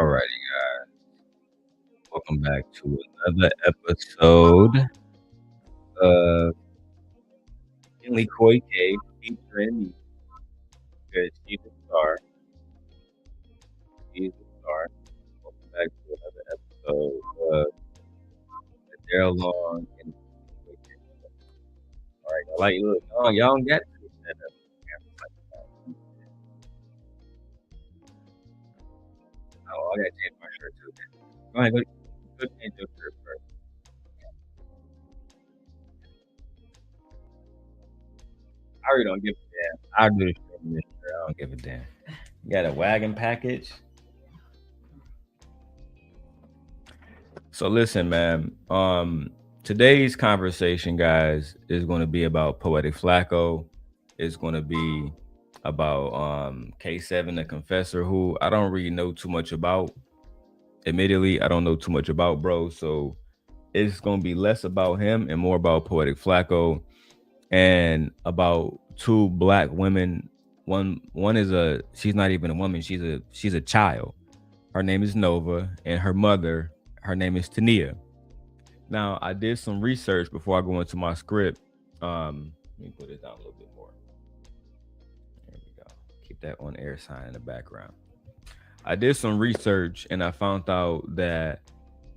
Alrighty, guys. Welcome back to another episode of Finley Koi K featuring me because she's a star. She's a star. Welcome back to another episode of the Darrel Long and Koi K. Alright, I like look, y'all don't get to stand up. Oh, I gotta change my shirt too. Go ahead, go change your shirt first. I really don't give a damn. I'll do the shirt in this shirt. I don't give a damn. You got a wagon package. So listen, man. Today's conversation, guys, is going to be about Poetic Flacko. It's going to be about K7, the Confessor, who I don't really know too much about. Admittedly, I don't know too much about, bro. So it's going to be less about him and more about Poetic Flacko and about two black women. One is she's not even a woman. She's a child. Her name is Nova, and her mother, her name is Tania. Now, I did some research before I go into my script. Let me put it down a little bit more. There we go. Keep that on air sign in the background. I did some research and I found out that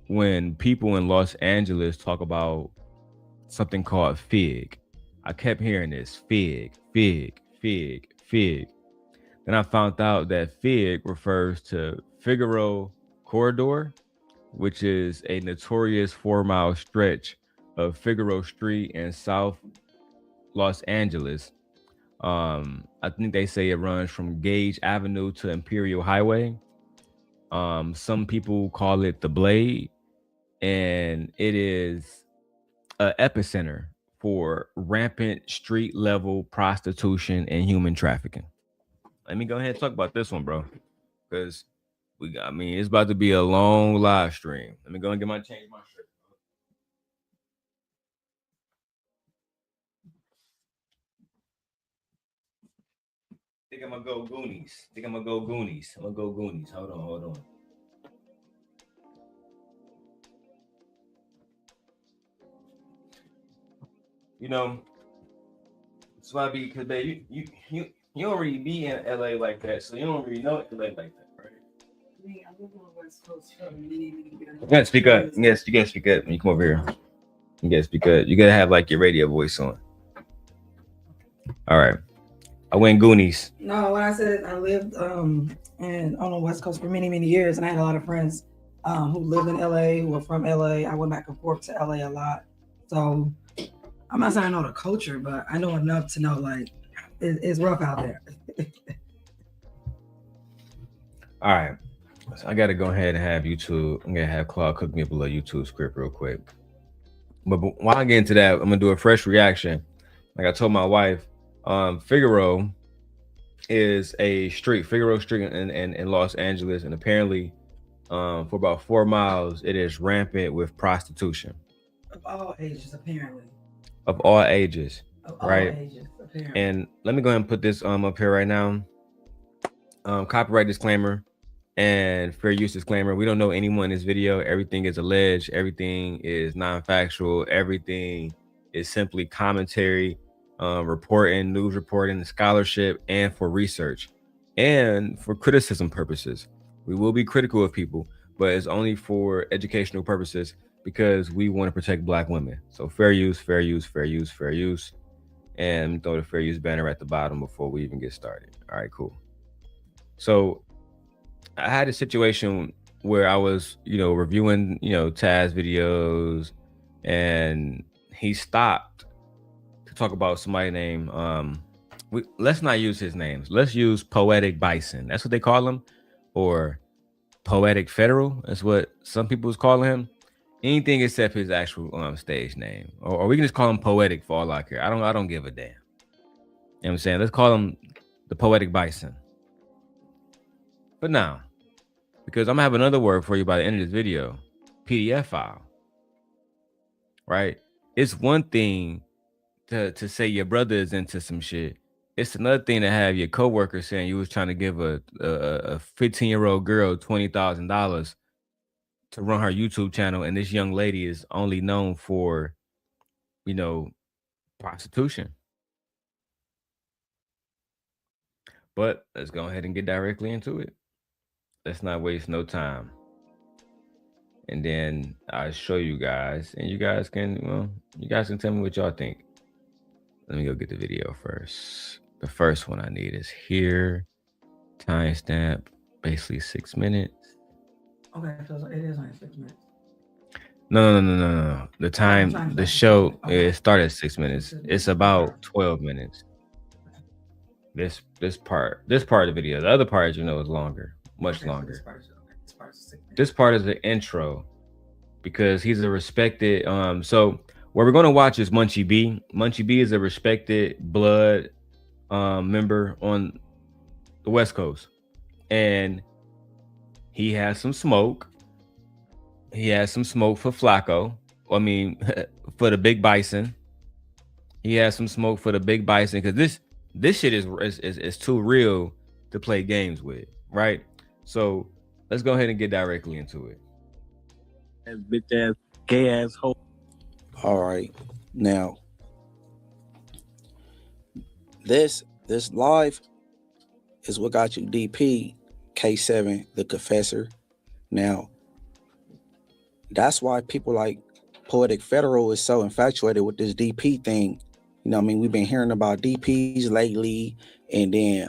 when people in Los Angeles talk about something called FIG, I kept hearing this FIG, FIG, FIG, FIG. Then I found out that FIG refers to Figaro Corridor, which is a notorious 4-mile stretch of Figaro Street in South Los Angeles. I think they say it runs from Gage Avenue to Imperial Highway. Some people call it the Blade, and it is an epicenter for rampant street level prostitution and human trafficking. Let me go ahead and talk about this one, bro, because it's about to be a long live stream. Let me go and change my shirt. Think I'm gonna go Goonies. I'm gonna go Goonies. Hold on. You know, it's why because baby, you don't really be in LA like that, so you don't really know LA like that, right? I live on the West Coast for many years. You gotta speak up. Yes, you gotta speak up when you come over here. You gotta speak up. You gotta have like your radio voice on. All right. I went Goonies. No, when I said I lived on the West Coast for many, many years, and I had a lot of friends who lived in LA, who were from LA. I went back and forth to LA a lot. So I'm not saying I know the culture, but I know enough to know like it's rough out there. All right. So I got to go ahead and have YouTube. I'm going to have Claude cook me up a little YouTube script real quick. But while I get into that, I'm going to do a fresh reaction. Like I told my wife, Figaro is a street, Figaro Street in Los Angeles. And apparently for about 4 miles, it is rampant with prostitution. Of all ages, apparently. Of all ages. Of right? All ages, apparently. And let me go ahead and put this up here right now. Copyright disclaimer and fair use disclaimer. We don't know anyone in this video. Everything is alleged. Everything is non-factual. Everything is simply commentary, reporting, news reporting, scholarship, and for research and for criticism purposes. We will be critical of people, but it's only for educational purposes because we want to protect Black women. So fair use, fair use, fair use, fair use. And throw the fair use banner at the bottom before we even get started. All right, cool. So I had a situation where I was, reviewing, Taz videos, and he stopped to talk about somebody named, let's not use his names. Let's use Poetic Bison. That's what they call him, or Poetic Federal. That's what some people was calling him. Anything except his actual stage name, or we can just call him Poetic for all I care. I don't give a damn. You know what I'm saying? Let's call him the Poetic Bison. But now, because I'm gonna have another word for you by the end of this video, PDF file. Right? It's one thing to say your brother is into some shit, it's another thing to have your coworker saying you was trying to give a 15-year-old girl $20,000 to run her YouTube channel, and this young lady is only known for, you know, prostitution. But let's go ahead and get directly into it. Let's not waste no time. And then I'll show you guys, and you guys can tell me what y'all think. Let me go get the video first. The first one I need is here. Timestamp, basically 6 minutes. Okay, so it is only 6 minutes. No. The time, the show, it started at 6 minutes. It's about 12 minutes. This part of the video. The other part, is longer, much longer. This part is the intro because he's a respected. So what we're gonna watch is Munchie B. Munchie B is a respected blood member on the West Coast, and he has some smoke. He has some smoke for Flacko. I mean, for the big bison. He has some smoke for the big bison because this shit is too real to play games with, right? So let's go ahead and get directly into it. Bitch ass, gay ass hoe. All right, now this live is what got you DP K7 the Confessor. Now that's why people like Poetic Federal is so infatuated with this DP thing. You know what I mean? We've been hearing about DPs lately, and then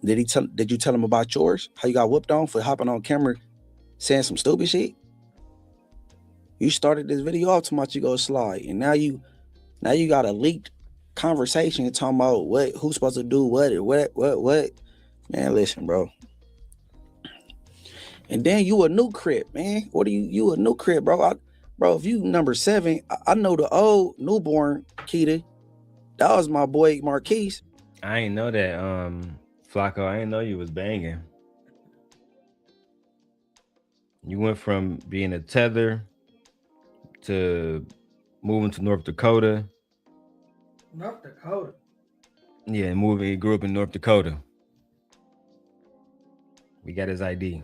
did you tell him about yours? How you got whooped on for hopping on camera saying some stupid shit? You started this video off talking about you go slide, and now you got a leaked conversation talking about who's supposed to do what. Man, listen, bro. And then you a new crip, man. What are you a new crip, bro? Bro, if you number 7, I know the old newborn Keita. That was my boy Marquise. I ain't know that, Flocko. I didn't know you was banging. You went from being a tether to moving to North Dakota. North Dakota? Yeah, he grew up in North Dakota. We got his ID.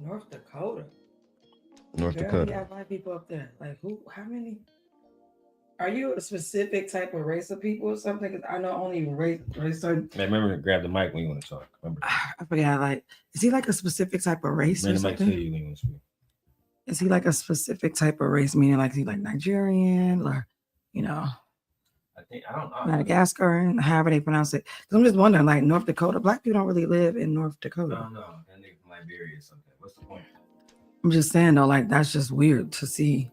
North Dakota? North Dakota. You have white people up there. Like who? How many? Are you a specific type of race of people or something? Because I know only race certain. Hey, remember to grab the mic when you want to talk. Remember? I forgot. Like, is he like a specific type of race or something? The mic to you when you want to speak. Is he like a specific type of race? Meaning, like, is he like Nigerian or, I don't know. Madagascar and however they pronounce it. Because I'm just wondering, like North Dakota, black people don't really live in North Dakota. No, that nigga from Liberia or something. What's the point? I'm just saying though, like that's just weird to see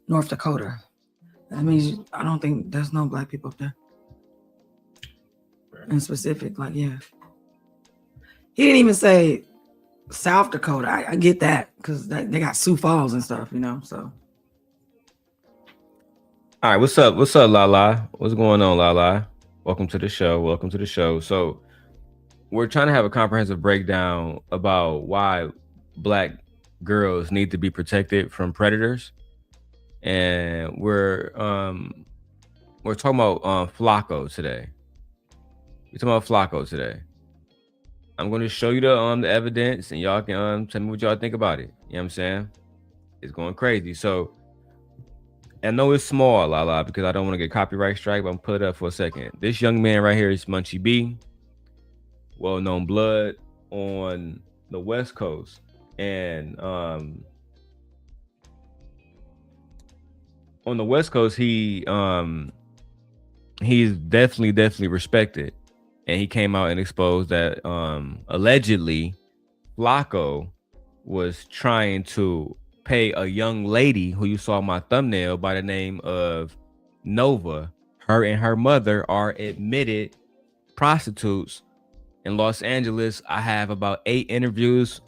North Dakota. I mean, I don't think there's no black people up there. In specific, like yeah. He didn't even say South Dakota. I get that because they got Sioux Falls and stuff, so. All right, what's up, Lala? What's going on, Lala? Welcome to the show. So we're trying to have a comprehensive breakdown about why black girls need to be protected from predators, and we're talking about Flocko today. I'm going to show you the evidence, and y'all can tell me what y'all think about it. You know what I'm saying? It's going crazy. So I know it's small, Lala, because I don't want to get copyright strike, but I'm put it up for a second. This young man right here is Munchie B, well-known blood on the West Coast. And on the West Coast, he's definitely respected. And he came out and exposed that allegedly Flakko was trying to pay a young lady who you saw my thumbnail by the name of Nova. Her and her mother are admitted prostitutes in Los Angeles. I have about 8 interviews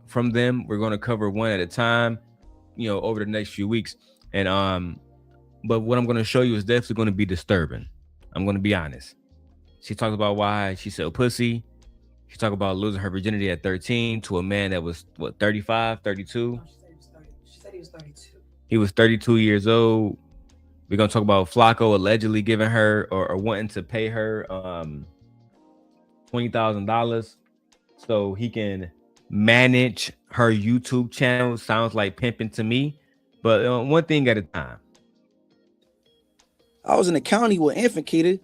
from them. We're going to cover one at a time, over the next few weeks. And but what I'm going to show you is definitely going to be disturbing. I'm going to be honest. She talked about why she sell pussy. She talked about losing her virginity at 13 to a man that was 35, 32. She said he was 32. He was 32 years old. We're gonna talk about Flocko allegedly giving her or wanting to pay her $20,000 so he can manage her YouTube channel. Sounds like pimping to me, but one thing at a time. I was in the county with Infant Kid.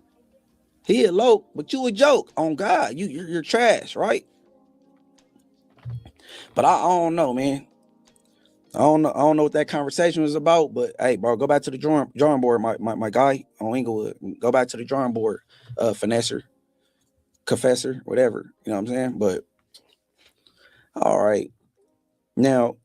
He eloped, but you a joke. On God, you're trash, right? But I don't know, man. I don't know what that conversation was about. But hey, bro, go back to the drawing board, my guy on Inglewood. Go back to the drawing board, Confessor, whatever. You know what I'm saying? But all right, now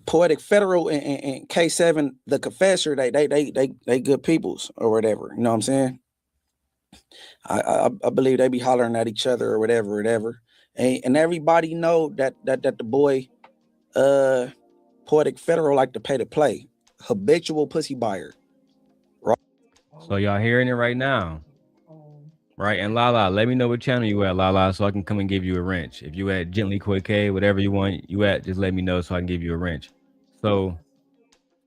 Poetic Federal and K7, the Confessor, they good peoples or whatever. You know what I'm saying? I believe they be hollering at each other or whatever. And everybody know that the boy Poetic Federal like to pay to play. Habitual pussy buyer. Right? So y'all hearing it right now. Right, and Lala, let me know what channel you at, Lala, so I can come and give you a wrench. If you at Gently Quick K, whatever you want you at, just let me know so I can give you a wrench. So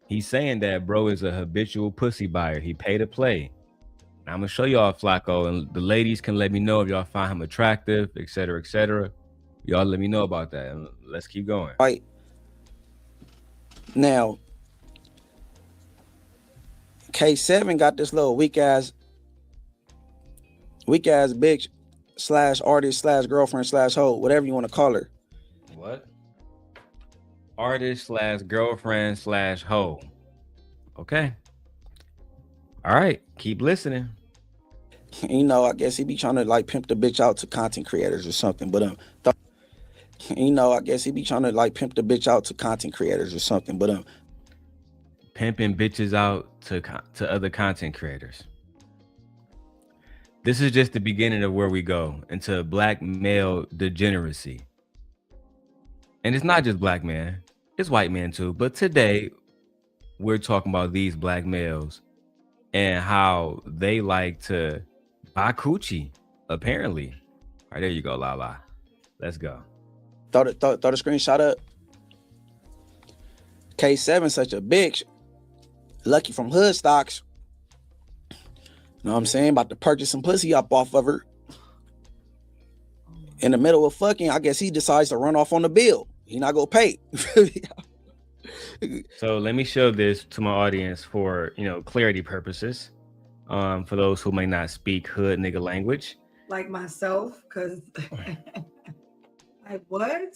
he's saying that bro is a habitual pussy buyer. He pay to play. Now, I'm gonna show y'all Flacco, and the ladies can let me know if y'all find him attractive, etc., etc. Y'all let me know about that, and let's keep going. Right now, K7 got this little weak ass bitch / artist / girlfriend / hoe, whatever you want to call her. What? Artist / girlfriend / hoe. Okay. All right. Keep listening. You know, I guess he be trying to like pimp the bitch out to content creators or something. But you know, I guess he be trying to like pimp the bitch out to content creators or something. But pimping bitches out to other content creators. This is just the beginning of where we go into black male degeneracy. And it's not just black men, it's white men too. But today, we're talking about these black males and how they like to buy coochie, apparently. All right, there you go, Lala. Let's go. Throw the screenshot up. K7 such a bitch. Lucky from hood stocks. You know what I'm saying? About to purchase some pussy up off of her. In the middle of fucking, I guess he decides to run off on the bill. He not gonna pay. So let me show this to my audience for, clarity purposes. For those who may not speak hood nigga language. Like myself, because like what?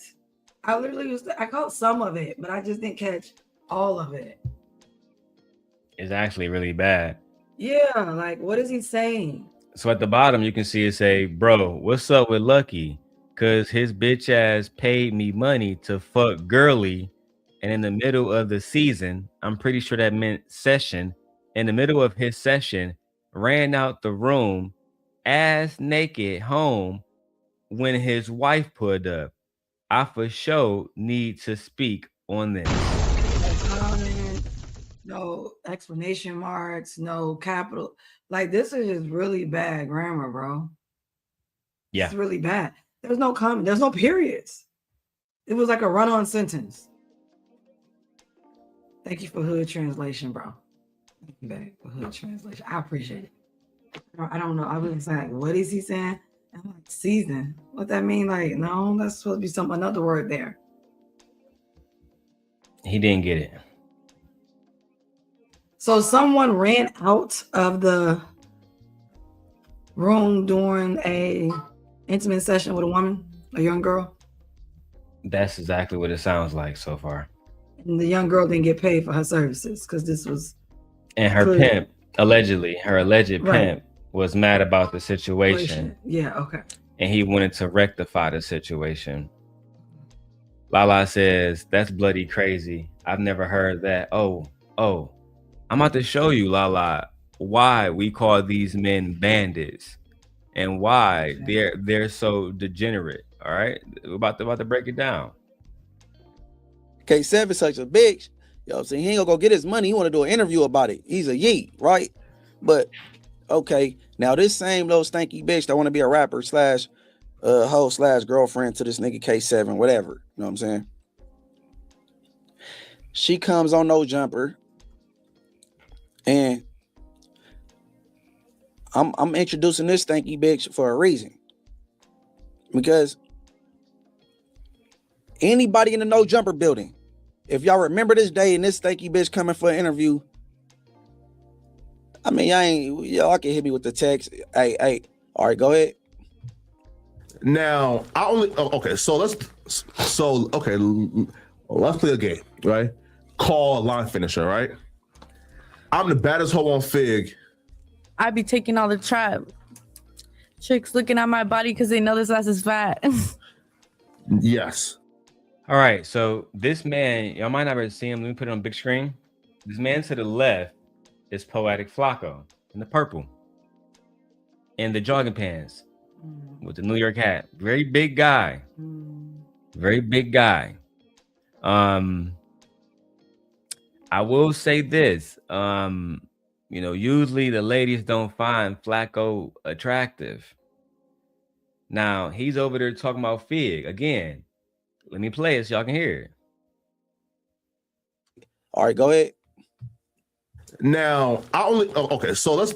I literally I caught some of it, but I just didn't catch all of it. It's actually really bad. Yeah, like what is he saying? So at the bottom, you can see it say, bro, what's up with Lucky? Because his bitch ass paid me money to fuck girly. And in the middle of the season, I'm pretty sure that meant session. In the middle of his session, ran out the room, ass naked home when his wife pulled up. I for sure need to speak on this. No explanation marks, no capital. Like this is just really bad grammar, bro. Yeah, it's really bad. There's no comment. There's no periods. It was like a run-on sentence. Thank you for hood translation, bro. Thank you back for hood translation. I appreciate it. I don't know. I was like, what is he saying? I'm like, season. What that mean? Like, no, that's supposed to be another word there. He didn't get it. So someone ran out of the room during a intimate session with a woman, a young girl. That's exactly what it sounds like so far. And the young girl didn't get paid for her services because this was. And her pimp, allegedly, her alleged pimp was mad about the situation. Yeah, okay. And he wanted to rectify the situation. Lala says, that's bloody crazy. I've never heard that. Oh, I'm about to show you, Lala, why we call these men bandits and why they're so degenerate. All right, we're about to break it down. K7 such a bitch. You know what I'm saying? He ain't gonna go get his money. He want to do an interview about it. He's a yeet, right? But okay, now this same little stanky bitch that want to be a rapper / hoe / girlfriend to this nigga K7, whatever. You know what I'm saying? She comes on No Jumper, and I'm introducing this stanky bitch for a reason. Because anybody in the No Jumper building, if y'all remember this day and this stanky bitch coming for an interview, I mean, y'all can hit me with the text. Hey, all right, go ahead. Now, okay, so let's play a game, right? Call line finisher, right? I'm the baddest hoe on Fig. I be taking all the trap. Chicks looking at my body because they know this ass is fat. Yes. All right, so this man, y'all might not ever see him. Let me put it on big screen. This man to the left is Poetic Flocko in the purple, in the jogging pants with the New York hat. Very big guy. Very big guy. I will say this. You know, usually the ladies don't find Flacko attractive. Now he's over there talking about Fig again. Let me play it so y'all can hear it. All right, go ahead. Now, okay, so let's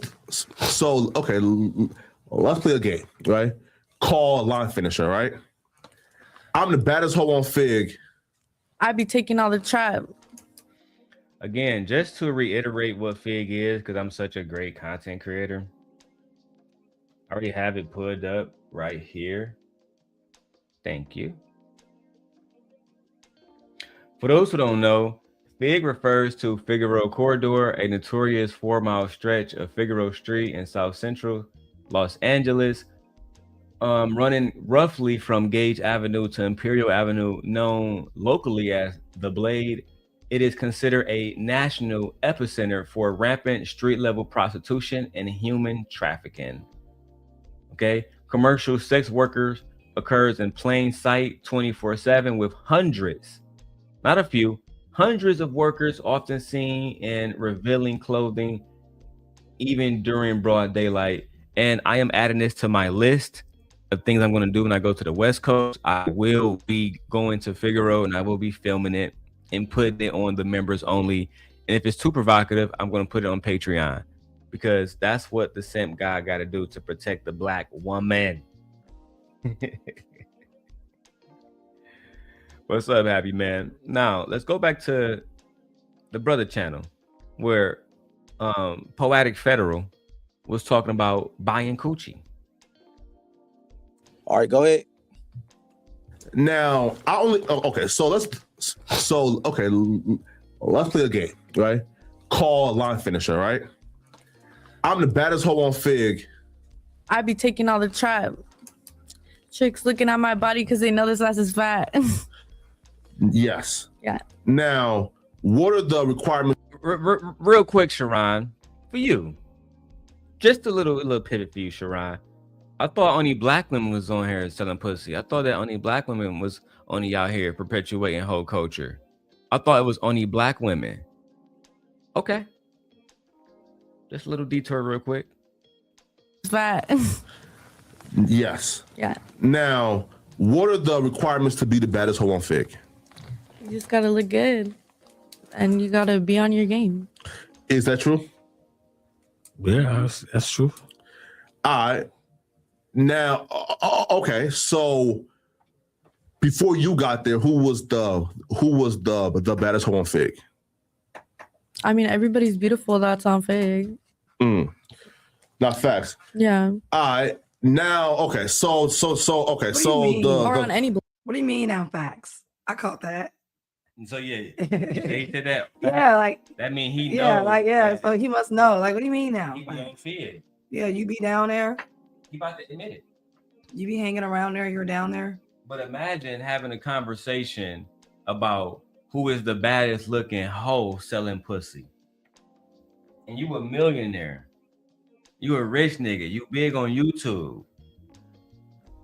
play a game, right? Call line finisher, right? I'm the baddest hoe on Fig. I be taking all the trap. Again, just to reiterate what Fig is, because I'm such a great content creator. I already have it put up right here. Thank you. For those who don't know, Fig refers to Figueroa Corridor, a notorious 4-mile stretch of Figueroa Street in South Central Los Angeles, running roughly from Gage Avenue to Imperial Avenue, known locally as The Blade. It is considered a national epicenter for rampant street-level prostitution and human trafficking. Okay, commercial sex workers occurs in plain sight 24/7 with hundreds, not a few, hundreds of workers often seen in revealing clothing even during broad daylight. And I am adding this to my list of things I'm going to do when I go to the West Coast. I will be going to Figueroa and I will be filming it and putting it on the members only. And if it's too provocative, I'm going to put it on Patreon, because that's what the simp guy got to do to protect the Black woman. What's up, Happy Man? Now let's go back to the brother channel where Poetic Federal was talking about buying coochie. All right, go ahead. Now, okay, so let's play a game, right? Call line finisher, right? I'm the baddest hoe on Fig. I be taking all the trap. Chicks looking at my body because they know this ass is fat. Yes. Yeah. Now, what are the requirements? Real quick, Sharon, for you, just a little pivot for you, Sharon. I thought only Black women was on here selling pussy. I thought that only Black women was only out here perpetuating whole culture. I thought it was only Black women. Okay. Just a little detour real quick. Fat. Yes. Yeah. Now, what are the requirements to be the baddest hoe on Fig? You just gotta look good. And you gotta be on your game. Is that true? Yeah, that's true. All right. Now, okay. So before you got there, who was the baddest hoe on Fig? I mean, everybody's beautiful that's on Fig. Not facts. Yeah. All right. Now, okay. So okay. Or on any. What do you mean on facts? I caught that. So yeah, they said that. Yeah, like that mean he knows. yeah, like yeah. So he must know. Like, what do you mean now? He be on Fig. Yeah, you be down there. He about to admit it. You be hanging around there. You're down there. But imagine having a conversation about who is the baddest looking hoe selling pussy, and you a millionaire. You a rich nigga. You big on YouTube.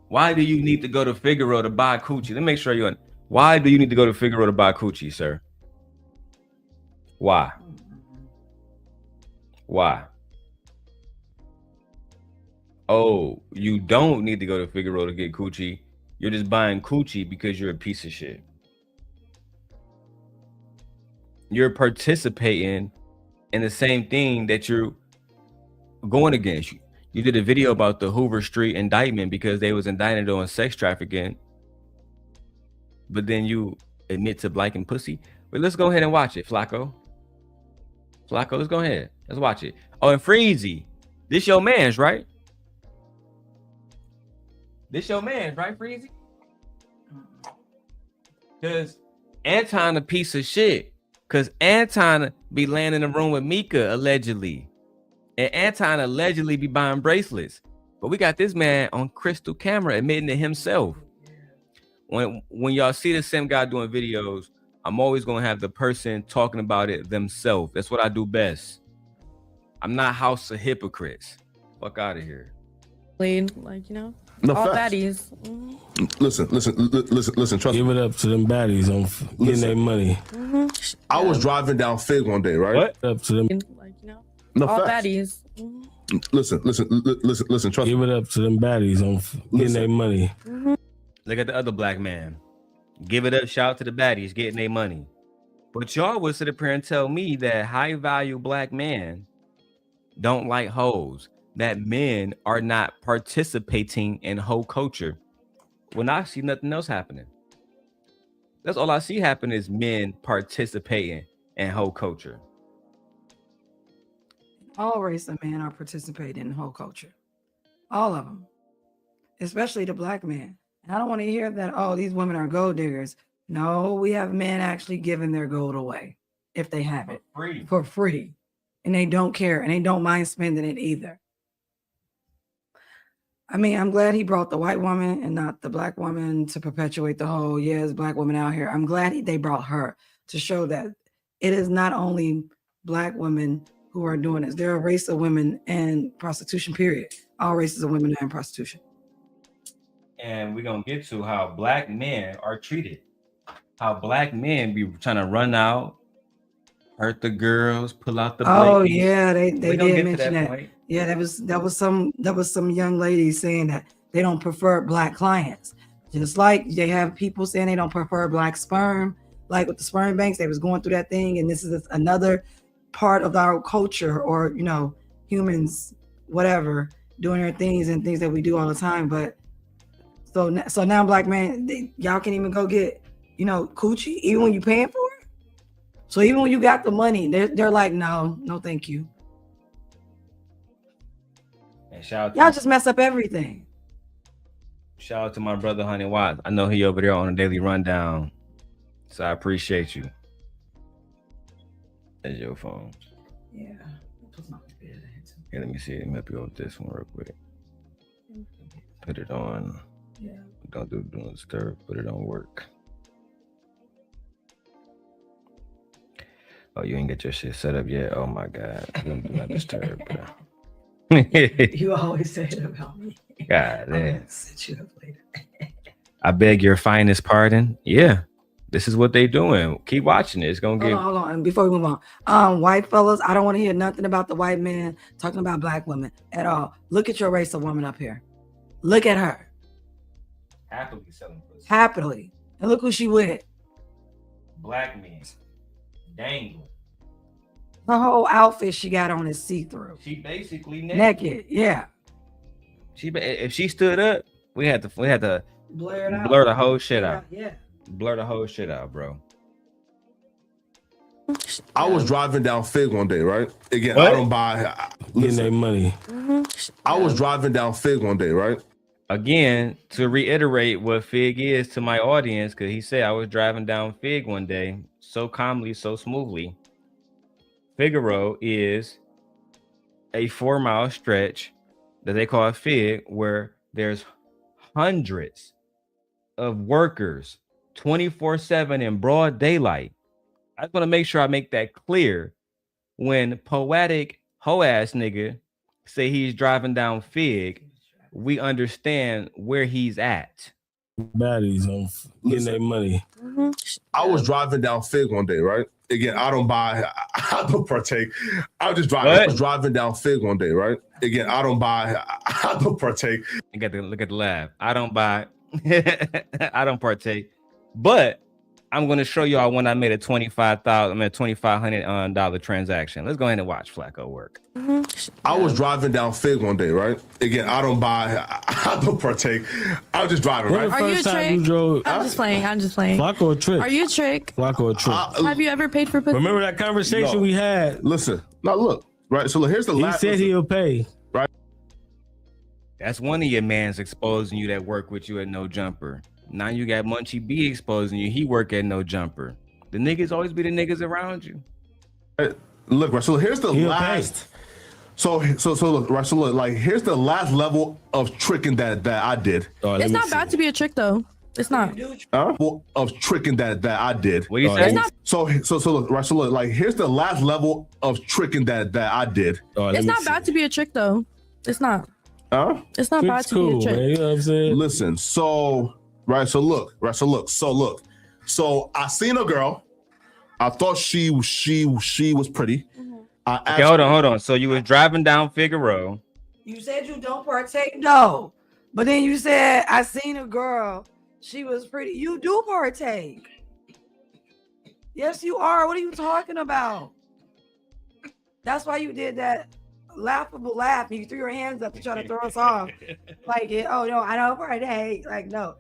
Why do you need to go to Figueroa to buy coochie? Let me make sure you're on. Why do you need to go to Figueroa to buy coochie, sir? Why? Why? Oh, you don't need to go to Figueroa to get coochie. You're just buying coochie because you're a piece of shit. you're participating in the same thing that you're going against. You did a video about the Hoover Street indictment because they was indicted on sex trafficking, but then you admit to liking pussy. But let's go ahead and watch it, Flacco. Flacco, let's go ahead. Let's watch it. Oh, and Freezy, this your man's, right? This your man's, right, Freezy? Because Anton a piece of shit. Because Anton be laying in the room with Mika, allegedly. And Anton allegedly be buying bracelets. But we got this man on crystal camera admitting to himself. When y'all see the same guy doing videos, I'm always going to have the person talking about it themselves. That's what I do best. I'm not House of Hypocrites. Fuck out of here. Like, you know, No, all facts. baddies. Listen. Trust Give me. it up to them baddies on getting their money. I was driving down Fig one day, right? What? Up to them. Like, you know, No, all facts. baddies. Listen. Trust me. Give it up to them baddies on getting their money. Look at the other black man. Give it up. Shout out to the baddies getting their money. But y'all would sit up here and tell me that high value black men don't like hoes, that men are not participating in hoe culture. When I see nothing else happening. That's all I see happen is men participating in hoe culture. All race of men are participating in the whole culture. All of them. Especially the black man. And I don't want to hear that, oh, these women are gold diggers. No, we have men actually giving their gold away if they have it Free. for free. And they don't care and they don't mind spending it either. I mean, I'm glad he brought the white woman and not the black woman to perpetuate the whole, yes, black women out here. I'm glad they brought her to show that it is not only black women who are doing this. There are a race of women and prostitution, period. All races of women are in prostitution. And we're going to get to how black men are treated. How black men be trying to run out, hurt the girls, pull out the Oh blankies. yeah, they We gonna did get to mention that. point. Yeah, that was some young ladies saying that they don't prefer black clients. Just like they have people saying they don't prefer black sperm, like with the sperm banks, they was going through that thing, and this is another part of our culture, or you know, humans, whatever, doing their things and things that we do all the time. But so now black man, y'all can't even go get, you know, coochie even when you paying for it. So even when you got the money, they're like, no, thank you. And shout Y'all out just mess up everything. to my brother Honey Watts. I know he over there on a daily rundown, so I appreciate you. That's your phone. Yeah. Here, let me see. Let me help you with this one real quick. Put it on. Yeah. Don't disturb. Put it on work. Oh, you ain't get your shit set up yet? Oh my God. Do not disturb, bro. You always say it about me. God I'm damn. gonna set you up later. I beg your finest pardon. Yeah, this is what they doing. Keep watching it. It's gonna get. Hold on. Before we move on, white fellas, I don't want to hear nothing about the white man talking about black women at all. Look at your race of woman up here. Look at her Happily selling pussy. happily, and look who she with. Black men dangling. Her whole outfit she got on is see-through, She basically naked. naked. Yeah, If she stood up, we had to blur it out. blur the whole shit out. Yeah. Blur the whole shit out, bro. I was driving down Fig one day, right? Again, What? I don't buy. Getting their Listen, money. I was driving down Fig one day, right? Again, to reiterate what Fig is to my audience, because he said I was driving down Fig one day so calmly, so smoothly. Figaro is a 4-mile stretch that they call Fig, where there's hundreds of workers 24/7 in broad daylight. I just want to make sure I make that clear when poetic hoe ass nigga say he's driving down Fig. We understand where he's at. Baddies on getting their money. I was driving down Fig one day, right? Again, I don't buy. I don't partake. I just drive. What? I was driving down Fig one day, right? Again, I don't buy. I don't partake. You got to look at the laugh. I don't buy. I don't partake. But I'm gonna show y'all when I made a $2,500 transaction. Let's go ahead and watch Flacko work. I was driving down Fig one day, right? Again, I don't partake. I was just driving, When right? the Are you first a time trick? you drove? I'm just playing. Flocko a trick. Are you a trick? Flocko a trick. Have you ever paid for pussy? Remember that conversation No. we had? Listen, now look, right? So look, here's the He last. said he'll pay. That's one of your mans exposing you that work with you at No Jumper. Now you got Munchie B exposing you. He work at No Jumper. The niggas always be the niggas around you. Look, right? So here's the He'll last. So look, right? So look, like here's the last level of tricking that I did. It's not bad to be a trick though. It's not. Of tricking that I did. What do you Oh, say? let me- So look, right? So look, like here's the last level of tricking that I did. It's not bad to be a trick though. It's not. It's not bad Trick's to cool, be a trick. man. You know what I'm saying? Listen, so I seen a girl. I thought she was pretty. I asked, Okay, hold on. So you was driving down Figueroa. You said you don't partake, no. But then you said I seen a girl. She was pretty. You do partake. Yes, you are. What are you talking about? That's why you did that laughable laugh. You threw your hands up to try to throw us off. Like, oh no, I don't partake. Like, no.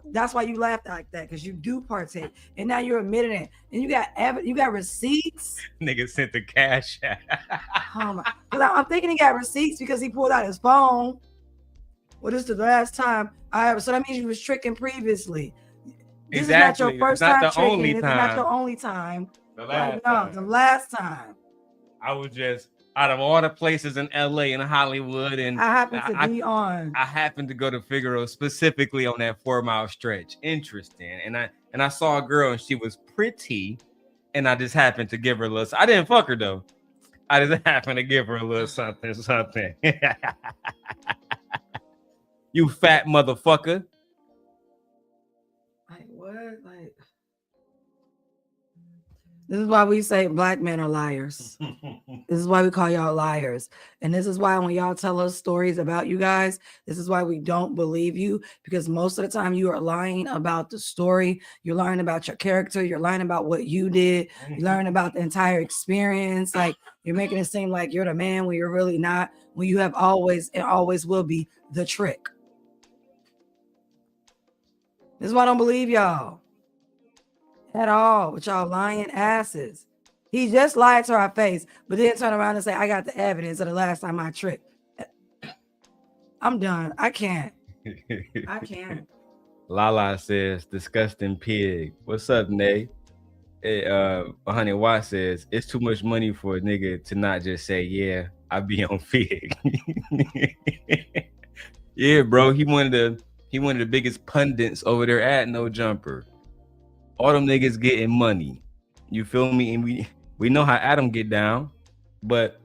That's why you laughed like that, because you do partake, and now you're admitting it, and you got receipts. Nigga sent the cash. Oh my! Because I'm thinking he got receipts because he pulled out his phone. Well, this is the last time I ever. So that means you was tricking previously. This Exactly. is not your first It's not time the tricking. only This is time. not your only time. The Like, last no, time. the last time. I was just out of all the places in LA and Hollywood, and I happen to be on. I happened to go to Figueroa specifically on that 4-mile stretch. Interesting. And I saw a girl and she was pretty, and I just happened to give her a little. I didn't fuck her though. I just happened to give her a little something. You fat motherfucker. Like what? Like this is why we say black men are liars. This is why we call y'all liars. And this is why when y'all tell us stories about you guys, this is why we don't believe you, because most of the time you are lying about the story. You're lying about your character. You're lying about what you did. You're lying about the entire experience. Like you're making it seem like you're the man when you're really not, when you have always and always will be the trick. This is why I don't believe y'all at all with y'all lying asses. He just lied to our face, but then turn around and say, I got the evidence of the last time I tricked. I'm done. I can't. I can't. Lala says, disgusting pig. What's up, Nay? 100 Watt says, it's too much money for a nigga to not just say, yeah, I be on Fig. Yeah, bro. He one of the biggest pundits over there at No Jumper. All them niggas getting money. You feel me? And we know how Adam get down, but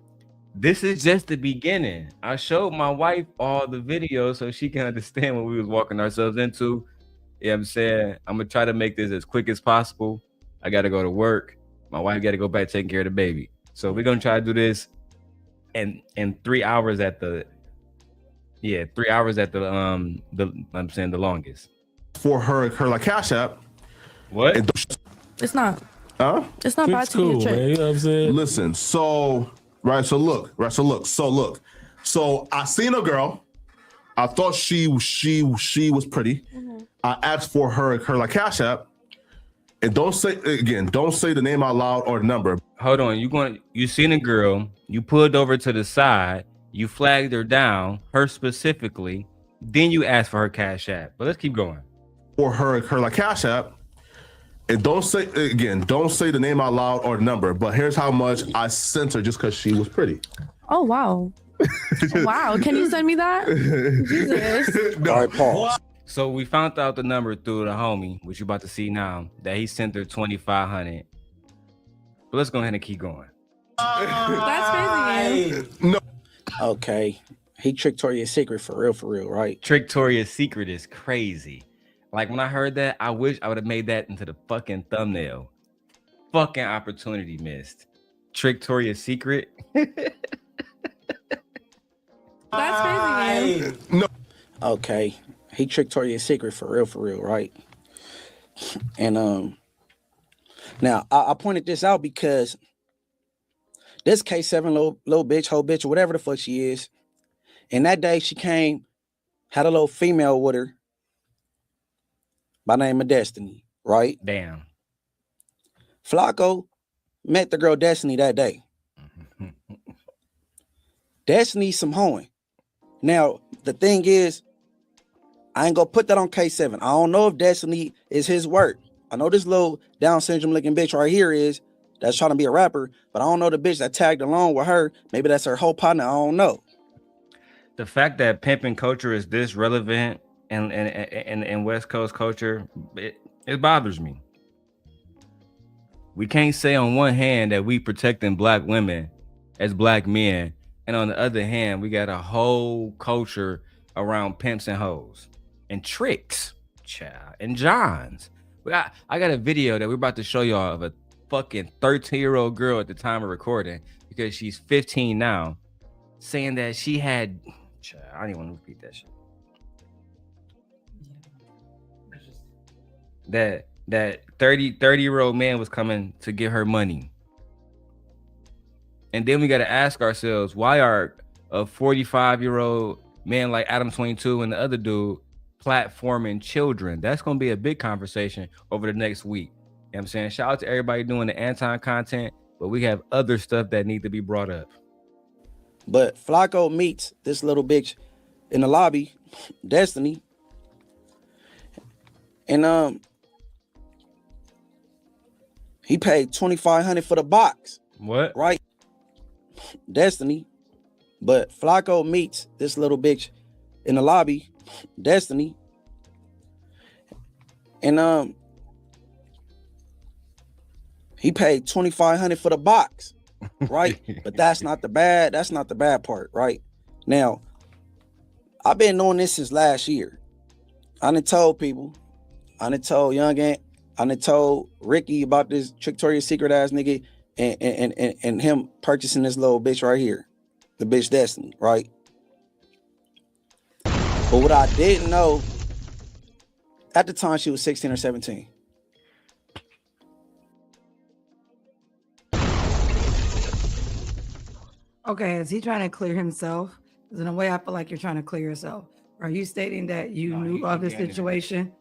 this is just the beginning. I showed my wife all the videos so she can understand what we was walking ourselves into. You know what I'm saying? I'm gonna try to make this as quick as possible. I gotta go to work. My wife gotta go back taking care of the baby. So we're gonna try to do this in 3 hours at the 3 hours at the I'm saying the longest. For her like Cash App. What? It's not. It's not bad Trick's to be cool, a trick. man. You know what I'm saying? Listen, so I seen a girl. I thought she was pretty. I asked for her like Cash App. And don't say the name out loud or the number. Hold on, you seen a girl, you pulled over to the side, you flagged her down, her specifically, then you asked for her Cash App. But let's keep going. For her like Cash App. And don't say the name out loud or the number, but here's how much I sent her just because she was pretty. Oh wow. Wow. Can you send me that? Jesus. No. All right, pause. So we found out the number through the homie, which you're about to see now, that he sent her 2,500. But let's go ahead and keep going. That's crazy. No. Okay. He tricked Toria's secret for real, right? Tricktoria's secret is crazy. Like when I heard that, I wish I would have made that into the fucking thumbnail. Fucking opportunity missed. Tricktoria's secret. That's crazy. No. Okay. He tricked Toria's secret for real, right? And Now, I pointed this out because this K7 little bitch, whole bitch, or whatever the fuck she is, and that day she came, had a little female with her by name of Destiny, right? Damn. Flocko met the girl Destiny that day. Destiny some hoeing. Now, the thing is, I ain't gonna put that on K7. I don't know if Destiny is his work. I know this little Down syndrome looking bitch right here that's trying to be a rapper, but I don't know the bitch that tagged along with her. Maybe that's her whole partner. I don't know. The fact that pimping culture is this relevant in West Coast culture, it bothers me. We can't say on one hand that we protecting black women as black men, and on the other hand, we got a whole culture around pimps and hoes and tricks, child, and Johns. I got a video that we're about to show y'all of a fucking 13-year-old girl at the time of recording, because she's 15 now, saying that she had, child, I don't even want to repeat that shit. That 30-year-old man was coming to get her money. And then we got to ask ourselves, why are a 45-year-old man like Adam 22 and the other dude platforming children? That's going to be a big conversation over the next week. You know what I'm saying? Shout out to everybody doing the Anton content, but we have other stuff that need to be brought up. But Flacco meets this little bitch in the lobby, Destiny, and he paid $2,500 for the box. What? Right? Destiny. But Flacco meets this little bitch in the lobby, Destiny, and he paid $2,500 for the box. Right? But that's not the bad part, right? Now, I've been knowing this since last year. I done told people, I done told Young Ant, I done told Ricky about this Victoria's Secret ass nigga and him purchasing this little bitch right here, the bitch Destiny, right? But what I didn't know, at the time she was 16 or 17. Okay, is he trying to clear himself? Because in a way, I feel like you're trying to clear yourself. Are you stating that you knew of the situation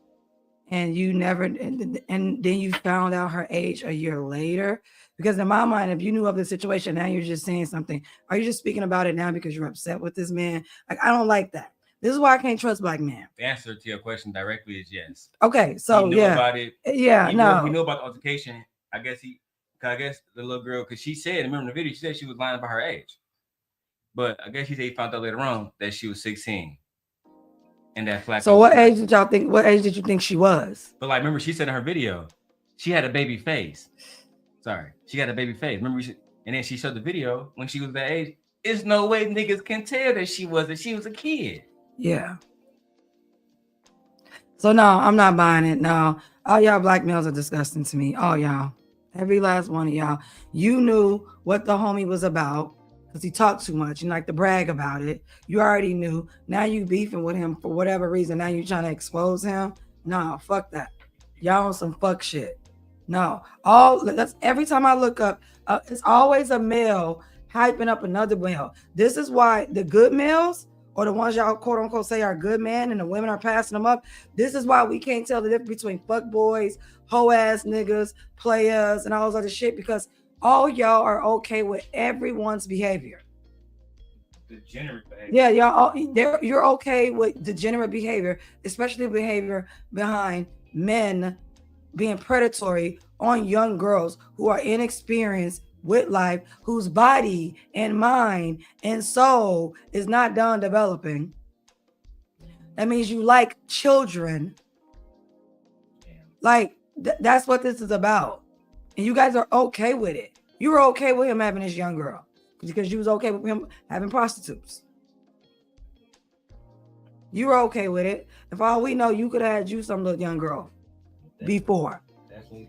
and you never, and then you found out her age a year later? Because in my mind, if you knew of the situation, now you're just saying something. Are you just speaking about it now because you're upset with this man? Like, I don't like that. This is why I can't trust black men. The answer to your question directly is yes. Okay, so he knew about it. Yeah, he no. He knew about the altercation. I guess the little girl, because she said, remember in the video, she said she was lying about her age. But I guess she said he found out later on that she was 16. And that Flacko. So what age did y'all think? What age did you think she was? But like, remember, she said in her video, she had a baby face. Sorry, she had a baby face. Remember, and then she showed the video when she was that age. There's no way niggas can tell that she was a kid. Yeah. So no, I'm not buying it. No, all y'all black males are disgusting to me. All y'all, every last one of y'all. You knew what the homie was about because he talked too much and like to brag about it. You already knew. Now you beefing with him for whatever reason. Now you trying to expose him. No, fuck that. Y'all on some fuck shit. No, that's every time I look up, it's always a male hyping up another male. This is why the good males, or the ones y'all quote unquote say are good men and the women are passing them up. This is why we can't tell the difference between fuck boys, hoe ass niggas, players, and all those other shit, because all y'all are okay with everyone's behavior. Degenerate behavior. Yeah, you're okay with degenerate behavior, especially behavior behind men being predatory on young girls who are inexperienced with life, whose body and mind and soul is not done developing. That means you like children. Like that's what this is about. And you guys are okay with it. You were okay with him having this young girl because you was okay with him having prostitutes. You were okay with it. If all we know, you could have had you some little young girl before.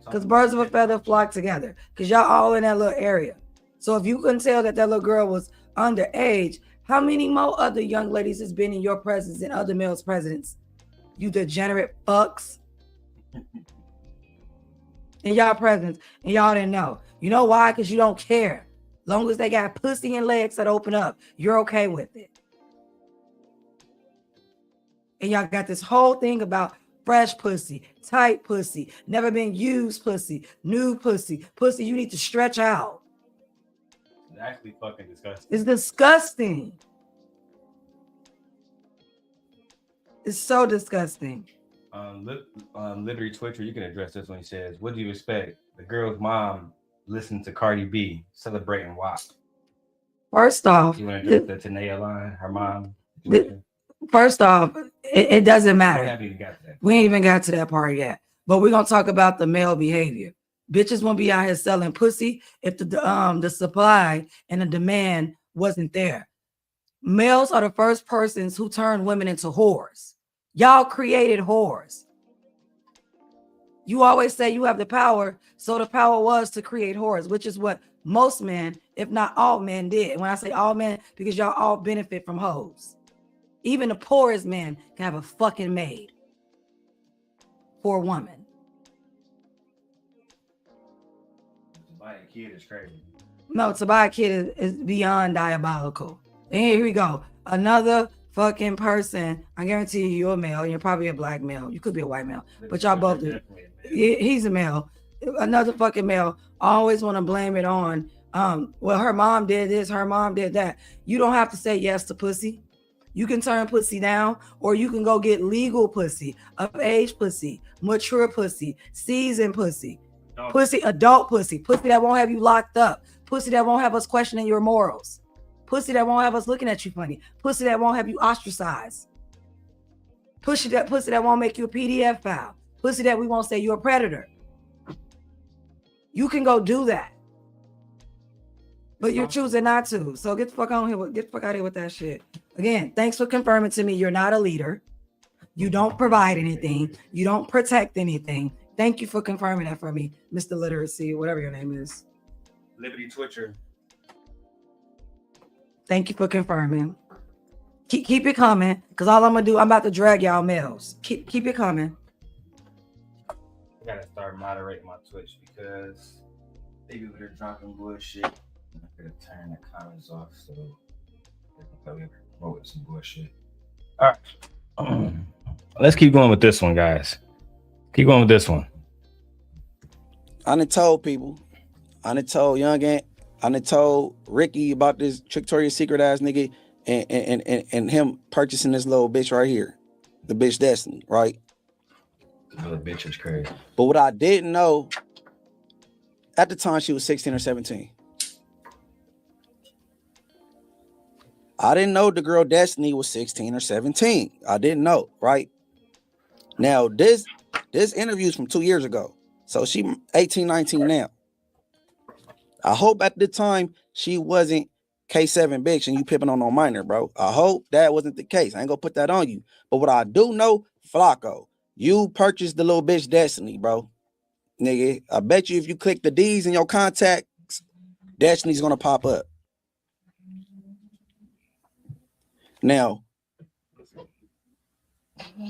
Because birds of a feather flock together. Because y'all all in that little area. So if you couldn't tell that little girl was underage, how many more other young ladies has been in your presence and other males' presence? You degenerate fucks. in y'all presence and y'all didn't know. You know why? Because you don't care. Long as they got pussy and legs that open up, you're okay with it. And y'all got this whole thing about fresh pussy, tight pussy, never been used pussy, new pussy, pussy you need to stretch out. It's actually fucking disgusting. It's disgusting. It's so disgusting. Literally Twitter, you can address this when he says, what do you expect? The girl's mom listened to Cardi B celebrating WAP. First off, You want to address the Tanea line, her mom? First off, it doesn't matter. We haven't even got to that. We ain't even got to that part yet. But we're gonna talk about the male behavior. Bitches won't be out here selling pussy if the supply and the demand wasn't there. Males are the first persons who turn women into whores. Y'all created whores. You always say you have the power, so the power was to create whores, which is what most men, if not all men, did. And when I say all men, because y'all all benefit from hoes. Even the poorest man can have a fucking maid for a woman. To buy a kid is crazy. No, to buy a kid is beyond diabolical. And here we go. Another fucking person. I guarantee you, you're a male. You're probably a black male. You could be a white male, but y'all both do. He's a male. Another fucking male. Always want to blame it on. Well, her mom did this. Her mom did that. You don't have to say yes to pussy. You can turn pussy down, or you can go get legal pussy, of age pussy, mature pussy, seasoned pussy, pussy, adult pussy, pussy that won't have you locked up, pussy that won't have us questioning your morals, pussy that won't have us looking at you funny, pussy that won't have you ostracized, pussy that won't make you a PDF file, pussy that we won't say you're a predator. You can go do that, but you're choosing not to. So get the fuck on here. Get the fuck out of here with that shit. Again, thanks for confirming to me you're not a leader. You don't provide anything. You don't protect anything. Thank you for confirming that for me, Mr. Literacy, whatever your name is. Liberty Twitcher. Thank you for confirming. Keep it coming, because all I'm gonna do, I'm about to drag y'all males. Keep it coming. I gotta start moderating my Twitch because they be there dropping bullshit. I'm gonna turn the comments off so they can probably promote some bullshit. All right. Let's keep going with this one, guys. Keep going with this one. I done told people. I done told Young Ant. I done told Ricky about this Victoria's Secret ass nigga and him purchasing this little bitch right here. The bitch Destiny, right? The little bitch is crazy. But what I didn't know, at the time she was 16 or 17. I didn't know the girl Destiny was 16 or 17. I didn't know, right? Now, this interview is from 2 years ago. So she 18, 19 now. I hope at the time she wasn't K7 bitch and you pimping on no minor, bro. I hope that wasn't the case. I ain't gonna put that on you. But what I do know, Flocko, you purchased the little bitch Destiny, bro. Nigga, I bet you if you click the D's in your contacts, Destiny's gonna pop up. Now,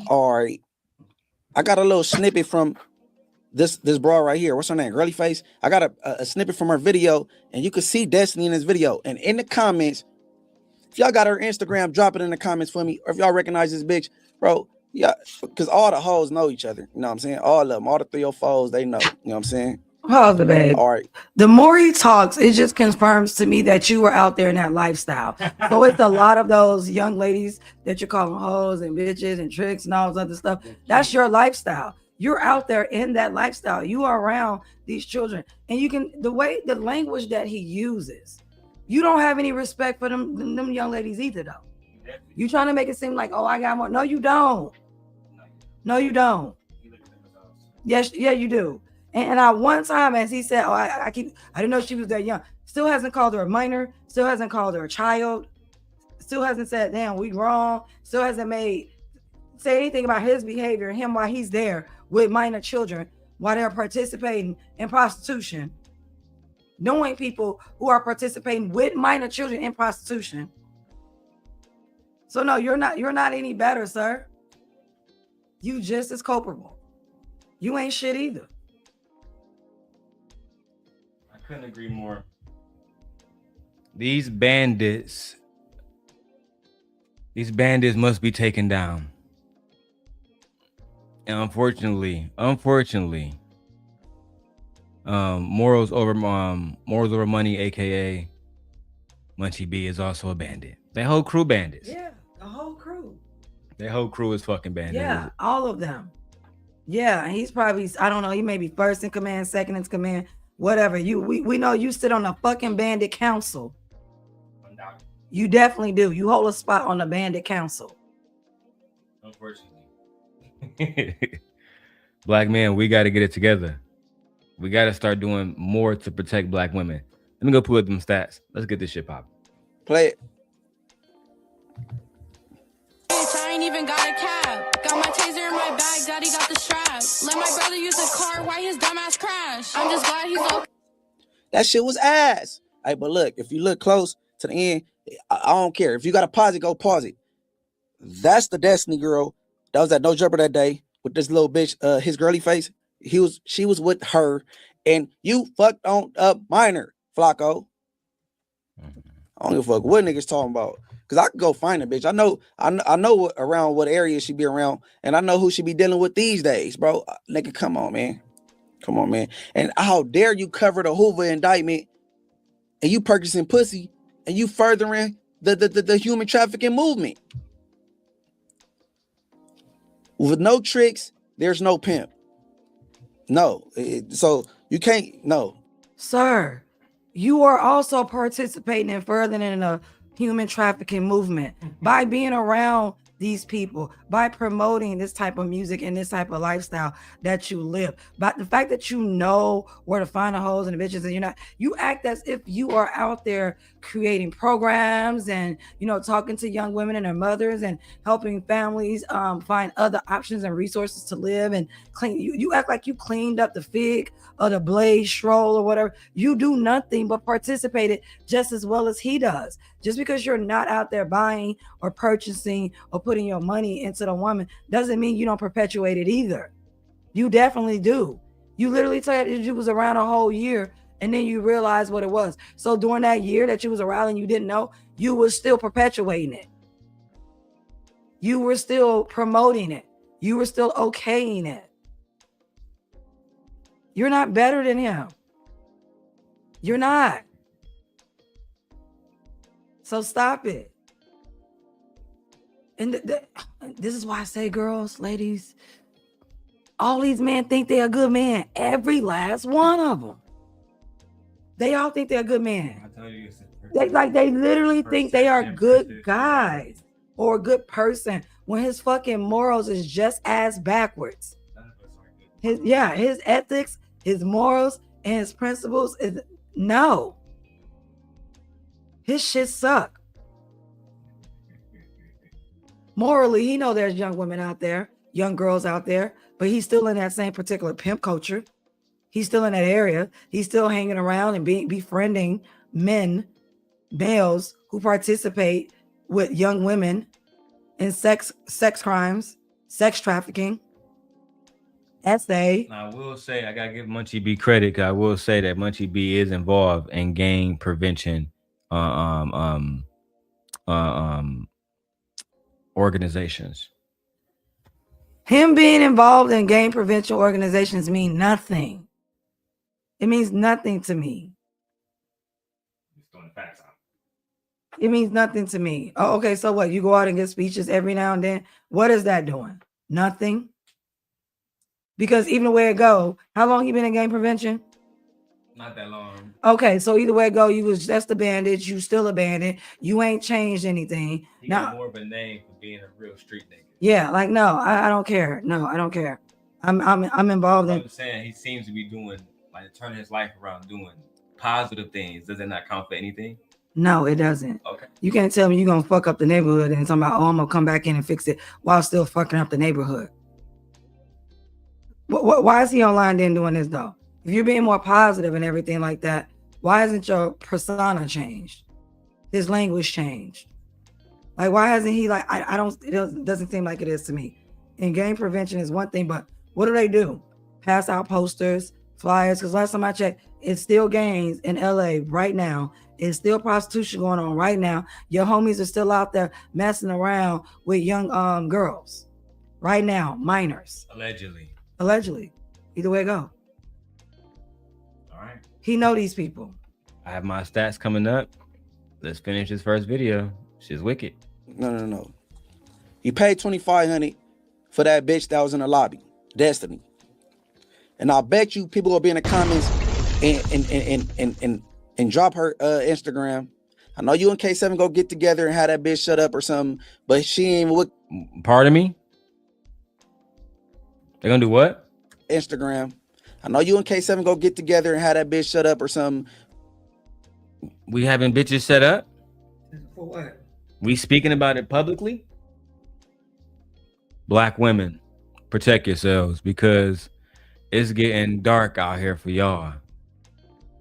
all right, I got a little snippet from this bra right here. What's her name? Girly Face. I got a snippet from her video, and you can see Destiny in this video. And in the comments, if y'all got her Instagram, drop it in the comments for me. Or if y'all recognize this bitch, bro, yeah, because all the hoes know each other. You know what I'm saying? All of them, all the 304s, they know. You know what I'm saying? Hold the babe. All right. The more he talks, it just confirms to me that you were out there in that lifestyle. So it's a lot of those young ladies that you're calling hoes and bitches and tricks and all this other stuff. That's your lifestyle. You're out there in that lifestyle. You are around these children. And you can, the language that he uses, you don't have any respect for them young ladies either, though. You trying to make it seem like, oh, I got more. No, you don't. No, you don't. Yes, yeah, you do. And I one time, as he said, oh, I didn't know she was that young. Still hasn't called her a minor. Still hasn't called her a child. Still hasn't said, damn, we wrong. Still hasn't say anything about his behavior and him while he's there with minor children while they're participating in prostitution. Knowing people who are participating with minor children in prostitution. So no, you're not any better, sir. You just as culpable. You ain't shit either. couldn't agree more. These bandits must be taken down. And unfortunately, morals over money, aka Munchie B, is also a bandit. That whole crew bandits. Yeah, the whole crew. That whole crew is fucking bandits. Yeah, all of them. Yeah, and he's probably, I don't know, he may be first in command, second in command, whatever. We know you sit on the fucking bandit council. You definitely do. You hold a spot on the bandit council. Unfortunately. Black men, we got to get it together. We got to start doing more to protect black women. Let me go pull up them stats. Let's get this shit popping. Play it. Bitch, I ain't even got a cab. Got my taser in my bag, daddy got the strap. Let my brother use a car, why his dumbass crash? I'm just glad he's okay. That shit was ass. Hey, but look, if you look close to the end, I don't care. If you got to pause it, go pause it. That's the Destiny girl that was at No Jumper that day with this little bitch, his girly face. She was with her, and you fucked on up minor, Flocko. I don't give a fuck what niggas talking about. Cause I could go find a bitch. I know around what area she be around, and I know who she be dealing with these days, bro. Nigga, come on, man. And how dare you cover the Hoover indictment, and you purchasing pussy, and you furthering the human trafficking movement. With no tricks, there's no pimp. No, so you can't. No, Sir, you are also participating in furthering the human trafficking movement by being around these people, by promoting this type of music and this type of lifestyle that you live. But the fact that you know where to find the hoes and the bitches, and you act as if you are out there creating programs and, talking to young women and their mothers and helping families find other options and resources to live and clean. You act like you cleaned up the fig or the blaze stroll or whatever. You do nothing but participated just as well as he does. Just because you're not out there buying or purchasing or putting your money into the woman doesn't mean you don't perpetuate it either. You definitely do. You literally said you was around a whole year and then you realized what it was. So during that year that you was around and you didn't know, you were still perpetuating it. You were still promoting it. You were still okaying it. You're not better than him. You're not. So stop it. And this is why I say, girls, ladies, all these men think they're a good man. Every last one of them. They all think they're a good man. They literally think they are good guys or a good person when his fucking morals is just as backwards. His ethics, his morals, and his principles is no. His shit suck. Morally, he know there's young women out there, young girls out there, but he's still in that same particular pimp culture. He's still in that area. He's still hanging around and befriending males who participate with young women in sex crimes, sex trafficking. I will say, I gotta give Munchie B credit. I will say that Munchie B is involved in gang prevention organizations. Him being involved in gang prevention organizations mean nothing. It means nothing to me. It means nothing to me. Oh, okay, so what? You go out and give speeches every now and then. What is that doing? Nothing. Because even the way it go, how long you been in gang prevention? Not that long. Okay, so either way it go, you was just a bandit. You still a bandit. You ain't changed anything. He got more of a name for being a real street nigga. Yeah, like no, I don't care. No, I don't care. I'm involved in. I'm saying he seems to be doing like turning his life around, doing positive things. Does it not count for anything? No, it doesn't. Okay. You can't tell me you're gonna fuck up the neighborhood and talking about, oh, I'm gonna come back in and fix it while still fucking up the neighborhood. Why is he online then doing this though? If you're being more positive and everything like that, why isn't your persona changed? His language changed. Like, why hasn't he like? It doesn't seem like it is to me. And gang prevention is one thing, but what do? Pass out posters, flyers. Because last time I checked, It's still gangs in LA right now. It's still prostitution going on right now. Your homies are still out there messing around with young girls right now, minors. Allegedly. Either way it go. All right. He know these people. I have my stats coming up. Let's finish this first video. She's wicked. No. You paid $2,500 for that bitch that was in the lobby, Destiny. And I bet you people will be in the comments and drop her Instagram. I know you and K7 go get together and have that bitch shut up or something, but she ain't what. Pardon me? They're gonna do what? Instagram. I know you and K7 go get together and have that bitch shut up or something. We having bitches set up? For what? We speaking about it publicly? Black women, protect yourselves because it's getting dark out here for y'all.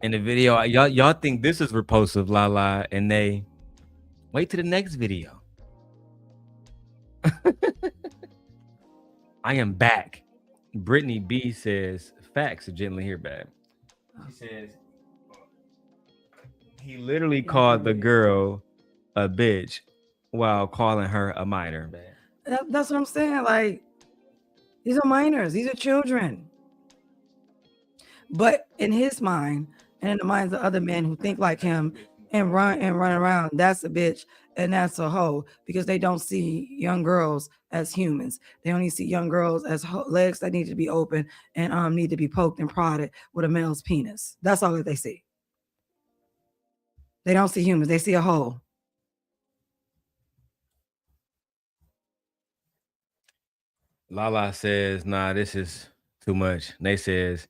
In the video, y'all think this is repulsive, la, and they wait to the next video. I am back. Brittany B says, facts are gently here back. He says, he literally called the girl a bitch while calling her a minor. That's what I'm saying. Like, these are minors. These are children. But in his mind, and in the minds of other men who think like him and run around, that's a bitch and that's a hoe, because they don't see young girls as humans. They only see young girls as legs that need to be open and need to be poked and prodded with a male's penis. That's all that they see. They don't see humans. They see a hoe. Lala says, nah, this is too much. Nate says,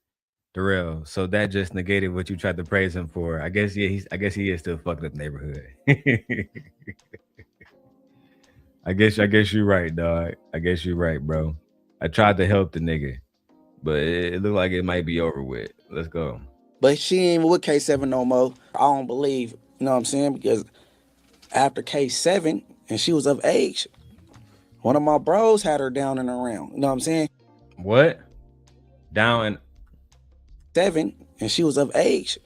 Darrel, so that just negated what you tried to praise him for. I guess he is still fucking up the neighborhood. I guess you're right, dog. I guess you're right, bro. I tried to help the nigga, but it looked like it might be over with. Let's go. But she ain't with K7 no more. I don't believe, you know what I'm saying? Because after K7 and she was of age, one of my bros had her down and around. You know what I'm saying? What? Down and 7 and she was of age.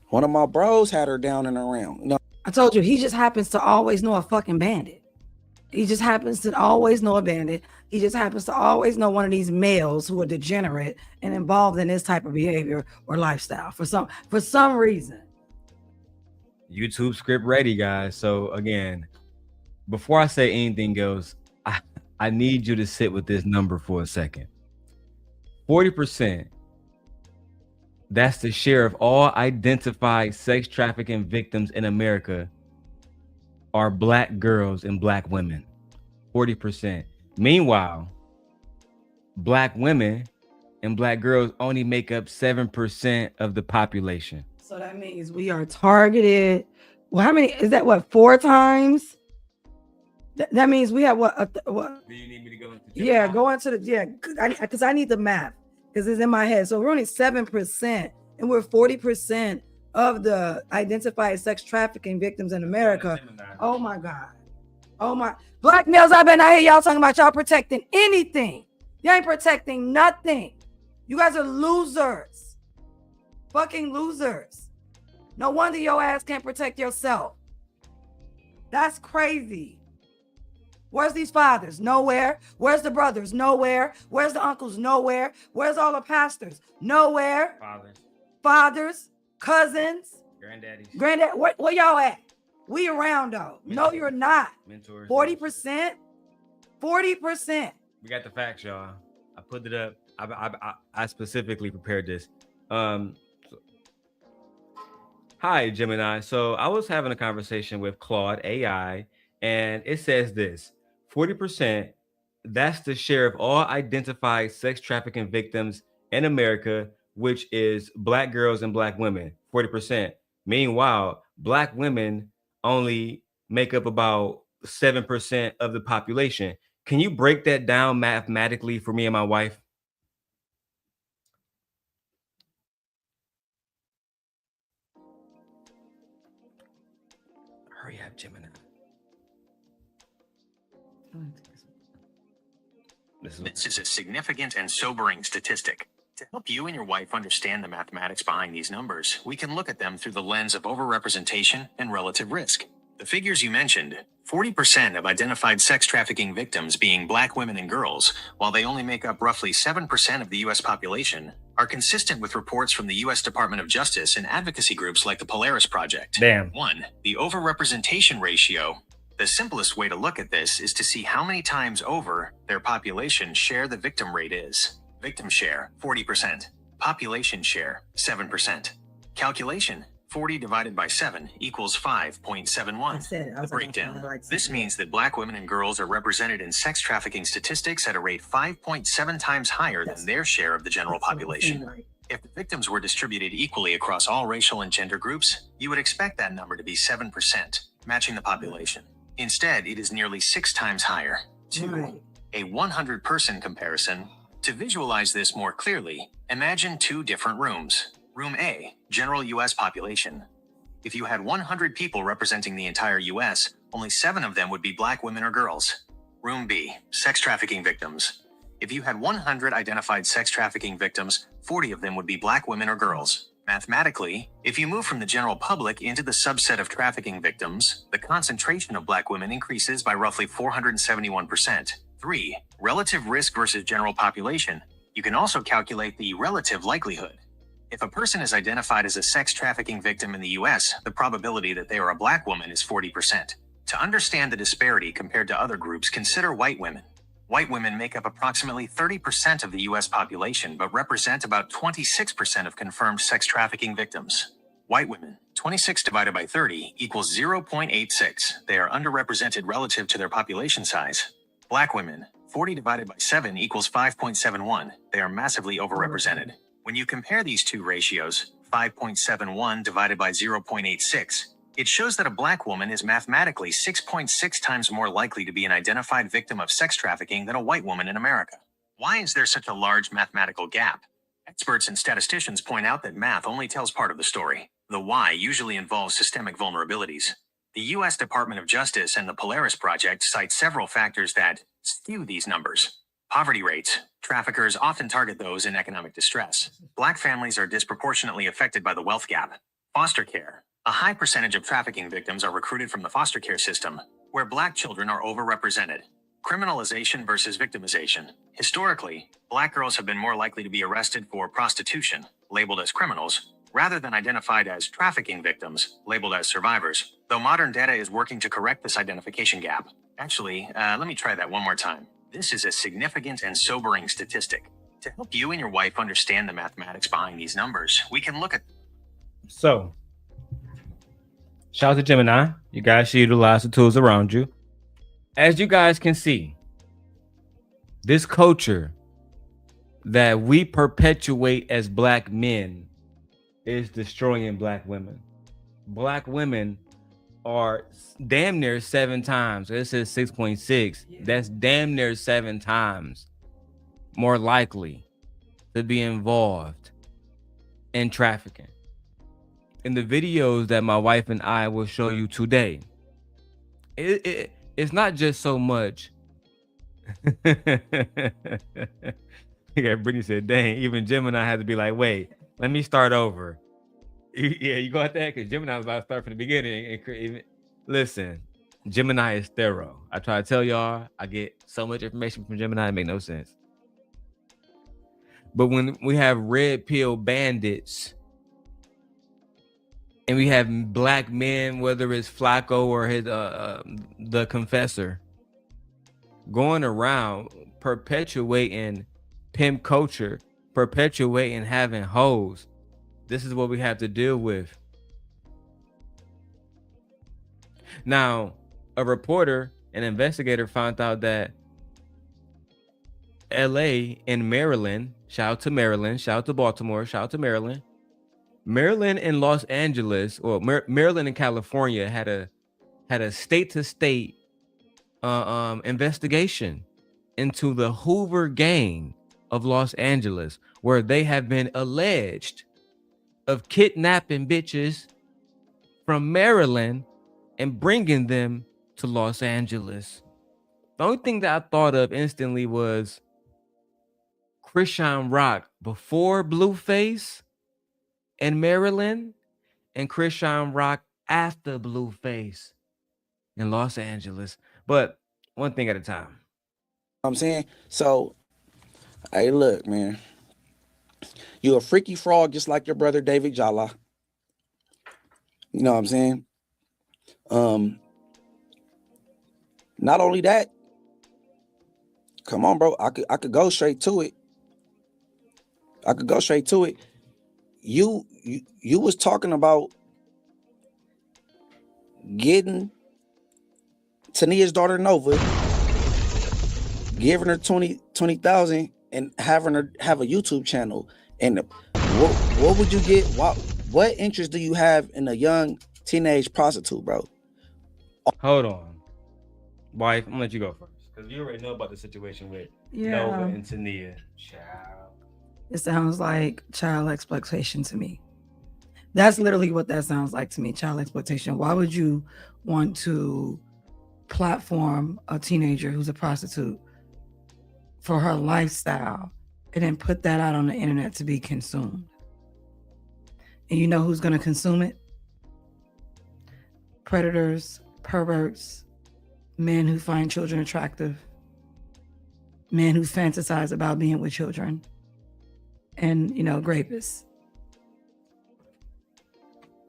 One of my bros had her down and around. You know? I told you, he just happens to always know a fucking bandit. He just happens to always know a bandit. He just happens to always know one of these males who are degenerate and involved in this type of behavior or lifestyle for some reason. YouTube script ready, guys. So again, before I say anything else, I need you to sit with this number for a second. 40%. That's the share of all identified sex trafficking victims in America are black girls and black women. 40%. Meanwhile, black women and black girls only make up 7% of the population. So that means we are targeted. Well, how many is that? What, 4 times? That means we have what? Do you need me to go into? Yeah, go into because I need the math because it's in my head. So we're only 7%, and we're 40% of the identified sex trafficking victims in America. Oh my God. Oh my black males, I've been out here, y'all talking about y'all protecting anything. You ain't protecting nothing. You guys are losers. Fucking losers. No wonder your ass can't protect yourself. That's crazy. Where's these fathers? Nowhere. Where's the brothers? Nowhere. Where's the uncles? Nowhere. Where's all the pastors? Nowhere. Fathers, cousins, granddad. Where y'all at? We around though. No, you're not. Mentors. 40%. 40%. We got the facts, y'all. I put it up. I specifically prepared this. Hi, Gemini. So I was having a conversation with Claude AI, and it says this: 40%. That's the share of all identified sex trafficking victims in America, which is black girls and black women. 40%. Meanwhile, black women only make up about 7% of the population. Can you break that down mathematically for me and my wife? Hurry up, Gemini. This is a significant and sobering statistic. To help you and your wife understand the mathematics behind these numbers, we can look at them through the lens of overrepresentation and relative risk. The figures you mentioned, 40% of identified sex trafficking victims being Black women and girls, while they only make up roughly 7% of the U.S. population, are consistent with reports from the U.S. Department of Justice and advocacy groups like the Polaris Project. Damn. 1. The overrepresentation ratio. The simplest way to look at this is to see how many times over their population share the victim rate is. Victim share, 40%. Population share, 7%. Calculation, 40 divided by 7 equals 5.71. Breakdown. This means that Black women and girls are represented in sex trafficking statistics at a rate 5.7 times higher than their share of the general population. If the victims were distributed equally across all racial and gender groups, you would expect that number to be 7%, matching the population. Instead, it is nearly 6 times higher. 2. A 100-person comparison. To visualize this more clearly, imagine 2 different rooms. Room A, general U.S. population. If you had 100 people representing the entire U.S., only 7 of them would be Black women or girls. Room B, sex trafficking victims. If you had 100 identified sex trafficking victims, 40 of them would be Black women or girls. Mathematically, if you move from the general public into the subset of trafficking victims, the concentration of Black women increases by roughly 471%. 3. Relative risk versus general population. You can also calculate the relative likelihood. If a person is identified as a sex trafficking victim in the US, the probability that they are a Black woman is 40%. To understand the disparity compared to other groups, consider white women. White women make up approximately 30% of the US population, but represent about 26% of confirmed sex trafficking victims. White women, 26 divided by 30 equals 0.86. They are underrepresented relative to their population size. Black women, 40 divided by 7 equals 5.71. They are massively overrepresented. When you compare these two ratios, 5.71 divided by 0.86, it shows that a Black woman is mathematically 6.6 times more likely to be an identified victim of sex trafficking than a white woman in America. Why is there such a large mathematical gap? Experts and statisticians point out that math only tells part of the story. The why usually involves systemic vulnerabilities. The U.S. Department of Justice and the Polaris Project cite several factors that skew these numbers. Poverty rates. Traffickers often target those in economic distress. Black families are disproportionately affected by the wealth gap. Foster care. A high percentage of trafficking victims are recruited from the foster care system, where Black children are overrepresented. Criminalization versus victimization. Historically, Black girls have been more likely to be arrested for prostitution, labeled as criminals, rather than identified as trafficking victims, labeled as survivors, though modern data is working to correct this identification gap. Actually, let me try that one more time. This is a significant and sobering statistic. To help you and your wife understand the mathematics behind these numbers, we can look at... So, shout out to Gemini. You guys should utilize the tools around you. As you guys can see, this culture that we perpetuate as Black men is destroying Black women. Black women are damn near 7 times. It says 6.6. That's damn near 7 times more likely to be involved in trafficking. In the videos that my wife and I will show you today, it's not just so much. Yeah, Brittany said, dang, even Gemini had to be like, wait, let me start over. Yeah, you got that? Because Gemini was about to start from the beginning. Listen, Gemini is thorough. I try to tell y'all, I get so much information from Gemini, it make no sense. But when we have red pill bandits and we have Black men, whether it's Flakko or his the Confessor, going around perpetuating pimp culture, perpetuating having hoes, this is what we have to deal with. Now, a reporter, an investigator found out that LA and Maryland, shout out to Maryland, shout out to Baltimore, shout out to Maryland. Maryland and Los Angeles, or Maryland and California had a state-to-state investigation into the Hoover gang of Los Angeles, where they have been alleged of kidnapping bitches from Maryland and bringing them to Los Angeles. The only thing that I thought of instantly was Christian Rock before Blueface in Maryland and Christian Rock after Blueface in Los Angeles. But one thing at a time. I'm saying? So, hey, look, man. You a freaky frog just like your brother David Jala. You know what I'm saying? Not only that, come on, bro. I could go straight to it. I could go straight to it. You was talking about getting Tania's daughter Nova, giving her 20,000 and having her have a YouTube channel. And what would you get? What interest do you have in a young teenage prostitute, bro? Hold on. Wife, I'm gonna let you go first. Because you already know about the situation with Nova and Tania. Child. It sounds like child exploitation to me. That's literally what that sounds like to me, child exploitation. Why would you want to platform a teenager who's a prostitute for her lifestyle and then put that out on the internet to be consumed? And you know who's going to consume it? Predators, perverts, men who find children attractive, men who fantasize about being with children, and rapists.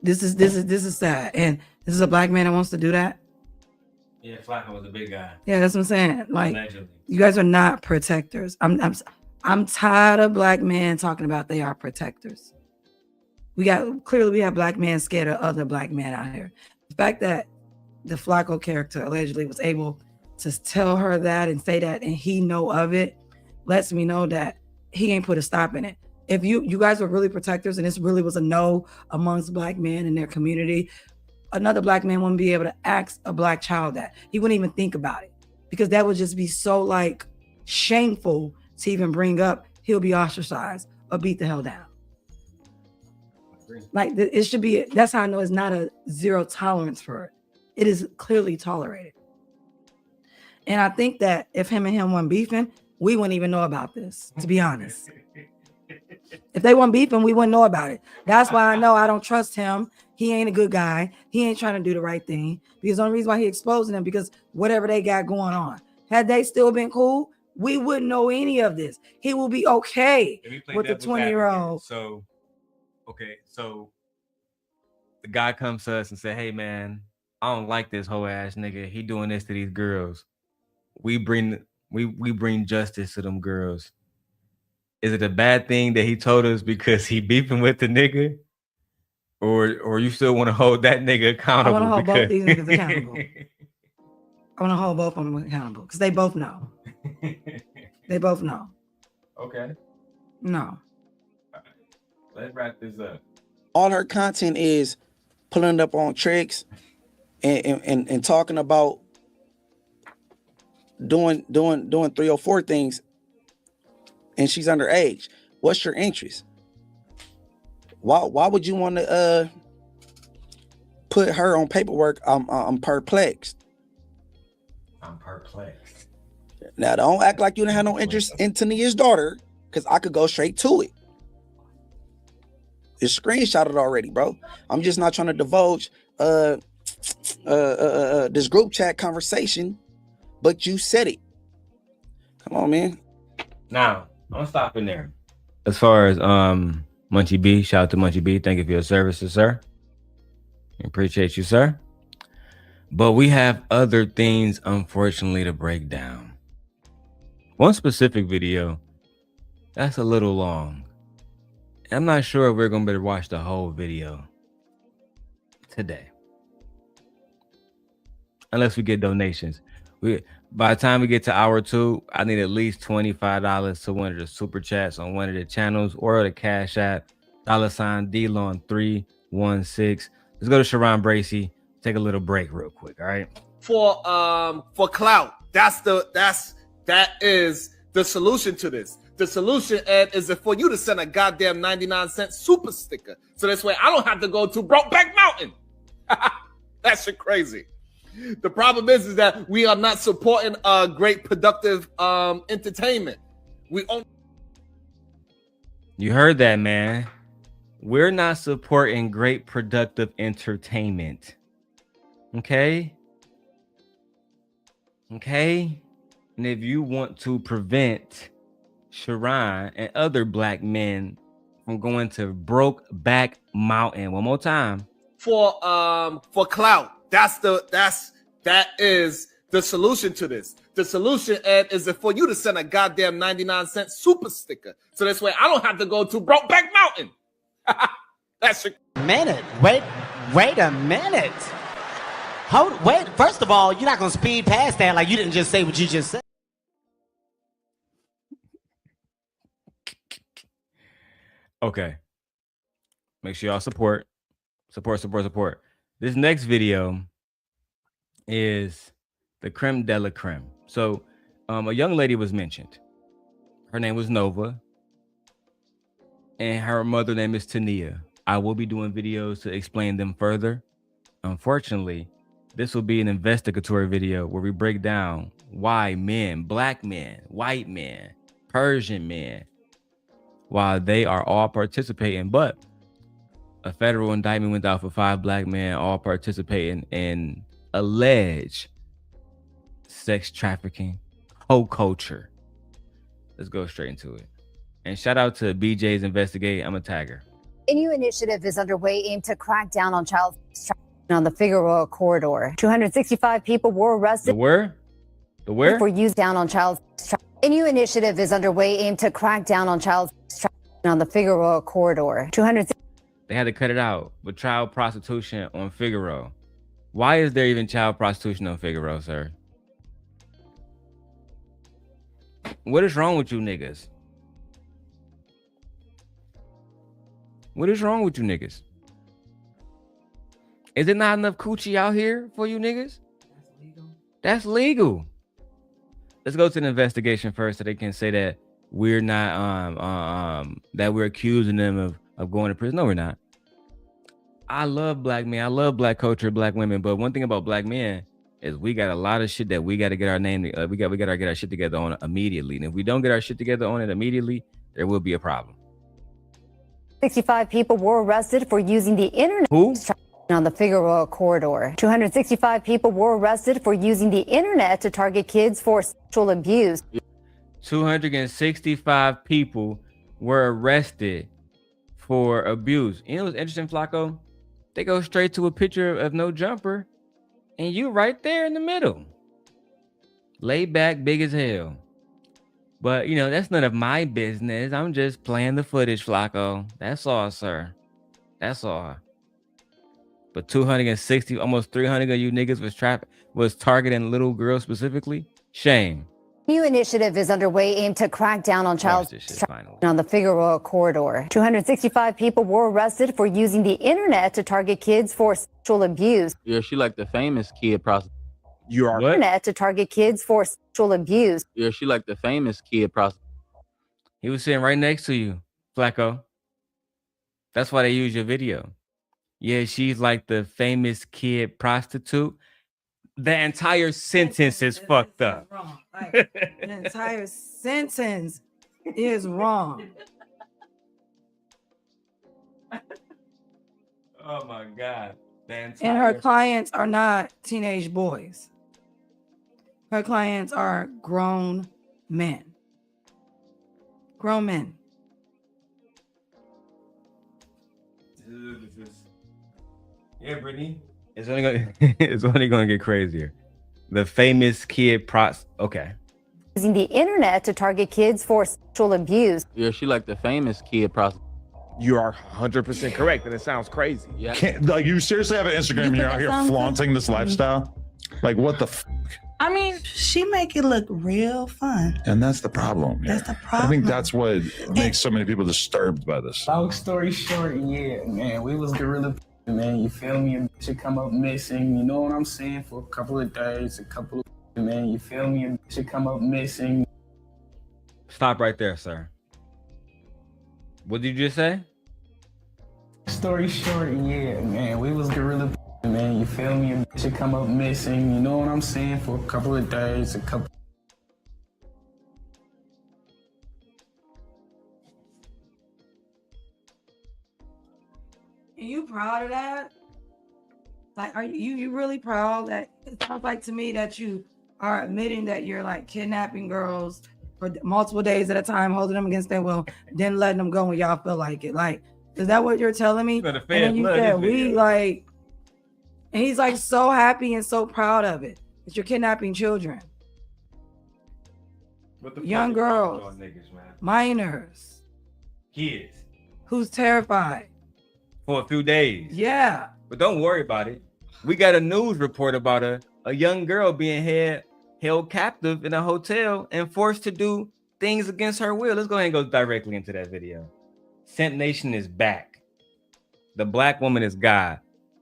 This is sad, and this is a black man that wants to do that. Yeah, Flakko was a big guy. Yeah, that's what I'm saying. Like, Allegedly. you guys are not protectors. I'm tired of black men talking about they are protectors. We have black men scared of other black men out here. The fact that the Flacco character allegedly was able to tell her that and say that, and he know of it, lets me know that he ain't put a stop in it. If you guys were really protectors and this really was a no amongst black men in their community, another black man wouldn't be able to ask a black child that. He wouldn't even think about it, because that would just be so like shameful to even bring up. He'll be ostracized or beat the hell down. Like, it should be, that's how I know it's not a zero tolerance for it. It is clearly tolerated. And I think that if him and him weren't beefing, we wouldn't even know about this, to be honest. If they weren't beefing, we wouldn't know about it. That's why I know I don't trust him. He ain't a good guy. He ain't trying to do the right thing. Because the only reason why he exposing them, because whatever they got going on. Had they still been cool, we wouldn't know any of this. He will be okay with the 20-year-old. So the guy comes to us and say, "Hey man, I don't like this whole ass nigga. He doing this to these girls. We bring justice to them girls." Is it a bad thing that he told us because he beefing with the nigga? Or you still want to hold that nigga accountable? I want to hold both these niggas accountable. I want to hold both of them accountable because they both know. They both know. Okay. No. Let's wrap this up. All her content is pulling up on tricks and talking about doing 3 or 4 things, and she's underage. What's your interest? Why would you want to put her on paperwork? I'm perplexed. I'm perplexed. Now don't act like you didn't have no interest in Tania's daughter, because I could go straight to it. It's screenshotted already, bro. I'm just not trying to divulge this group chat conversation, but you said it. Come on, man. Now, I'm stopping there. As far as Munchie B, shout out to Munchie B. Thank you for your services, sir. Appreciate you, sir. But we have other things, unfortunately, to break down. One specific video, that's a little long. I'm not sure if we're going to be able to watch the whole video today, unless we get donations. By the time we get to hour 2, I need at least $25 to one of the super chats on one of the channels or the Cash App, $DLon316. Let's go to Sharon Bracey. Take a little break real quick. All right. For clout. That is the solution to this. The solution, Ed, is for you to send a goddamn 99-cent super sticker. So this way I don't have to go to Brokeback Mountain. That shit crazy. The problem is that we are not supporting great productive entertainment. We only You heard that, man. We're not supporting great productive entertainment. Okay? Okay? And if you want to prevent Sharon and other black men from going to Brokeback Mountain, one more time, for clout. That is the solution to this. The solution, Ed, is for you to send a goddamn 99-cent super sticker. So this way I don't have to go to Brokeback Mountain. That's your minute. Wait a minute. Wait, first of all, you're not gonna speed past that like you didn't just say what you just said. okay. Make sure y'all support. This next video is the creme de la creme. So a young lady was mentioned. Her name was Nova. And her mother name is Tania. I will be doing videos to explain them further. Unfortunately, this will be an investigatory video where we break down why men, black men, white men, Persian men, while they are all participating, but a federal indictment went out for 5 black men all participating in alleged sex trafficking, whole culture. Let's go straight into it. And shout out to BJ's Investigate. I'm a tagger. A new initiative is underway aimed to crack down on child trafficking on the Figueroa corridor. 265 people were arrested. The where? For use down on child trafficking. A new initiative is underway aimed to crack down on child trafficking on the Figueroa corridor. They had to cut it out with child prostitution on Figueroa. Why is there even child prostitution on Figueroa, sir? What is wrong with you niggas? What is wrong with you niggas? Is it not enough coochie out here for you niggas? That's legal. Let's go to the investigation first so they can say that we're not that we're accusing them of going to prison. No, we're not. I love black men. I love black culture, black women. But one thing about black men is we got a lot of shit that we got to get our name. We got to get our shit together on it immediately. And if we don't get our shit together on it immediately, there will be a problem. 65 people were arrested for using the internet. Who? On the Figueroa corridor. 265 people were arrested for using the internet to target kids for sexual abuse. 265 people were arrested for abuse. You know what's interesting, Flocko? They go straight to a picture of no jumper, and you right there in the middle. Laid back, big as hell. But, you know, that's none of my business. I'm just playing the footage, Flocko. That's all, sir. That's all. But 260, almost 300 of you niggas was targeting little girls specifically. Shame. New initiative is underway aimed to crack down on child trafficking on the Figueroa corridor. 265 people were arrested for using the internet to target kids for sexual abuse. Yeah, she like the famous kid prostitute. You are what? Internet to target kids for sexual abuse. Yeah, she like the famous kid prostitute. He was sitting right next to you, Flacco. That's why they use your video. Yeah, she's like the famous kid prostitute. The entire sentence is fucked up. Wrong. Like, the entire sentence is wrong. Oh my God. And her clients are not teenage boys. Her clients are grown men. Grown men. Yeah, Brittany. It's only gonna get crazier. The famous kid okay. Using the internet to target kids for sexual abuse. Yeah, she like the famous kid prostitute. You are 100% correct, and it sounds crazy. Yeah. Like, you seriously have an Instagram and you're out here flaunting this lifestyle? Like, what the f? I mean, she make it look real fun. And that's the problem. That's the problem. I think that's what makes so many people disturbed by this. Long story short, yeah, man, we was gorilla, man, you feel me? And should come up missing, you know what I'm saying? For a couple of days, man, you feel me? And should come up missing. Stop right there, sir. What did you just say? Story short, yeah, man, we was gorilla, man, you feel me? And should come up missing, you know what I'm saying? For a couple of days, And you proud of that? Like, are you really proud? That it sounds like to me that you are admitting that you're like kidnapping girls for multiple days at a time, holding them against their will, then letting them go when y'all feel like it. Like, is that what you're telling me? And then you said we like, and he's like so happy and so proud of it that you're kidnapping children, young girls, minors, kids, who's terrified for a few days. Yeah. But don't worry about it. We got a news report about a young girl being held captive in a hotel and forced to do things against her will. Let's go ahead and go directly into that video. Scent Nation is back. The black woman is God.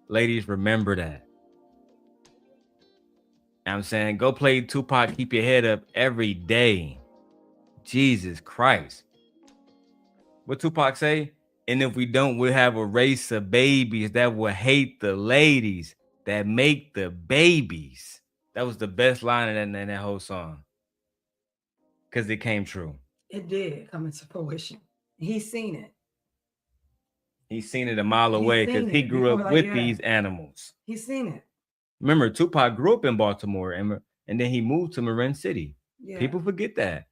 Ladies, remember that. I'm saying, go play Tupac, keep your head up every day. Jesus Christ. What Tupac say? And if we don't, we'll have a race of babies that will hate the ladies that make the babies. That was the best line in that whole song. Because it came true. It did come into fruition. He's seen it. He's seen it a mile away because he grew up with these animals. He's seen it. Remember, Tupac grew up in Baltimore and then he moved to Marin City. Yeah. People forget that.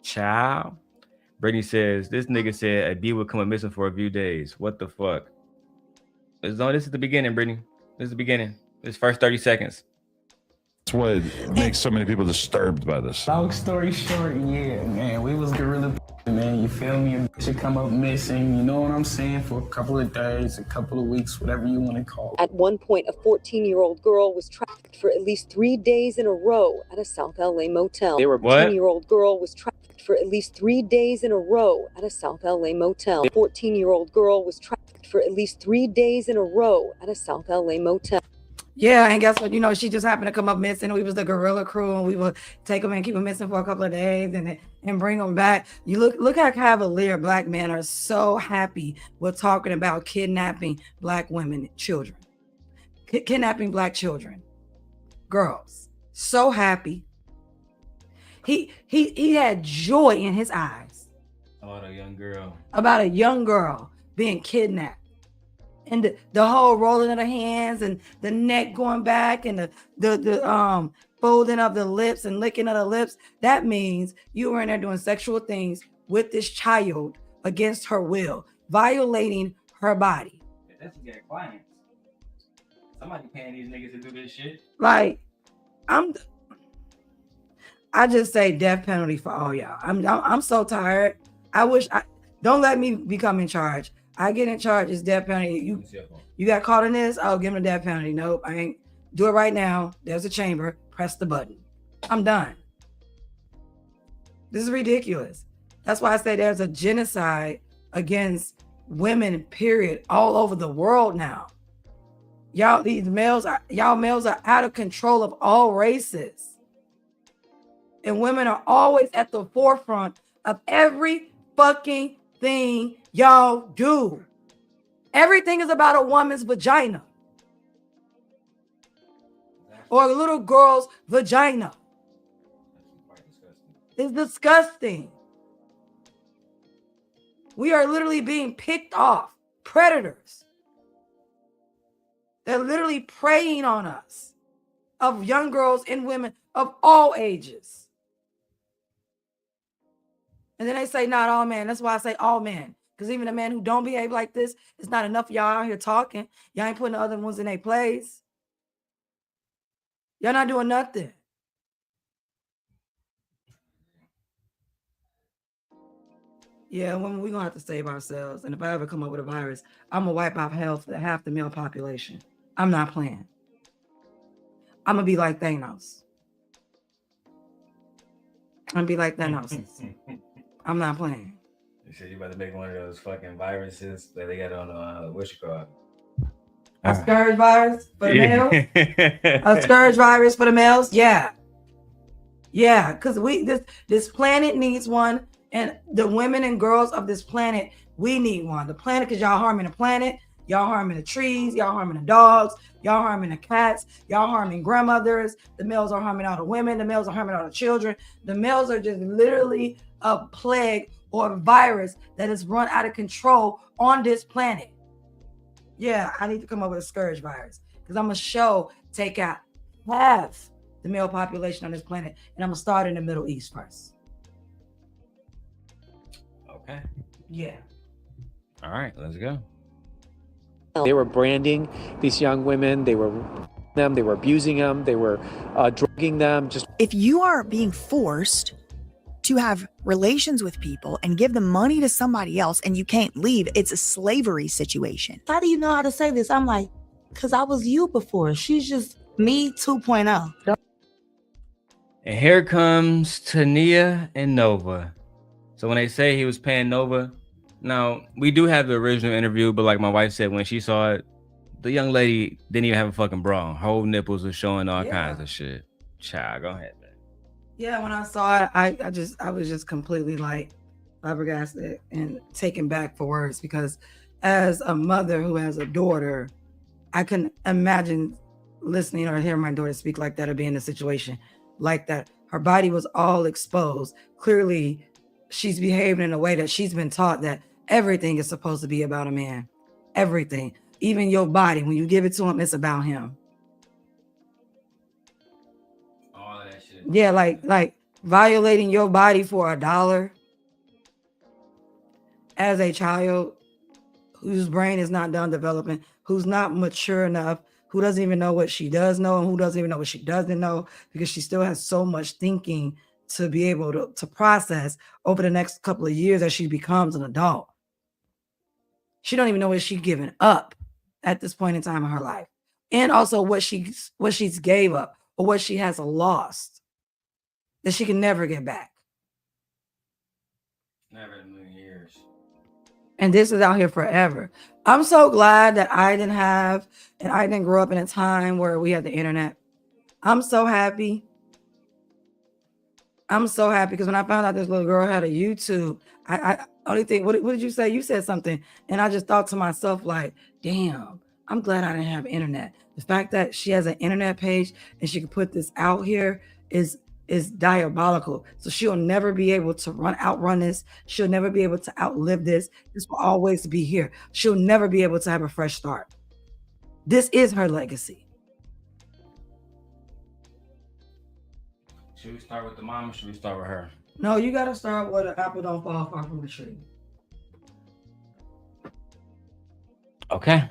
Child. Brittany says, this nigga said a B would come up missing for a few days. What the fuck? This is the beginning, Brittany. This is the beginning. This first 30 seconds. That's what makes so many people disturbed by this. Long story short, yeah, man, we was gorilla, man, you feel me? A bitch should come up missing, you know what I'm saying, for a couple of days, a couple of weeks, whatever you want to call it. At one point, a 14-year-old girl was trafficked for at least 3 days in a row at a South LA motel. A 14-year-old girl was trafficked for at least 3 days in a row at a South LA motel. A 14-year-old girl was trafficked for at least 3 days in a row at a South LA motel. Yeah, and guess what? You know, she just happened to come up missing. We was the gorilla crew, and we would take them and keep them missing for a couple of days, and bring them back. You look how cavalier black men are so happy with talking about kidnapping black women, children, kidnapping black children, girls. So happy. He had joy in his eyes About a young girl. About a young girl being kidnapped. And the whole rolling of the hands and the neck going back and the folding of the lips and licking of the lips. That means you were in there doing sexual things with this child against her will, violating her body. That's to get clients. Somebody paying these niggas to do this shit. Like, I just say death penalty for all y'all. I'm so tired. Don't let me become in charge. I get in charge, it's death penalty. You got caught in this, I'll give him a death penalty. Nope, I ain't. Do it right now. There's a chamber. Press the button. I'm done. This is ridiculous. That's why I say there's a genocide against women, period, all over the world now. Y'all males are out of control of all races. And women are always at the forefront of every fucking thing y'all do. Everything is about a woman's vagina or a little girl's vagina. It's disgusting. We are literally being picked off. Predators. They're literally preying on us, of young girls and women of all ages. And then they say not all men. That's why I say all men. Because even a man who don't behave like this, it's not enough of y'all out here talking. Y'all ain't putting the other ones in their place. Y'all not doing nothing. Yeah, women, we're going to have to save ourselves. And if I ever come up with a virus, I'm going to wipe out half the male population. I'm not playing. I'm going to be like Thanos. I'm going to be like Thanos. I'm not playing. You said you about to make one of those fucking viruses that they got on what you call it? A scourge virus for the males? A scourge virus for the males? Yeah. Yeah, because this planet needs one, and the women and girls of this planet, we need one. The planet, because y'all harming the planet, y'all harming the trees, y'all harming the dogs, y'all harming the cats, y'all harming grandmothers. The males are harming all the women. The males are harming all the children. The males are just literally a plague or a virus that is run out of control on this planet. Yeah, I need to come up with a scourge virus because I'm gonna take out half the male population on this planet, and I'm gonna start in the Middle East first. Okay. Yeah. All right, let's go. They were branding these young women. They were abusing them. They were drugging them. If you are being forced to have relations with people and give the money to somebody else and you can't leave, it's a slavery situation. How do you know how to say this? I'm like, because I was you before. She's just me 2.0. And here comes Tania and Nova. So when they say he was paying Nova, now we do have the original interview, but like my wife said, when she saw it, the young lady didn't even have a fucking bra on. Her whole nipples were showing all kinds of shit. Child, go ahead, man. Yeah, when I saw it, I was just completely like flabbergasted and taken back for words, because as a mother who has a daughter, I can imagine listening or hearing my daughter speak like that or be in a situation like that. Her body was all exposed. Clearly, she's behaving in a way that she's been taught that everything is supposed to be about a man. Everything. Even your body, when you give it to him, it's about him. All that shit. Yeah, like violating your body for $1 as a child whose brain is not done developing, who's not mature enough, who doesn't even know what she does know and who doesn't even know what she doesn't know, because she still has so much thinking to be able to process over the next couple of years as she becomes an adult. She don't even know what she's given up at this point in time in her life. And also what she's gave up or what she has lost that she can never get back. Never in a million years. And this is out here forever. I'm so glad that I didn't grow up in a time where we had the internet. I'm so happy. I'm so happy because when I found out this little girl had a YouTube, I only think, what did you say? You said something. And I just thought to myself, like, damn, I'm glad I didn't have internet. The fact that she has an internet page and she can put this out here is diabolical. So she'll never be able to outrun this. She'll never be able to outlive this. This will always be here. She'll never be able to have a fresh start. This is her legacy. Should we start with the mom or should we start with her? No, you got to start with an apple don't fall far from the tree. Okay.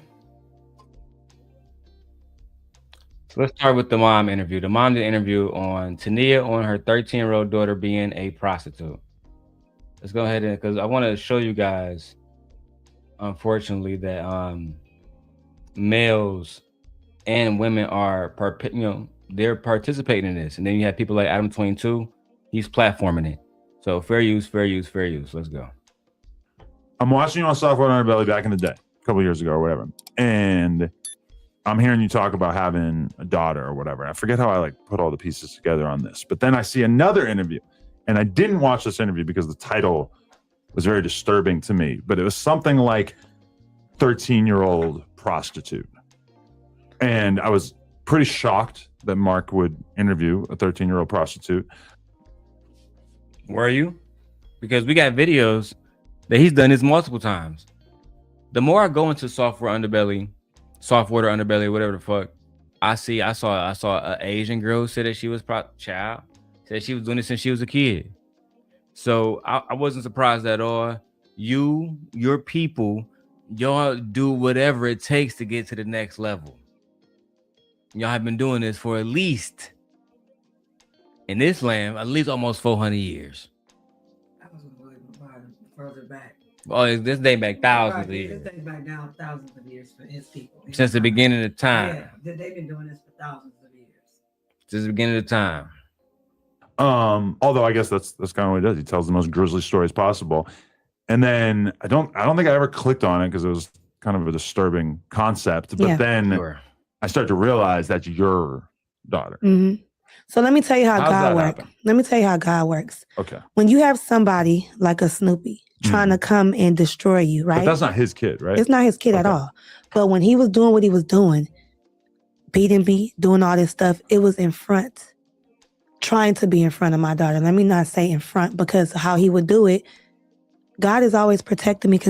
So let's start with the mom interview. The mom did an interview on Tania on her 13-year-old daughter being a prostitute. Let's go ahead and, because I want to show you guys, unfortunately, that males and women are, they're participating in this. And then you have people like Adam 22, he's platforming it. So fair use, fair use, fair use. Let's go. I'm watching you on Software Underbelly back in the day, a couple years ago or whatever. And I'm hearing you talk about having a daughter or whatever. I forget how I like put all the pieces together on this. But then I see another interview. And I didn't watch this interview because the title was very disturbing to me. But it was something like 13-year-old prostitute. And I was pretty shocked that Mark would interview a 13-year-old prostitute. Were you? Because we got videos that he's done this multiple times. The more I go into Software Underbelly, whatever the fuck, I saw an Asian girl say that she was child, said she was doing it since she was a kid. So I wasn't surprised at all. Your people, y'all do whatever it takes to get to the next level. Y'all have been doing this for at least, in this land, at least almost 400 years. That was further back. Oh, this dates back thousands of years. This dates back down thousands of years for his people. Since the beginning of time. Yeah, they've been doing this for thousands of years. Since the beginning of time. Although I guess that's kind of what he does. He tells the most grisly stories possible. And then I don't think I ever clicked on it because it was kind of a disturbing concept. But then I start to realize that's your daughter. Mm-hmm. So let me tell you how God works. Let me tell you how God works. Okay. When you have somebody like a Snoopy trying to come and destroy you, right? But that's not his kid, right? It's not his kid at all. But when he was doing what he was doing, beating me, doing all this stuff, it was in front, trying to be in front of my daughter. Let me not say in front, because how he would do it, God is always protecting me.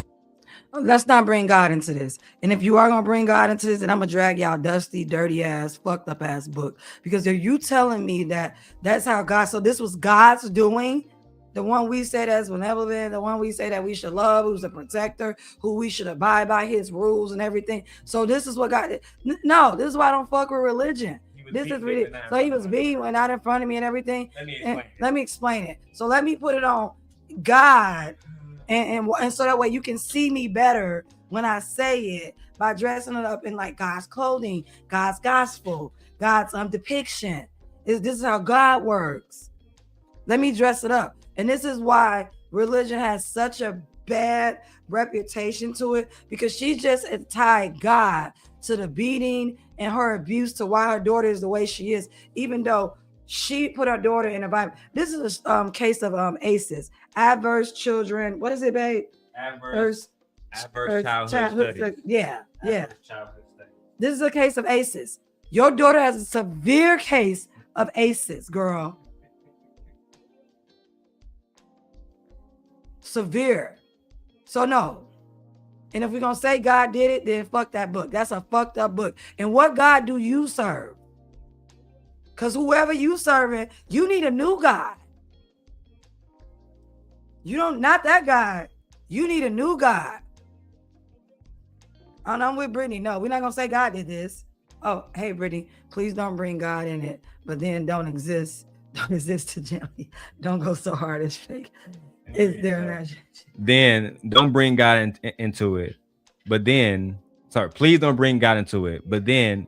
Let's not bring God into this. And if you are gonna bring God into this, then I'm gonna drag y'all dusty, dirty ass, fucked up ass book. Because are you telling me that that's how God? So this was God's doing. The one we say that's benevolent, the one we say that we should love, who's a protector, who we should abide by his rules and everything. So this is what God. No, this is why I don't fuck with religion. This is really. So he was being out in front of me and everything. Let me explain it. So let me put it on God. And so that way you can see me better when I say it by dressing it up in like God's clothing, God's gospel, God's depiction. This is how God works. Let me dress it up. And this is why religion has such a bad reputation to it, because she just tied God to the beating and her abuse to why her daughter is the way she is, even though she put her daughter in a Bible. This is a case of ACEs, adverse children. What is it, babe? Adverse childhood studies. Yeah. This is a case of ACEs. Your daughter has a severe case of ACEs, girl. Severe. So no. And if we're gonna say God did it, then fuck that book. That's a fucked up book. And what God do you serve? Because whoever you serving, you need a new God. You don't, not that God. You need a new God. And I'm with Brittany. No, we're not gonna say God did this. Oh, hey Brittany, please don't bring God in it, but then don't exist to gently. Don't go so hard as fake. It's their imagination. Then don't bring God into it. But then, please don't bring God into it. But then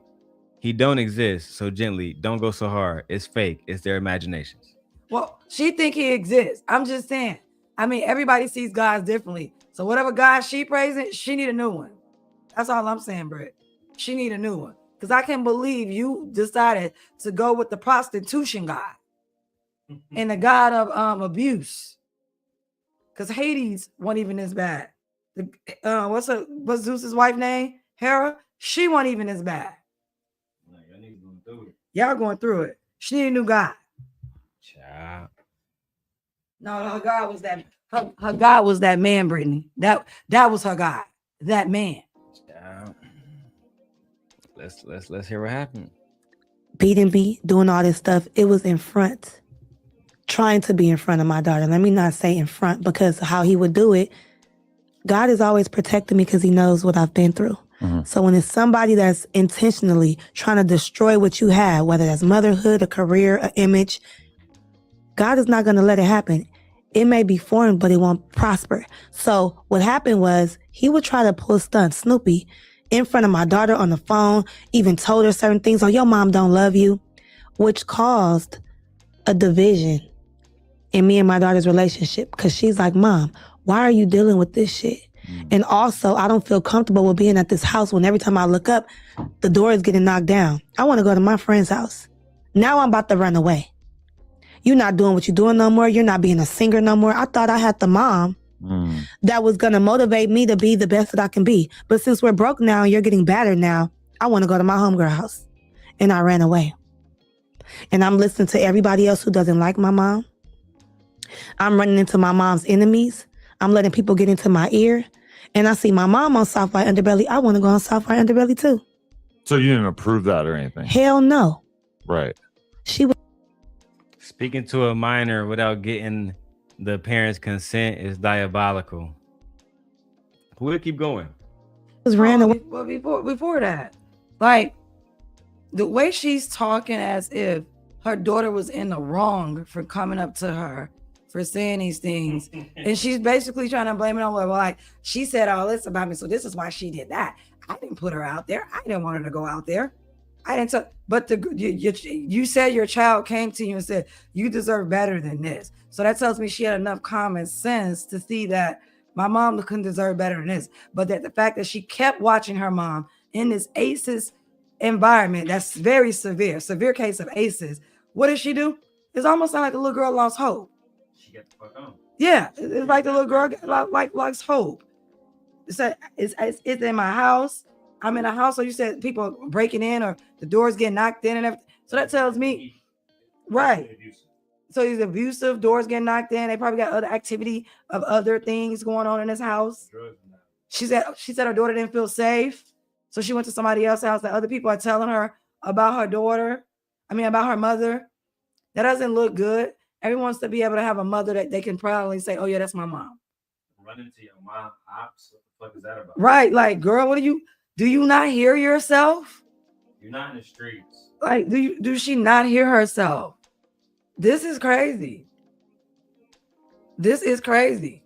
he don't exist. So gently, don't go so hard. It's fake. It's their imaginations. Well, she think he exists. I'm just saying. I mean, everybody sees God differently. So whatever God she praising, she need a new one. That's all I'm saying, Britt. She need a new one. Because I can't believe you decided to go with the prostitution God and the God of abuse. Because Hades wasn't even as bad. What's Zeus's wife name? Hera? She wasn't even as bad. Y'all going through it. She need a new God. Child. No, her God was that. Her God was that man, Brittany. That was her God. That man. Child. Let's hear what happened. Beating me, doing all this stuff. It was in front. Trying to be in front of my daughter. Let me not say in front, because how he would do it, God is always protecting me because he knows what I've been through. Mm-hmm. So when it's somebody that's intentionally trying to destroy what you have, whether that's motherhood, a career, an image, God is not going to let it happen. It may be foreign, but it won't prosper. So what happened was he would try to pull stunt Snoopy in front of my daughter on the phone, even told her certain things. Oh, your mom don't love you, which caused a division in me and my daughter's relationship, because she's like, Mom, why are you dealing with this shit? And also, I don't feel comfortable with being at this house when every time I look up, the door is getting knocked down. I want to go to my friend's house. Now I'm about to run away. You're not doing what you're doing no more. You're not being a singer no more. I thought I had the mom that was going to motivate me to be the best that I can be. But since we're broke now and you're getting battered now, I want to go to my homegirl house. And I ran away. And I'm listening to everybody else who doesn't like my mom. I'm running into my mom's enemies. I'm letting people get into my ear. And I see my mom on Soft White Underbelly. I want to go on Soft White Underbelly too. So you didn't approve that or anything? Hell no. Right. She was speaking to a minor without getting the parents' consent is diabolical. We'll keep going. Was ran away. Well, before that, like the way she's talking as if her daughter was in the wrong for coming up to her, for saying these things. And she's basically trying to blame it on her. Like, she said all this about me, so this is why she did that. I didn't put her out there. I didn't want her to go out there. I didn't tell, but you said your child came to you and said, you deserve better than this. So that tells me she had enough common sense to see that my mom couldn't deserve better than this. But that the fact that she kept watching her mom in this ACEs environment, that's very severe case of ACEs. What did she do? It's almost like the little girl lost hope. She got the fuck on. Yeah, it's like the little girl lost hope. It's in my house. I'm in a house. So you said people breaking in or the doors getting knocked in and everything. So that tells me, right. So he's abusive, doors getting knocked in. They probably got other activity of other things going on in his house. She said her daughter didn't feel safe. So she went to somebody else's house that other people are telling her about her daughter. About her mother. That doesn't look good. Everyone wants to be able to have a mother that they can proudly say, oh yeah, that's my mom. Run into your mom ops. What the fuck is that about? Right. Like, girl, do you not hear yourself? You're not in the streets. Like, do she not hear herself? This is crazy. This is crazy.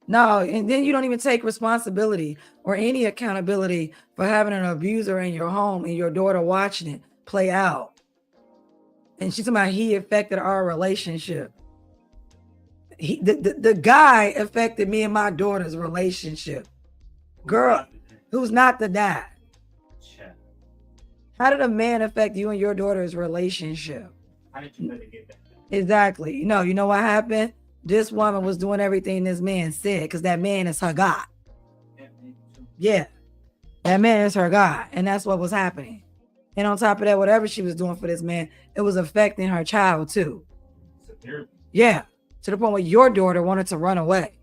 No, and then you don't even take responsibility or any accountability for having an abuser in your home and your daughter watching it play out. And she's talking about he affected our relationship. The guy affected me and my daughter's relationship. Girl, who's not the dad? How did a man affect you and your daughter's relationship? How did you let it get that? Exactly. You know what happened? This woman was doing everything this man said because that man is her God. Yeah. That man is her God. And that's what was happening. And on top of that, whatever she was doing for this man, it was affecting her child too. Yeah. To the point where your daughter wanted to run away.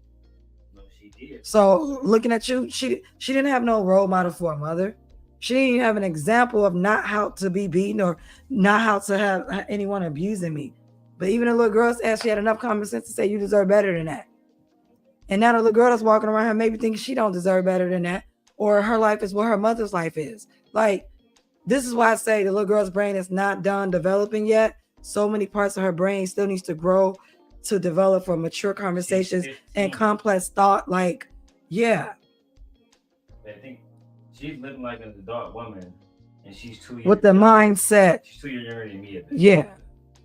No, she did. So looking at you, she didn't have no role model for a mother. She didn't even have an example of not how to be beaten or not how to have anyone abusing me. But even a little girl said she had enough common sense to say you deserve better than that. And now the little girl that's walking around here maybe thinking she don't deserve better than that, or her life is what her mother's life is. Like, this is why I say the little girl's brain is not done developing yet. So many parts of her brain still needs to grow to develop for mature conversations and complex thought. Like, yeah. I think she's living like an adult woman, and she's 2 years With the mindset. She's 2 years younger than me. Yeah.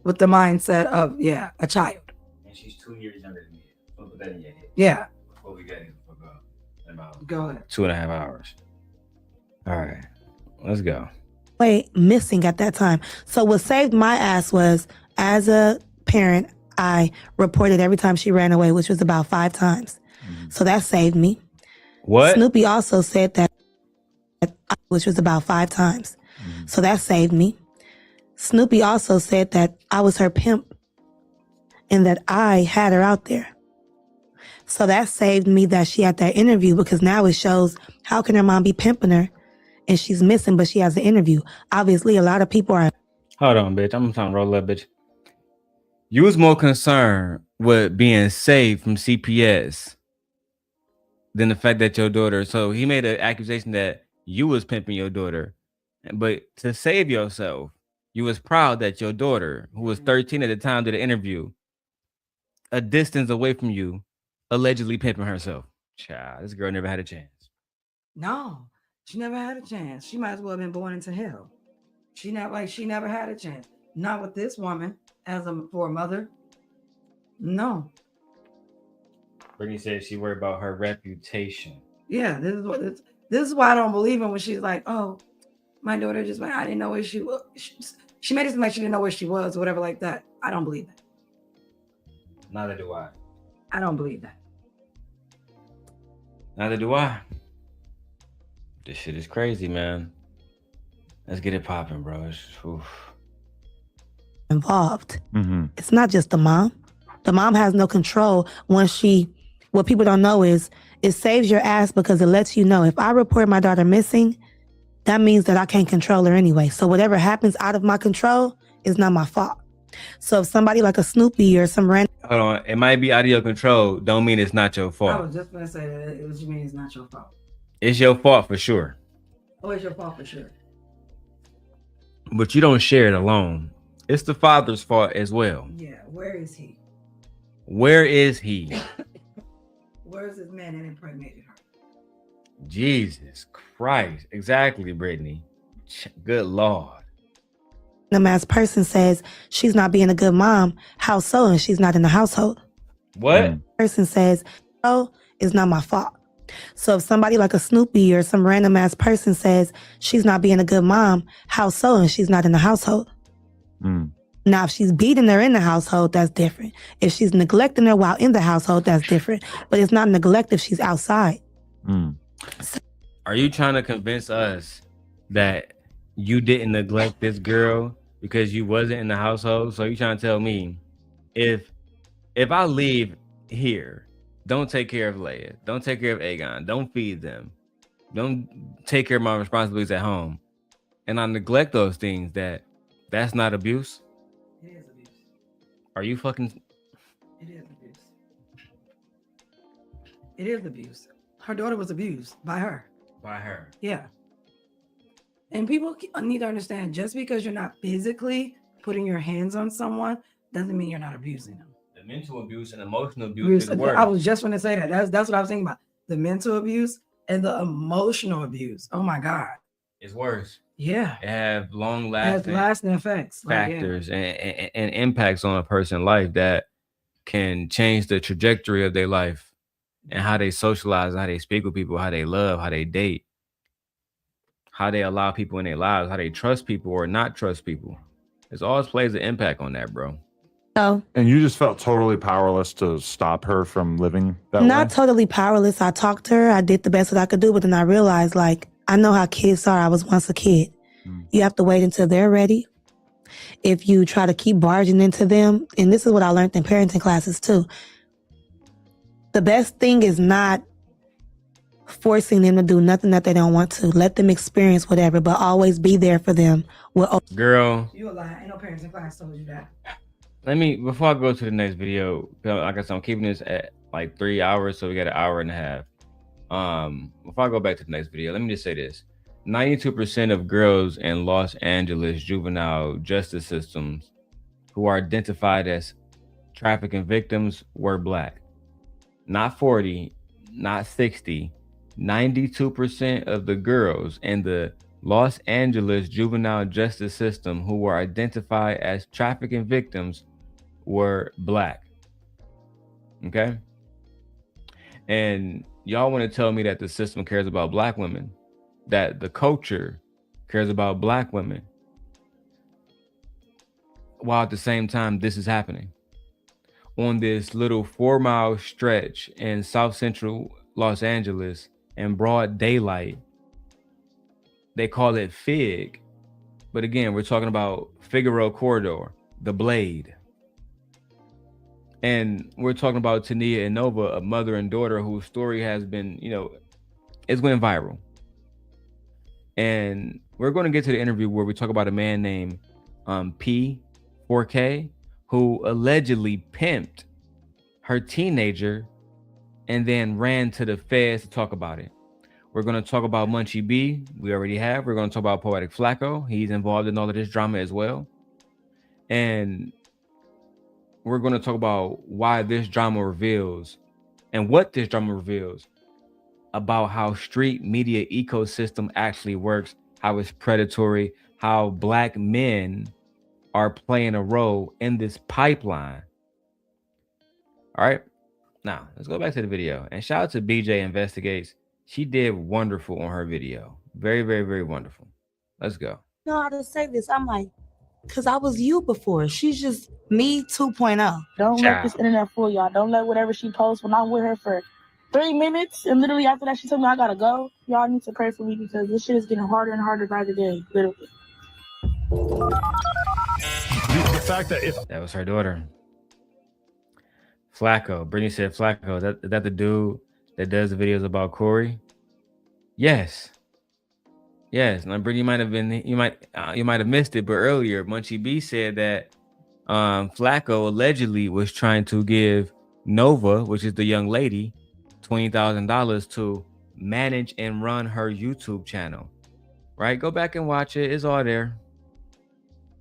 With the mindset of, yeah, a child. And she's 2 years younger than me. Don't put that in your head. Yeah. Before we get in about Go ahead. 2.5 hours. All right. Let's go. Missing at that time. So what saved my ass was, as a parent, I reported every time she ran away, which was about 5 times. So that saved me. What? Snoopy also said that, which was about 5 times. So that saved me. Snoopy also said that I was her pimp and that I had her out there. So that saved me that she had that interview, because now it shows how can her mom be pimping her and she's missing, but she has an interview. Obviously, a lot of people are. Hold on, bitch. I'm trying to roll up, bitch. You was more concerned with being saved from CPS than the fact that your daughter. So he made an accusation that you was pimping your daughter, but to save yourself, you was proud that your daughter, who was 13 at the time, did an interview a distance away from you, allegedly pimping herself. Child, this girl never had a chance. No, she never had a chance. She might as well have been born into hell. She never had a chance. Not with this woman for a mother. No. Brittany said she worried about her reputation. Yeah, this is why I don't believe in when she's like, oh, my daughter just went, I didn't know where she was. She made it seem like she didn't know where she was or whatever like that. I don't believe that. Neither do I. I don't believe that. Neither do I. This shit is crazy, man. Let's get it popping, bro. Involved. It's not just the mom. The mom has no control once what people don't know is it saves your ass because it lets you know if I report my daughter missing, that means that I can't control her anyway. So whatever happens out of my control is not my fault. So if somebody like a Snoopy or some random. Hold on. It might be out of your control. Don't mean it's not your fault. I was just going to say that what you mean it's not your fault. It's your fault for sure. Oh, it's your fault for sure. But you don't share it alone. It's the father's fault as well. Yeah, where is he? Where is he? Where is this man that impregnated her? Jesus Christ. Exactly, Brittany. Good Lord. Ass person says she's not being a good mom. How so? And she's not in the household. What? Person says, oh, it's not my fault. So if somebody like a Snoopy or some random ass person says she's not being a good mom, how so? And she's not in the household. Now, if she's beating her in the household, that's different. If she's neglecting her while in the household, that's different. But it's not neglect if she's outside. Are you trying to convince us that you didn't neglect this girl because you wasn't in the household? So you trying to tell me if I leave here don't take care of Leia, don't take care of Aegon, don't feed them, don't take care of my responsibilities at home, and I neglect those things, that's not abuse? It is abuse. Are you fucking... It is abuse. It is abuse. Her daughter was abused by her. By her. Yeah. And people need to understand, just because you're not physically putting your hands on someone doesn't mean you're not abusing them. The mental abuse and emotional abuse is worse. I was just going to say that. That's what I was thinking about. The mental abuse and the emotional abuse. Oh my God. It's worse. Yeah. It have It has long-lasting lasting effects. factors and impacts on a person's life that can change the trajectory of their life and how they socialize, how they speak with people, how they love, how they date, how they allow people in their lives, how they trust people or not trust people. It always plays an impact on that, bro. So, And you just felt totally powerless to stop her from living that not way? totally powerless. I talked to her. I did the best that I could do, but then I realized, like, I know how kids are. I was once a kid. You have to wait until they're ready. If you try to keep barging into them, and this is what I learned in parenting classes too, the best thing is not forcing them to do nothing that they don't want to. Let them experience whatever, but always be there for them. Girl, You a lie. Ain't no parents in class told you that. before I go to the next video, like I said, I'm keeping this at like 3 hours, so we got an hour and a half. Before I go back to the next video, let me just say this. 92% of girls in Los Angeles juvenile justice systems who are identified as trafficking victims were Black. Not 40, not 60. 92% of the girls in the Los Angeles juvenile justice system who were identified as trafficking victims were Black. Okay? And y'all want to tell me that the system cares about Black women, that the culture cares about Black women, while at the same time this is happening on this little 4-mile stretch in South Central Los Angeles in broad daylight. They call it Fig, but again, we're talking about Figueroa Corridor, the Blade. And we're talking about Tania and Nova, a mother and daughter whose story has been, it's went viral. And we're going to get to the interview where we talk about a man named P4K who allegedly pimped her teenager and then ran to the feds to talk about it. We're going to talk about Munchie B. We already have. We're going to talk about Poetic Flacko. He's involved in all of this drama as well. And we're going to talk about why this drama reveals and what this drama reveals about how street media ecosystem actually works, how it's predatory, how Black men are playing a role in this pipeline. All right. Now, let's go back to the video. And shout out to BJ Investigates. She did wonderful on her video. Very, very, very wonderful. Let's go. You know how to say this? I'm like, because I was you before. She's just me 2.0. Don't let this internet fool y'all. Don't let whatever she posts. When I'm with her for 3 minutes, and literally after that, she told me I gotta go. Y'all need to pray for me because this shit is getting harder and harder by the day, literally. The fact that that was her daughter. Flacko. Brittany said Flacko. Is that the dude that does the videos about Corey? Yes. Yes. Now, Brittany might have been, you might have missed it, but earlier Munchie B said that Flacko allegedly was trying to give Nova, which is the young lady, $20,000 to manage and run her YouTube channel. Right? Go back and watch it. It's all there.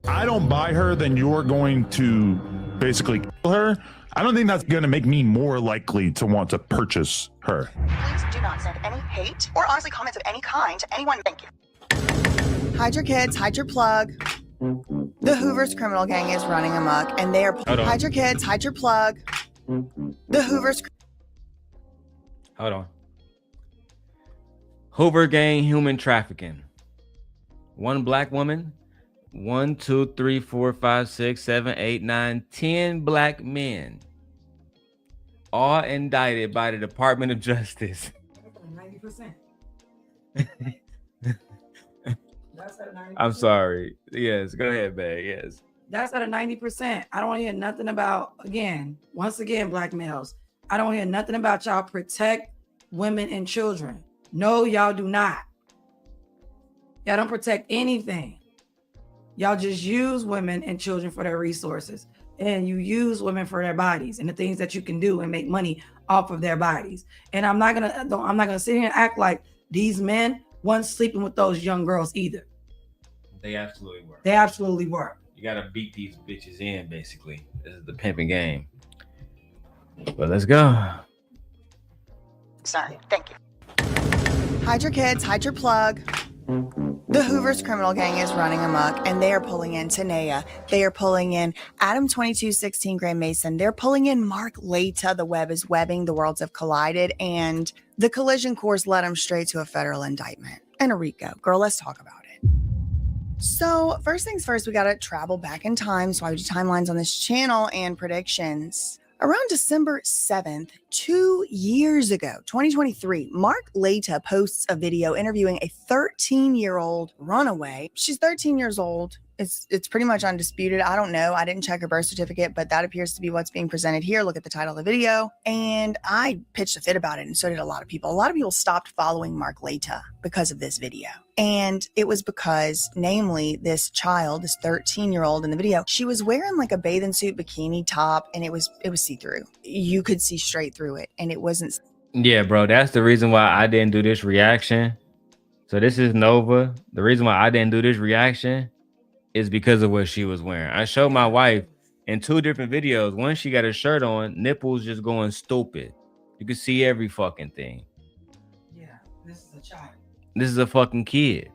I don't buy her, then you're going to basically kill her. I don't think that's going to make me more likely to want to purchase her. Please do not send any hate or honestly comments of any kind to anyone. Thank you. Hide your kids, hide your plug. The Hoover's criminal gang is running amok and they are hide your kids, hide your plug. The Hoover's Hold on. Hoover gang human trafficking. One Black woman. 1, 2, 3, 4, 5, 6, 7, 8, 9, 10 Black men, all indicted by the Department of Justice. 90%. That's at 90%. I'm sorry. Yes, go ahead, babe. Yes. That's at a 90%. I don't want to hear nothing about, once again, Black males. I don't hear nothing about y'all protect women and children. No, y'all do not. Y'all don't protect anything. Y'all just use women and children for their resources. And you use women for their bodies and the things that you can do and make money off of their bodies. And I'm not gonna sit here and act like these men weren't sleeping with those young girls either. They absolutely were. They absolutely were. You gotta beat these bitches in, basically. This is the pimping game. But let's go. Sorry, thank you. Hide your kids, hide your plug. The Hoover's criminal gang is running amok, and they are pulling in Tanea. They are pulling in Adam 2216 Gray Mason. They're pulling in Mark Leta. The web is webbing. The worlds have collided, and the collision course led them straight to a federal indictment and a RICO. Girl, let's talk about it. So first things first, we got to travel back in time. So I do timelines on this channel and predictions. Around December 7th, 2 years ago, 2023, Mark Leta posts a video interviewing a 13-year-old runaway. She's 13 years old. It's pretty much undisputed. I don't know. I didn't check her birth certificate, but that appears to be what's being presented here. Look at the title of the video. And I pitched a fit about it, and so did a lot of people. A lot of people stopped following Mark Leta because of this video. And it was because, namely, this child, this 13-year-old in the video, she was wearing like a bathing suit bikini top, and it was see-through. You could see straight through it, and it wasn't. Yeah, bro, that's the reason why I didn't do this reaction. So this is Nova. The reason why I didn't do this reaction is because of what she was wearing. I showed my wife in 2 different videos. One, she got her shirt on, nipples just going stupid. You can see every fucking thing. Yeah, this is a child. This is a fucking kid.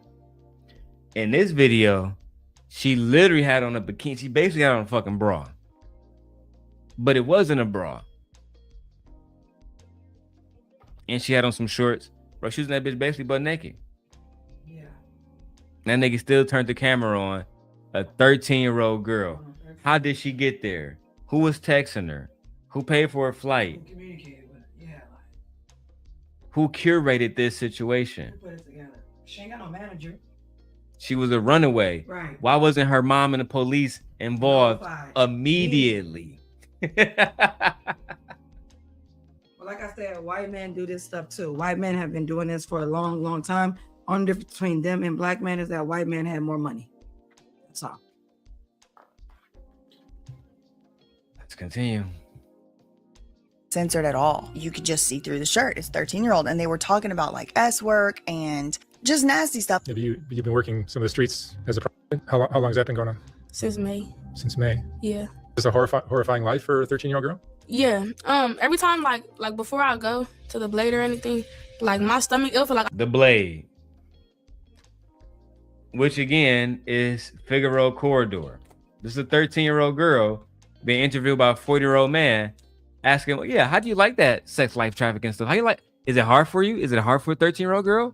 In this video, she literally had on a bikini. She basically had on a fucking bra. But it wasn't a bra. And she had on some shorts. Bro, she was in that bitch basically butt naked. Yeah. That nigga still turned the camera on. A 13-year-old girl. How did she get there? Who was texting her? Who paid for her flight? Communicated with her. Yeah. Who curated this situation? Who put it together? She ain't got no manager. She was a runaway. Right. Why wasn't her mom and the police involved immediately? Well, like I said, white men do this stuff too. White men have been doing this for a long, long time. Only difference between them and black men is that white men had more money. That's all. Let's continue. Censored at all. You could just see through the shirt. It's 13-year-old, and they were talking about like S work and just nasty stuff. Have you've been working some of the streets as a private? How long has that been going on? Since May. Since May. Yeah. Is it a horrifying life for a 13-year-old girl? Yeah. Every time like before I go to the blade or anything, like my stomach, it'll feel like The Blade, which again is Figueroa Corridor. This is a 13-year-old girl being interviewed by a 40-year-old man, asking, well, yeah, how do you like that sex life trafficking stuff? How you like? Is it hard for you? Is it hard for a 13-year-old girl?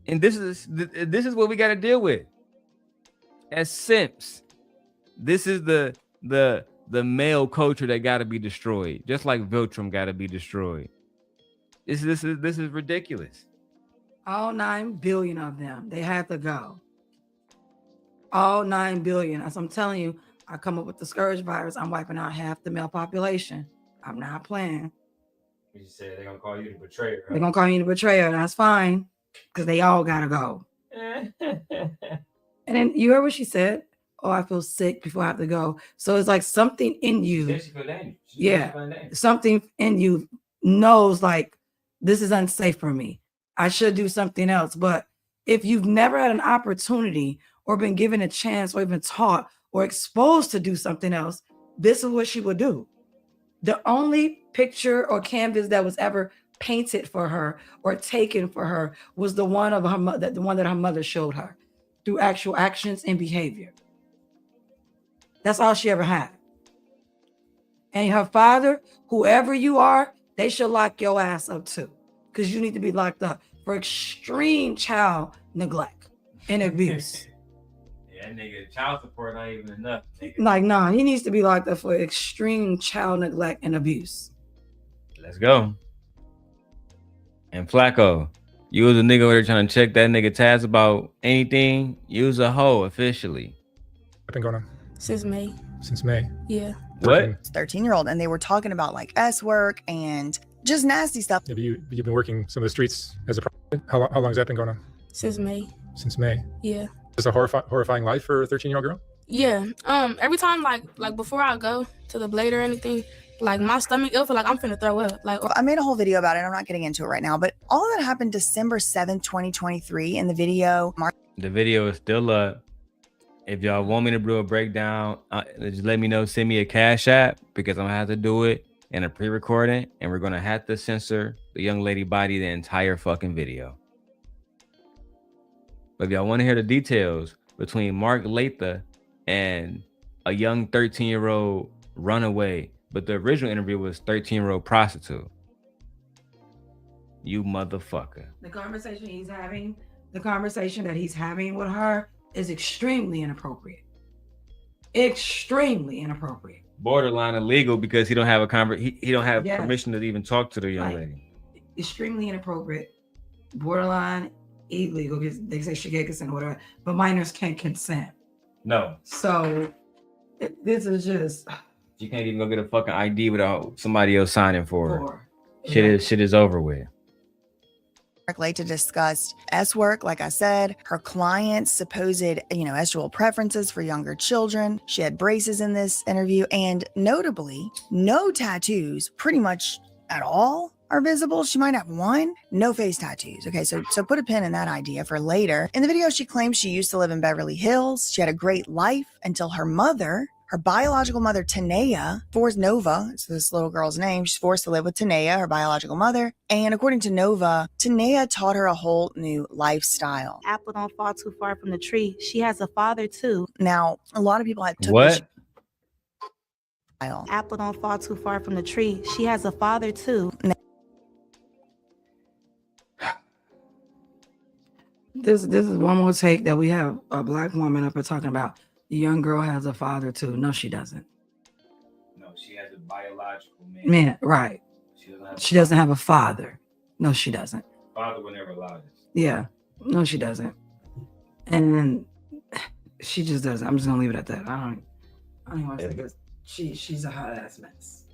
And this is what we got to deal with as simps. This is the male culture that got to be destroyed, just like Viltrum got to be destroyed. This is ridiculous. All 9 billion of them, they had to go. All 9 billion. As I'm telling you, I come up with the scourge virus. I'm wiping out half the male population. I'm not playing. You said they're gonna call you the betrayer. They're gonna call you the betrayer. That's fine, because they all gotta go. And then you heard what she said. Oh, I feel sick before I have to go. So it's like something in you. Something in you knows like this is unsafe for me. I should do something else. But if you've never had an opportunity or been given a chance or even taught or exposed to do something else, this is what she would do. The only picture or canvas that was ever painted for her or taken for her was the one of her mother, the one that her mother showed her through actual actions and behavior. That's all she ever had. And her father, whoever you are, they should lock your ass up too, because you need to be locked up for extreme child neglect and abuse. Yeah, that nigga, child support not even enough. Nigga. Like, nah, he needs to be locked up for extreme child neglect and abuse. Let's go. And Flacko, you was a nigga over there trying to check that nigga tabs about anything. You was a hoe officially. What's been going on? Since May. Since May. Yeah. What? 13-year-old, and they were talking about like S work and just nasty stuff. Have you've been working some of the streets as a prostitute? How long has that been going on? Since May. Since May. Yeah. Is it a horrifying life for a 13-year-old girl? Yeah. Every time like before I go to the blade or anything, like my stomach, it'll feel like I'm finna throw up. Like I made a whole video about it. I'm not getting into it right now, but all of that happened December 7th, 2023. In the video, The video is still up. If y'all want me to do a breakdown, just let me know. Send me a Cash App because I'm gonna have to do it in a pre-recording, and we're gonna have to censor the young lady body the entire fucking video. But if y'all want to hear the details between Mark Latha and a young 13-year-old runaway, but the original interview was 13-year-old prostitute. You motherfucker. The conversation that he's having with her is extremely inappropriate. Extremely inappropriate. Borderline illegal because he don't have he don't have permission to even talk to the young lady. Extremely inappropriate. Borderline illegal because they say she gave consent or whatever, but minors can't consent. No. So this is just. You can't even go get a fucking ID without somebody else signing for it. Yeah. Shit is over with. Mark Latha discussed S work, like I said, her client's supposed, sexual preferences for younger children. She had braces in this interview, and notably, no tattoos pretty much at all are visible. She might have one, no face tattoos. Okay, so put a pin in that idea for later. In the video, she claims she used to live in Beverly Hills. She had a great life until her biological mother, Tanea, forced Nova, it's this little girl's name, she's forced to live with Tanea, her biological mother. And according to Nova, Tanea taught her a whole new lifestyle. Apple don't fall too far from the tree. She has a father too. Now, a lot of people had took What? Apple don't fall too far from the tree. She has a father too. This is one more take that we have a black woman up here talking about. The young girl has a father too. No, she doesn't. No, she has a biological Man, right. She doesn't have a father. No, she doesn't. Father would never allow this. Yeah. No, she doesn't. And she just doesn't. I'm just gonna leave it at that. I don't even want to say because she's a hot ass mess.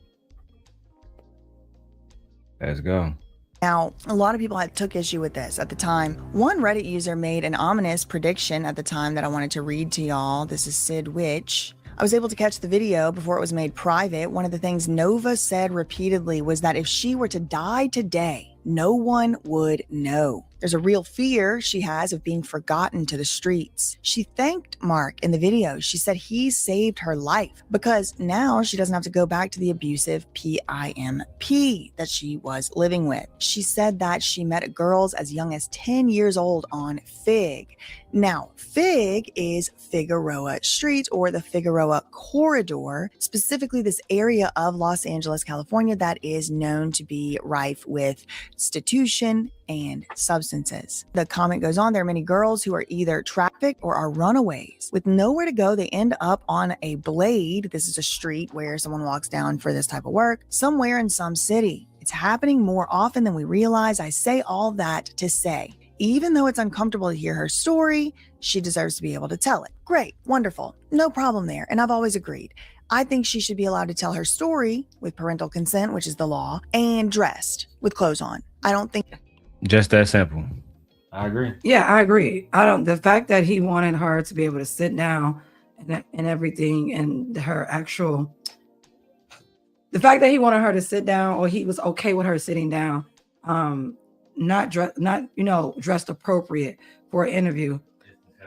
Let's go. Now, a lot of people had took issue with this at the time. One Reddit user made an ominous prediction at the time that I wanted to read to y'all. This is Sid Witch. I was able to catch the video before it was made private. One of the things Nova said repeatedly was that if she were to die today, no one would know. There's a real fear she has of being forgotten to the streets. She thanked Mark in the video. She said he saved her life because now she doesn't have to go back to the abusive PIMP that she was living with. She said that she met girls as young as 10 years old on Fig. Now, Fig is Figueroa Street or the Figueroa Corridor, specifically this area of Los Angeles, California that is known to be rife with prostitution and substances. The comment goes on, there are many girls who are either trafficked or are runaways. With nowhere to go, they end up on a blade. This is a street where someone walks down for this type of work, somewhere in some city. It's happening more often than we realize. I say all that to say, even though it's uncomfortable to hear her story, she deserves to be able to tell it. Great, wonderful, no problem there. And I've always agreed. I think she should be allowed to tell her story with parental consent, which is the law, and dressed with clothes on. I don't think... Just that simple. I agree. Yeah, I agree. The fact that he wanted her to be able to sit down and everything, and the fact that he wanted her to sit down, or he was okay with her sitting down, not dressed appropriate for an interview,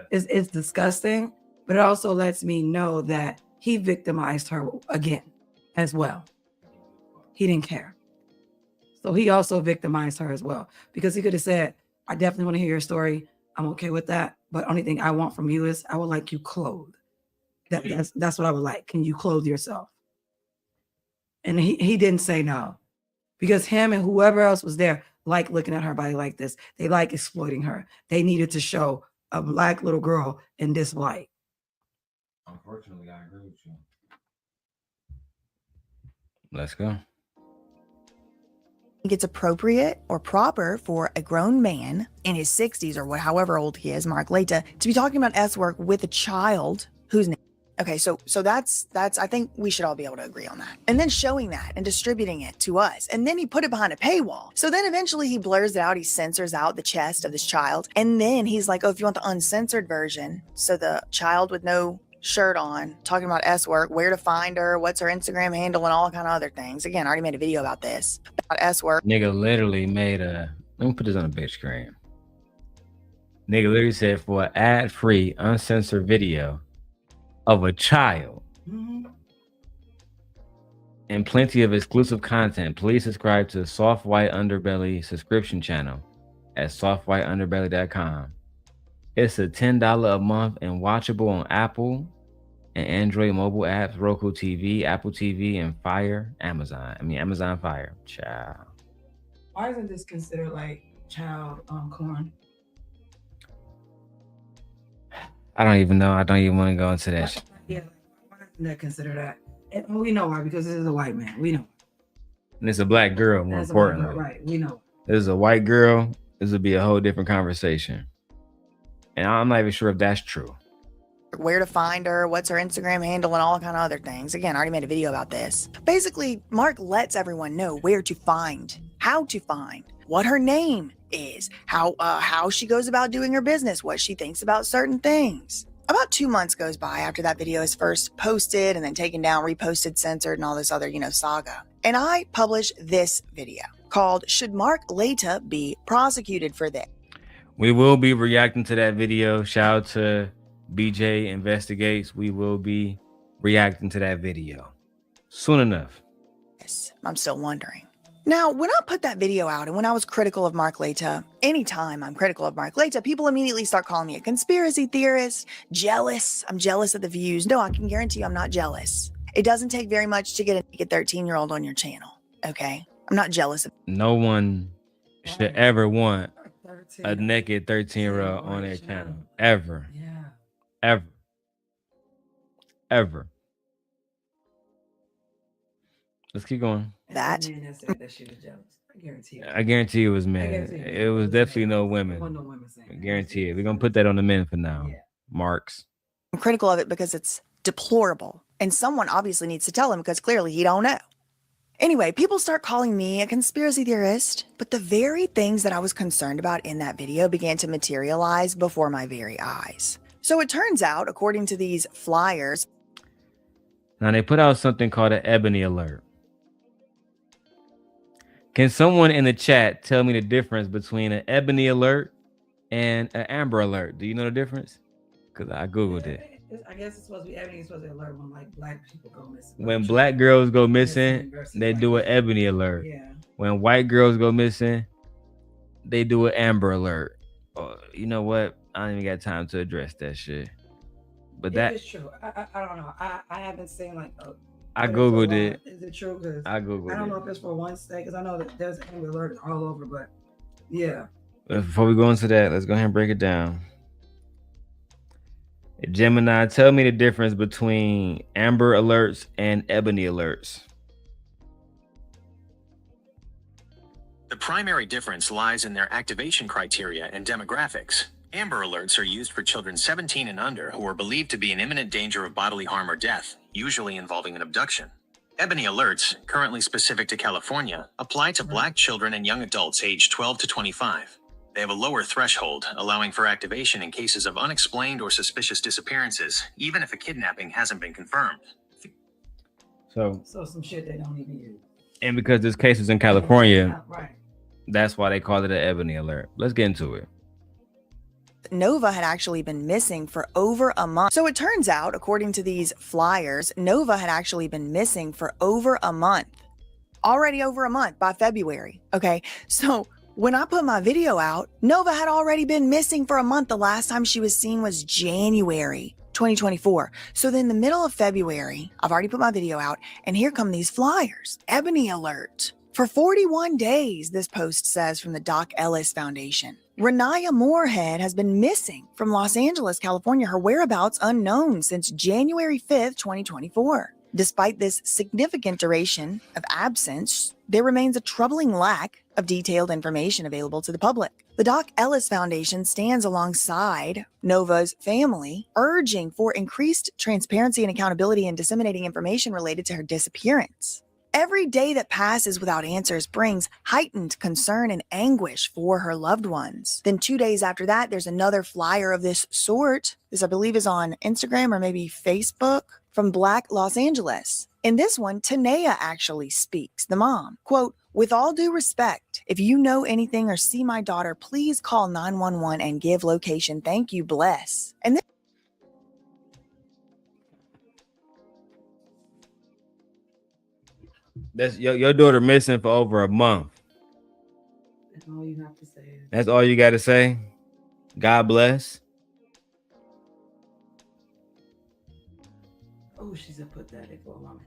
is disgusting. But it also lets me know that he victimized her again as well. He didn't care. So he also victimized her as well, because he could have said, I definitely want to hear your story. I'm okay with that. But only thing I want from you is I would like you clothed. That's what I would like. Can you clothe yourself? And he didn't say no, because him and whoever else was there like looking at her body like this. They like exploiting her. They needed to show a black little girl in this light. Unfortunately, I agree with you. Let's go. think it's appropriate or proper for a grown man in his 60s or however old he is, Mark Latha, to be talking about S work with a child whose name. Okay, so that's I think we should all be able to agree on that. And then showing that and distributing it to us. And then he put it behind a paywall. So then eventually he blurs it out, he censors out the chest of this child. And then he's like, oh, if you want the uncensored version, so the child with no shirt on, talking about S-work, where to find her, what's her Instagram handle, and all kind of other things. Again, I already made a video about this, about S-work. Nigga literally made a, let me put this on a big screen. Nigga literally said for an ad-free, uncensored video of a child and plenty of exclusive content, please subscribe to Soft White Underbelly subscription channel at softwhiteunderbelly.com. It's a $10 a month and watchable on Apple and Android mobile apps, Roku TV, Apple TV, and Amazon Fire. Child. Why isn't this considered like child corn? I don't even know. I don't even want to go into that shit. Yeah, why isn't that considered that? And we know why, because this is a white man. We know. And it's a black girl, more importantly. Right, we know. This is a white girl. This would be a whole different conversation. And I'm not even sure if that's true. Where to find her, what's her Instagram handle, and all kind of other things. Again, I already made a video about this. Basically, Mark lets everyone know where to find, how to find, what her name is, how she goes about doing her business, what she thinks about certain things. About 2 months goes by after that video is first posted and then taken down, reposted, censored, and all this other, saga. And I publish this video called, Should Mark Leta Be Prosecuted for This? We will be reacting to that video. Shout out to BJ Investigates. We will be reacting to that video soon enough. Yes, I'm still wondering. Now, when I put that video out and when I was critical of Mark Leta, anytime I'm critical of Mark Leta, people immediately start calling me a conspiracy theorist, jealous. I'm jealous of the views. No, I can guarantee you I'm not jealous. It doesn't take very much to get a naked 13-year-old on your channel, okay? I'm not jealous of. No one should ever want a naked 13-year-old on their channel. Ever. Yeah. Ever. Ever. Let's keep going. That. I guarantee it was men. It was definitely no women. I guarantee it. We're going to put that on the men for now. Yeah. Marks. I'm critical of it because it's deplorable. And someone obviously needs to tell him because clearly he don't know. Anyway, people start calling me a conspiracy theorist, but the very things that I was concerned about in that video began to materialize before my very eyes. So it turns out, according to these flyers. Now they put out something called an Ebony Alert. Can someone in the chat tell me the difference between an Ebony Alert and an Amber Alert? Do you know the difference? Because I Googled it. I guess it's supposed to be Ebony. It's supposed to alert when like black people go missing. When black girls go missing, they do an Ebony Alert. Yeah. When white girls go missing, they do an Amber Alert. You know what? I don't even got time to address that shit. But that is true. I don't know. I haven't seen like. I Googled it. Is it true? Because I Googled it. I don't know if it's for one state because I know that there's an Amber Alert all over, but yeah. Before we go into that, let's go ahead and break it down. Gemini, tell me the difference between Amber Alerts and Ebony Alerts. The primary difference lies in their activation criteria and demographics. Amber Alerts are used for children 17 and under who are believed to be in imminent danger of bodily harm or death, usually involving an abduction. Ebony Alerts, currently specific to California, apply to black children and young adults aged 12 to 25. They have a lower threshold, allowing for activation in cases of unexplained or suspicious disappearances, even if a kidnapping hasn't been confirmed. So some shit they don't even use. And because this case is in California, right. That's why they called it an Ebony Alert. Let's get into it. Nova had actually been missing for over a month. So it turns out, according to these flyers, Nova had actually been missing for over a month. Already over a month by February. Okay, so when I put my video out, Nova had already been missing for a month. The last time she was seen was January 2024. So then the middle of February, I've already put my video out, and here come these flyers. Ebony Alert. For 41 days, this post says from the Doc Ellis Foundation. Renaya Moorhead has been missing from Los Angeles, California, her whereabouts unknown since January 5th, 2024. Despite this significant duration of absence, there remains a troubling lack of detailed information available to the public. The Doc Ellis Foundation stands alongside Nova's family, urging for increased transparency and accountability in disseminating information related to her disappearance. Every day that passes without answers brings heightened concern and anguish for her loved ones. Then 2 days after that, there's another flyer of this sort. This, I believe, is on Instagram or maybe Facebook from Black Los Angeles. In this one, Tanea actually speaks, the mom. Quote, "With all due respect, if you know anything or see my daughter, please call 911 and give location. Thank you, bless." And then That's your daughter missing for over a month. That's all you have to say. That's all you got to say. God bless. Oh, she's a pathetic for a woman.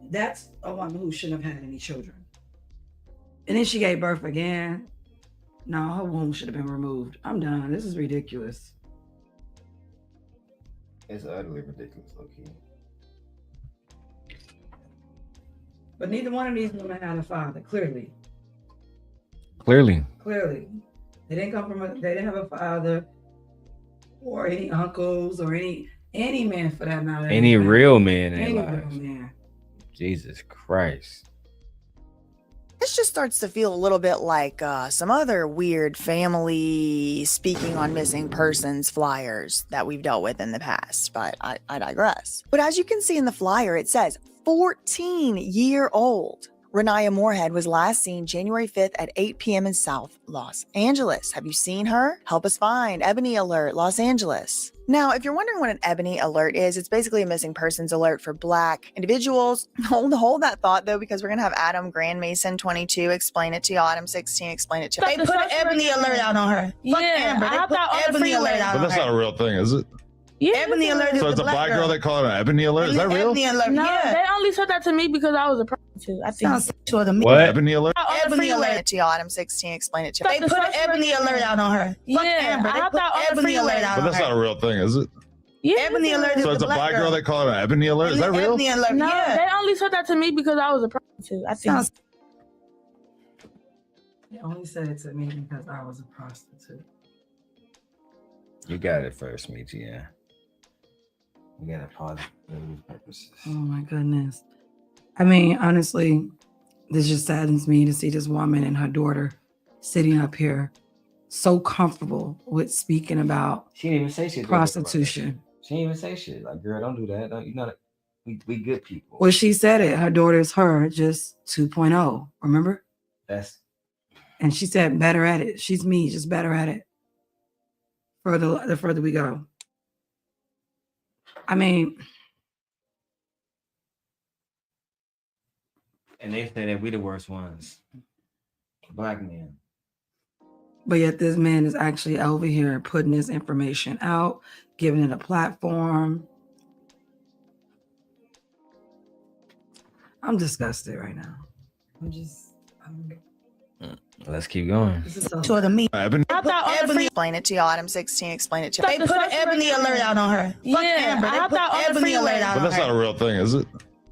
That's a woman who shouldn't have had any children. And then she gave birth again. No, her womb should have been removed. I'm done. This is ridiculous. It's utterly ridiculous, low-key. But neither one of these women had a father, clearly. Clearly. Clearly. They didn't come from they didn't have a father or any uncles or any man for that matter. Any real man in Any their real lives. man. Jesus Christ. this just starts to feel a little bit like some other weird family speaking on missing persons flyers that we've dealt with in the past, but I digress. But as you can see in the flyer, it says 14-year-old Renaya Moorhead was last seen January 5th at 8 p.m. in South Los Angeles. Have you seen her? Help us find Ebony Alert, Los Angeles. Now, if you're wondering what an Ebony Alert is, it's basically a missing persons alert for Black individuals. Hold that thought, though, because we're going to have Adam Grand Mason 22 explain it to y'all. Adam 16 explain it to y'all. They put an Ebony Alert out on her. Yeah, Fuck Amber. They I put thought on the Ebony Alert freeway. out But on that's her. not a real thing, is it? Yeah, Ebony Alert is So it's a black girl they call it an Ebony Alert? Is that real? Ebony Alert, No, yeah. they only said that to me because I was a prostitute. I think. Sounds sexual to me. What? Ebony Alert? Ebony Explain Alert. it to y'all. Adam 16 explain it to They y'all. put an Ebony Alert out on her. Fuck Yeah, Amber. They I put thought on the Ebony freeway. Alert out But on that's her. not a real thing, is it? Yeah, Ebony Alert is So it's a black girl they call it an Ebony Alert? Is that real? Ebony Alert, No, yeah. they only said that to me because I was a prostitute. I think. Sounds They only said it to me because I was a prostitute. You got it first, Michi, yeah. You got to pause for those purposes. Oh my goodness. I mean, honestly, this just saddens me to see this woman and her daughter sitting up here so comfortable with speaking about She didn't even say shit. prostitution. She didn't even say shit. Like, girl, don't do that. Don't, you know, we good people. Well, she said it. Her daughter's her, just 2.0. Remember? That's And she said, better at it. She's me, just better at it. The further we go. I mean, and they say that we the worst ones. Black men. but yet this man is actually over here putting this information out, giving it a platform. I'm disgusted right now. Let's keep going. This is so sexual to me. Ebony? I thought on the Ebony explain it to y'all. Adam 16 explain it to They y'all. put an Ebony Alert out on her. Fuck Yeah, Amber. They I put thought on the Ebony Alert freeway. out But on that's not her. a real thing, is it?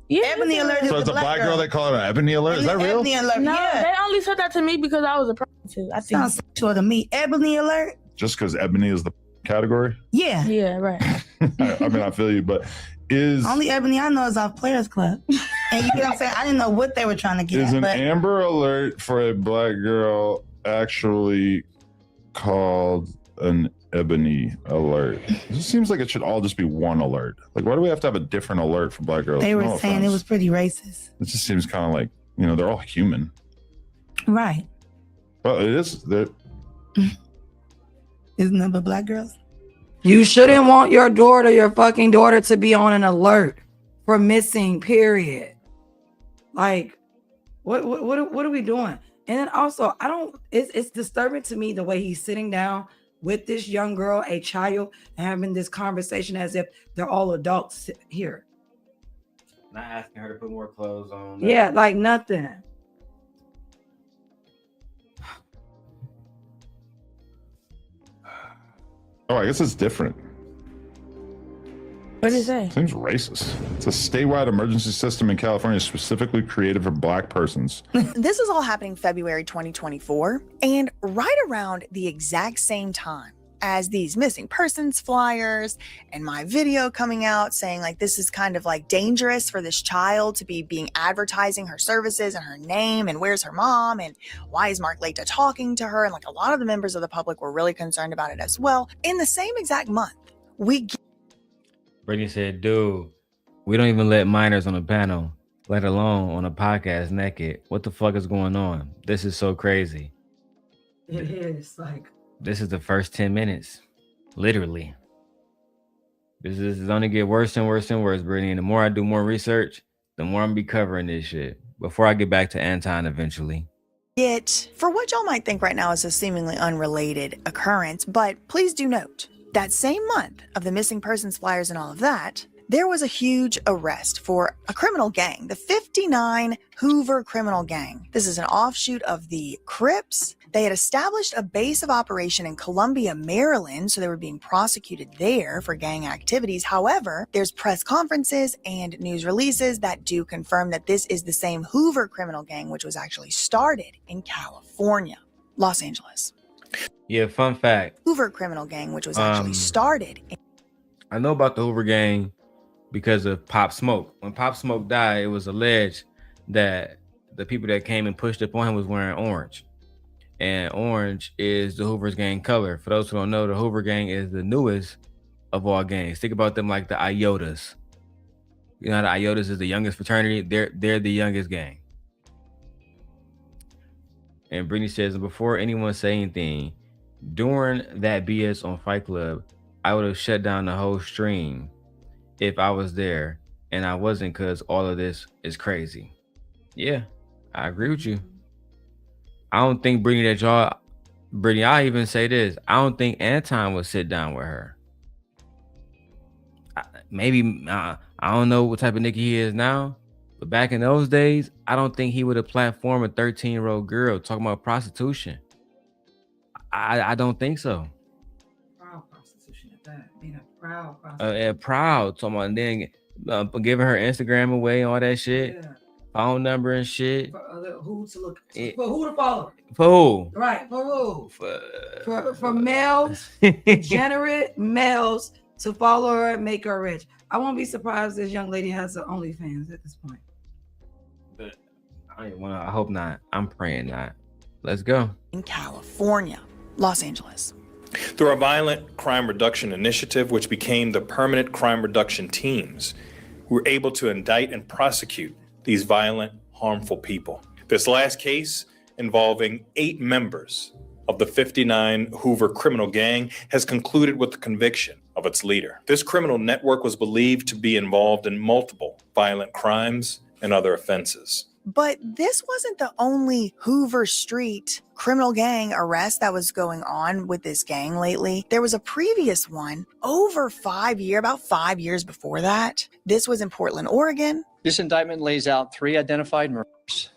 Yeah, Ebony Alert is So it's a black girl they call it an Ebony Alert? Is that real? Ebony Alert, No, yeah. they only said that to me because I was a prostitute. I think. Sounds sexual to me. Ebony Alert? Just because Ebony is the category? Yeah. Yeah, right. I mean, I feel you, but is Only Ebony I know is off Players Club. And you get what I'm saying? I didn't know what they were trying to get is at, an but Amber Alert for a black girl actually called an Ebony Alert? It just seems like it should all just be one alert. Like, why do we have to have a different alert for black girls? they were No saying offense. it was pretty racist. It just seems kind of like, you know, they're all human. Right. Well, it is. Isn't that but black girls? You shouldn't want your fucking daughter, to be on an alert for missing, period. Like, what are we doing? And then also, it's disturbing to me the way he's sitting down with this young girl, a child, and having this conversation as if they're all adults here. Not asking her to put more clothes on. Yeah, like nothing. Oh, I guess it's different. What did it say? Seems racist. It's a statewide emergency system in California specifically created for black persons. This is all happening February 2024, and right around the exact same time as these missing persons flyers and my video coming out saying like this is kind of like dangerous for this child to be being advertising her services and her name and where's her mom and why is Mark Leta talking to her, and like a lot of the members of the public were really concerned about it as well. In the same exact month, Brittany said, dude, we don't even let minors on the panel, let alone on a podcast naked. What the fuck is going on? This is so crazy. It is like This is the first 10 minutes. Literally. This is only get worse and worse and worse, Brittany. And the more I do more research, the more I'm gonna be covering this shit. Before I get back to Anton eventually. For what y'all might think right now is a seemingly unrelated occurrence, but please do note, that same month of the missing persons flyers and all of that, there was a huge arrest for a criminal gang, the 59 Hoover criminal gang. This is an offshoot of the Crips. They had established a base of operation in Columbia, Maryland, so they were being prosecuted there for gang activities. However, there's press conferences and news releases that do confirm that this is the same Hoover criminal gang, which was actually started in California, Los Angeles. Yeah, fun fact. Hoover criminal gang, which was actually started in I know about the Hoover gang because of Pop Smoke. When Pop Smoke died, it was alleged that the people that came and pushed up on him was wearing orange. And orange is the Hoover's gang color. For those who don't know, the Hoover gang is the newest of all gangs. Think about them like the Iotas. You know how the Iotas is the youngest fraternity? They're the youngest gang. And Brittany says, before anyone say anything, during that BS on Fight Club, I would have shut down the whole stream if I was there, and I wasn't, because all of this is crazy. Yeah, I agree with you. I don't think Brittany I even say this, I don't think Anton would sit down with her. I don't know what type of nigga he is now, but back in those days, I don't think he would have platformed a 13-year-old girl talking about prostitution. I don't think so. proud prostitution at that. Being a proud prostitution. Proud. Talking about then giving her Instagram away, all that shit. Yeah. Phone number and shit. For who to look for, who to follow. For who? Right, for who? For males, degenerate males to follow her and make her rich. I won't be surprised this young lady has an OnlyFans at this point. But I hope not. I'm praying not. Let's go. In California, Los Angeles. Through our Violent Crime Reduction Initiative, which became the Permanent Crime Reduction Teams, we were able to indict and prosecute these violent, harmful people. This last case, involving 8 members of the 59 Hoover criminal gang, has concluded with the conviction of its leader. This criminal network was believed to be involved in multiple violent crimes and other offenses. But this wasn't the only Hoover Street criminal gang arrest that was going on with this gang lately. There was a previous one about 5 years before that. This was in Portland, Oregon. This indictment lays out 3 identified murders,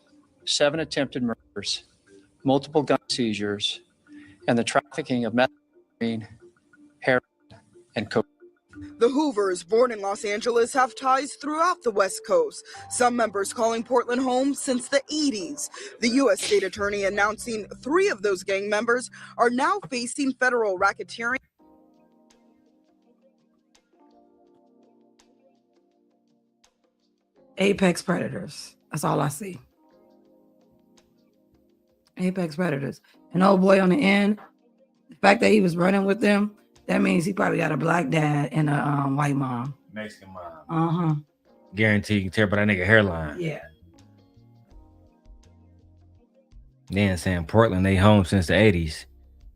7 attempted murders, multiple gun seizures, and the trafficking of methamphetamine, heroin, and cocaine. The Hoovers, born in Los Angeles, have ties throughout the West Coast, some members calling Portland home since the 80s. The U.S. State Attorney announcing 3 of those gang members are now facing federal racketeering. Apex predators. That's all I see. Apex predators. And old boy on the end, the fact that he was running with them, that means he probably got a black dad and a white mom. Mexican mom. Uh-huh. Guarantee you can tear up that nigga hairline. Yeah. Then saying Portland, they home since the 80s.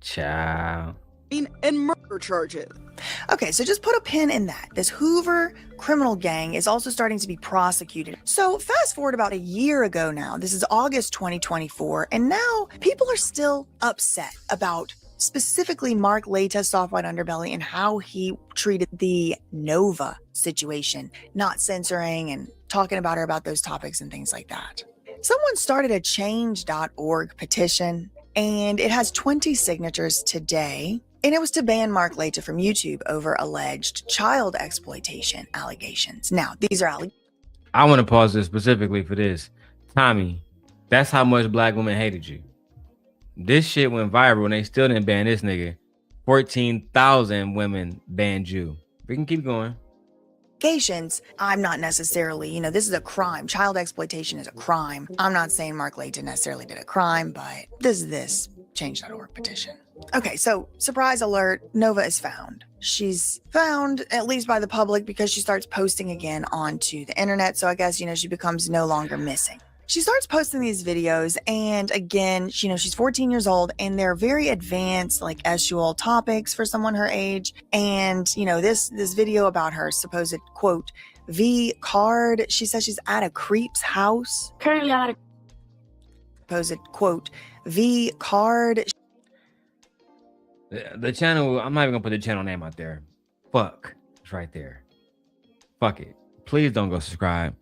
Child. And murder charges. Okay, so just put a pin in that. This Hoover criminal gang is also starting to be prosecuted. So fast forward about a year ago now, this is August 2024, and now people are still upset about specifically Mark Leta's soft white underbelly and how he treated the Nova situation, not censoring and talking about her about those topics and things like that. Someone started a change.org petition, and it has 20 signatures today. And it was to ban Mark Leite from YouTube over alleged child exploitation allegations. Now, these are allegations. I want to pause this specifically for this. Tommy, that's how much black women hated you. This shit went viral and they still didn't ban this nigga. 14,000 women banned you. We can keep going. I'm not necessarily, this is a crime. Child exploitation is a crime. I'm not saying Mark Leite necessarily did a crime, but this change.org petition. Okay, so surprise alert, Nova is found. She's found, at least by the public, because she starts posting again onto the internet. So I guess, she becomes no longer missing. She starts posting these videos, and again, she's 14 years old, and they're very advanced, like SGDL topics for someone her age. And, this video about her supposed, quote, V card, she says she's at a creep's house. Currently at a supposed, quote, V card. The channel, I'm not even gonna put the channel name out there. Fuck, it's right there. Fuck it. Please don't go subscribe,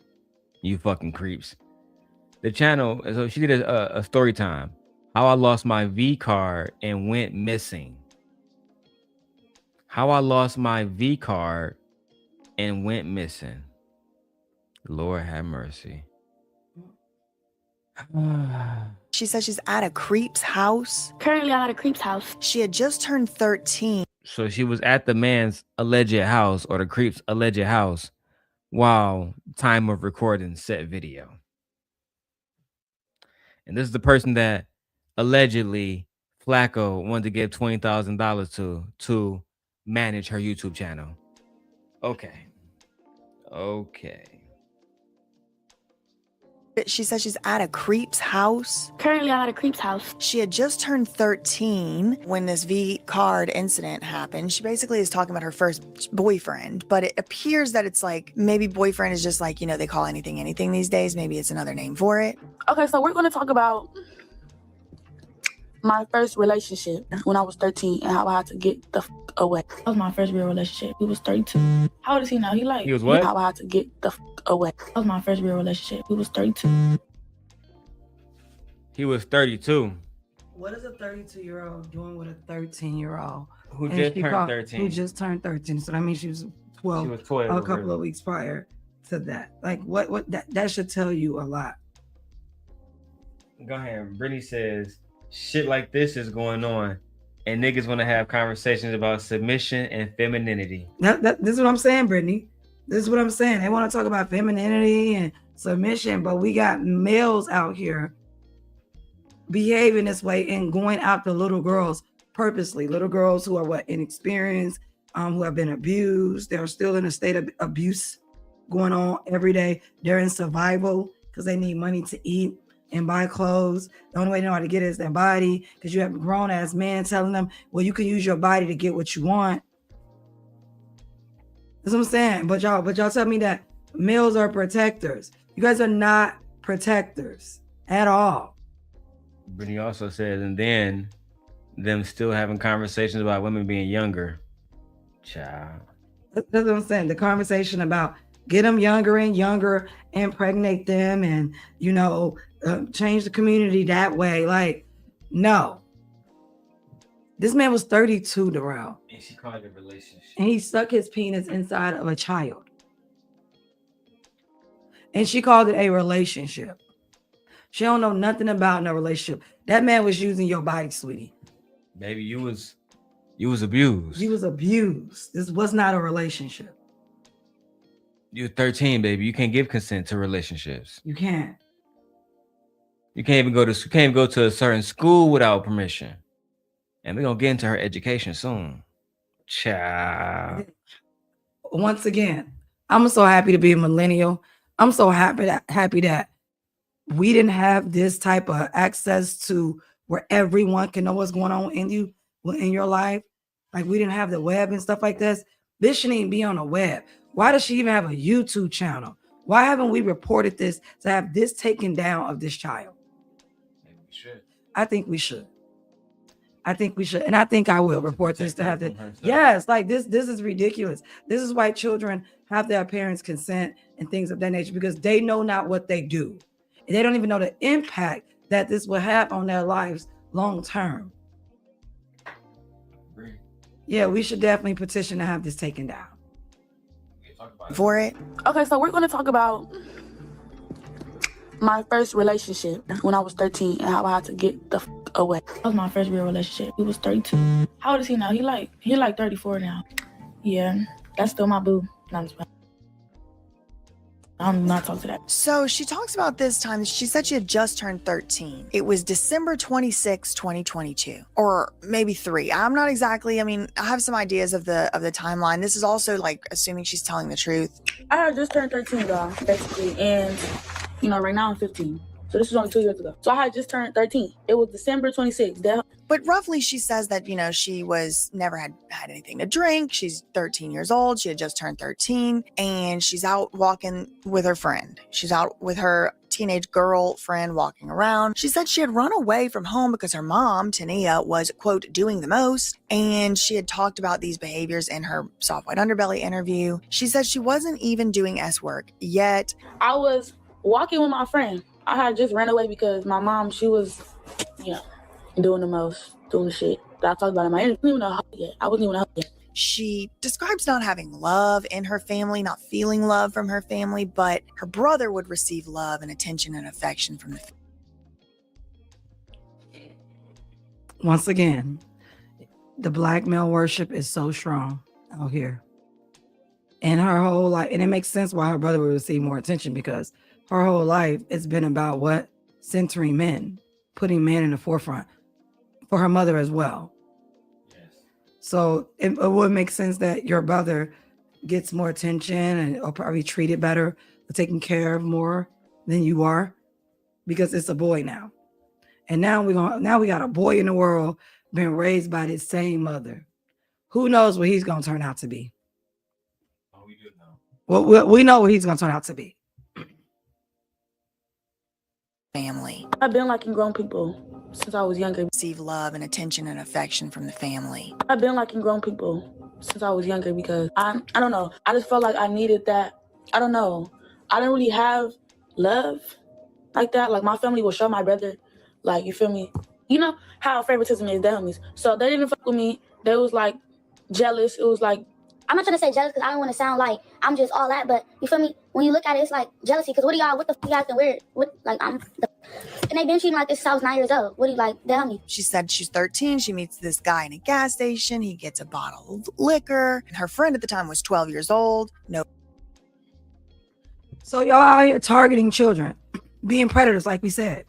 you fucking creeps. The channel, so she did a story time. How I lost my V card and went missing. How I lost my V card and went missing. Lord have mercy. She says she's at a creep's house. Currently at a creep's house. She had just turned 13. So she was at the man's alleged house, or the creep's alleged house, while time of recording said video. And this is the person that allegedly Flakko wanted to give $20,000 to manage her YouTube channel. Okay. She says she's at a creep's house. Currently at a creep's house. She had just turned 13 when this V card incident happened. She basically is talking about her first boyfriend, but it appears that it's like maybe boyfriend is just like, they call anything these days. Maybe it's another name for it. Okay, so we're going to talk about my first relationship when I was 13 and how I had to get the fuck away. That was my first real relationship. He was 32. How old is he now? He was what? How I had to get the fuck away. That was my first real relationship. He was 32. He was 32. What is a 32-year-old doing with a 13-year-old? Who just turned 13. Who just turned 13. So that means she was 12. She was 12. A couple of weeks prior to that. Like what that should tell you a lot. Go ahead. Brittany says, shit like this is going on, and niggas want to have conversations about submission and femininity. This is what I'm saying, Brittany. This is what I'm saying. They want to talk about femininity and submission, but we got males out here behaving this way and going after little girls purposely. Little girls who are inexperienced, who have been abused. They're still in a state of abuse going on every day. They're in survival because they need money to eat and buy clothes. The only way they know how to get it is their body, because you have a grown-ass man telling them, well, you can use your body to get what you want. That's what I'm saying. But y'all tell me that males are protectors. You guys are not protectors at all. Brittany also says, and then them still having conversations about women being younger. Child. That's what I'm saying. The conversation about get them younger and younger, impregnate them, and change the community that way. Like, no. This man was 32, Darrel. And she called it a relationship. And he stuck his penis inside of a child. And she called it a relationship. She don't know nothing about no relationship. That man was using your body, sweetie. Baby, you was abused. You was abused. This was not a relationship. You're 13, baby. You can't give consent to relationships. You can't. You can't even go to a certain school without permission. And we're gonna get into her education soon. Child. Once again, I'm so happy to be a millennial. I'm so happy that we didn't have this type of access to where everyone can know what's going on in your life. Like, we didn't have the web and stuff like this. This shouldn't even be on the web. Why does she even have a YouTube channel? Why haven't we reported this to have this taken down of this child? Maybe we should. I think we should. And I think I will report this to have this. Yes, like this is ridiculous. This is why children have their parents' consent and things of that nature, because they know not what they do. And they don't even know the impact that this will have on their lives long term. Yeah, we should definitely petition to have this taken down. For it. Okay, so we're going to talk about my first relationship when I was 13 and how I had to get the away. That was my first real relationship. He was 32. How old is he now? He like 34 now. Yeah, that's still my boo. I'm not talking to that. So she talks about this time. She said she had just turned 13. It was December 26, 2022, or maybe 3. I'm not exactly. I mean, I have some ideas of the timeline. This is also like assuming she's telling the truth. I had just turned 13, though, basically, and right now I'm 15. So this was only 2 years ago. So I had just turned 13. It was December 26th. But roughly, she says that, she was never had anything to drink. She's 13 years old. She had just turned 13 and she's out walking with her friend. She's out with her teenage girlfriend walking around. She said she had run away from home because her mom, Tania, was, quote, doing the most. And she had talked about these behaviors in her soft white underbelly interview. She said she wasn't even doing S work yet. I was walking with my friend. I had just ran away because my mom, she was, doing the most, doing the shit that I talked about in my interview. I wasn't even a hug yet. I wasn't even a hug yet. She describes not having love in her family, not feeling love from her family, but her brother would receive love and attention and affection from the family. Once again, the black male worship is so strong out here. And her whole life, and it makes sense why her brother would receive more attention, because her whole life it's been about what? Centering men, putting men in the forefront for her mother as well. Yes. So it would make sense that your brother gets more attention and will probably treated better, or taken care of more than you are, because it's a boy now. And now we got a boy in the world being raised by this same mother. Who knows what he's gonna turn out to be? Oh, we do know. Well, we know what he's gonna turn out to be. Family. I've been liking grown people since I was younger. Receive love and attention and affection from the family. I've been liking grown people since I was younger because I don't know. I just felt like I needed that. I don't know. I didn't really have love like that. Like my family will show my brother, like, you feel me? You know how favoritism is, homies. So they didn't fuck with me. They was like jealous. It was like, I'm not trying to say jealous because I don't want to sound like I'm just all that, but you feel me? When you look at it, it's like jealousy. Because what the fuck y'all acting weird? And they've been treating me like this since I was 9 years old. What do you like? Tell me. She said she's 13. She meets this guy in a gas station. He gets a bottle of liquor. And her friend at the time was 12 years old. No. So y'all out here targeting children, being predators, like we said.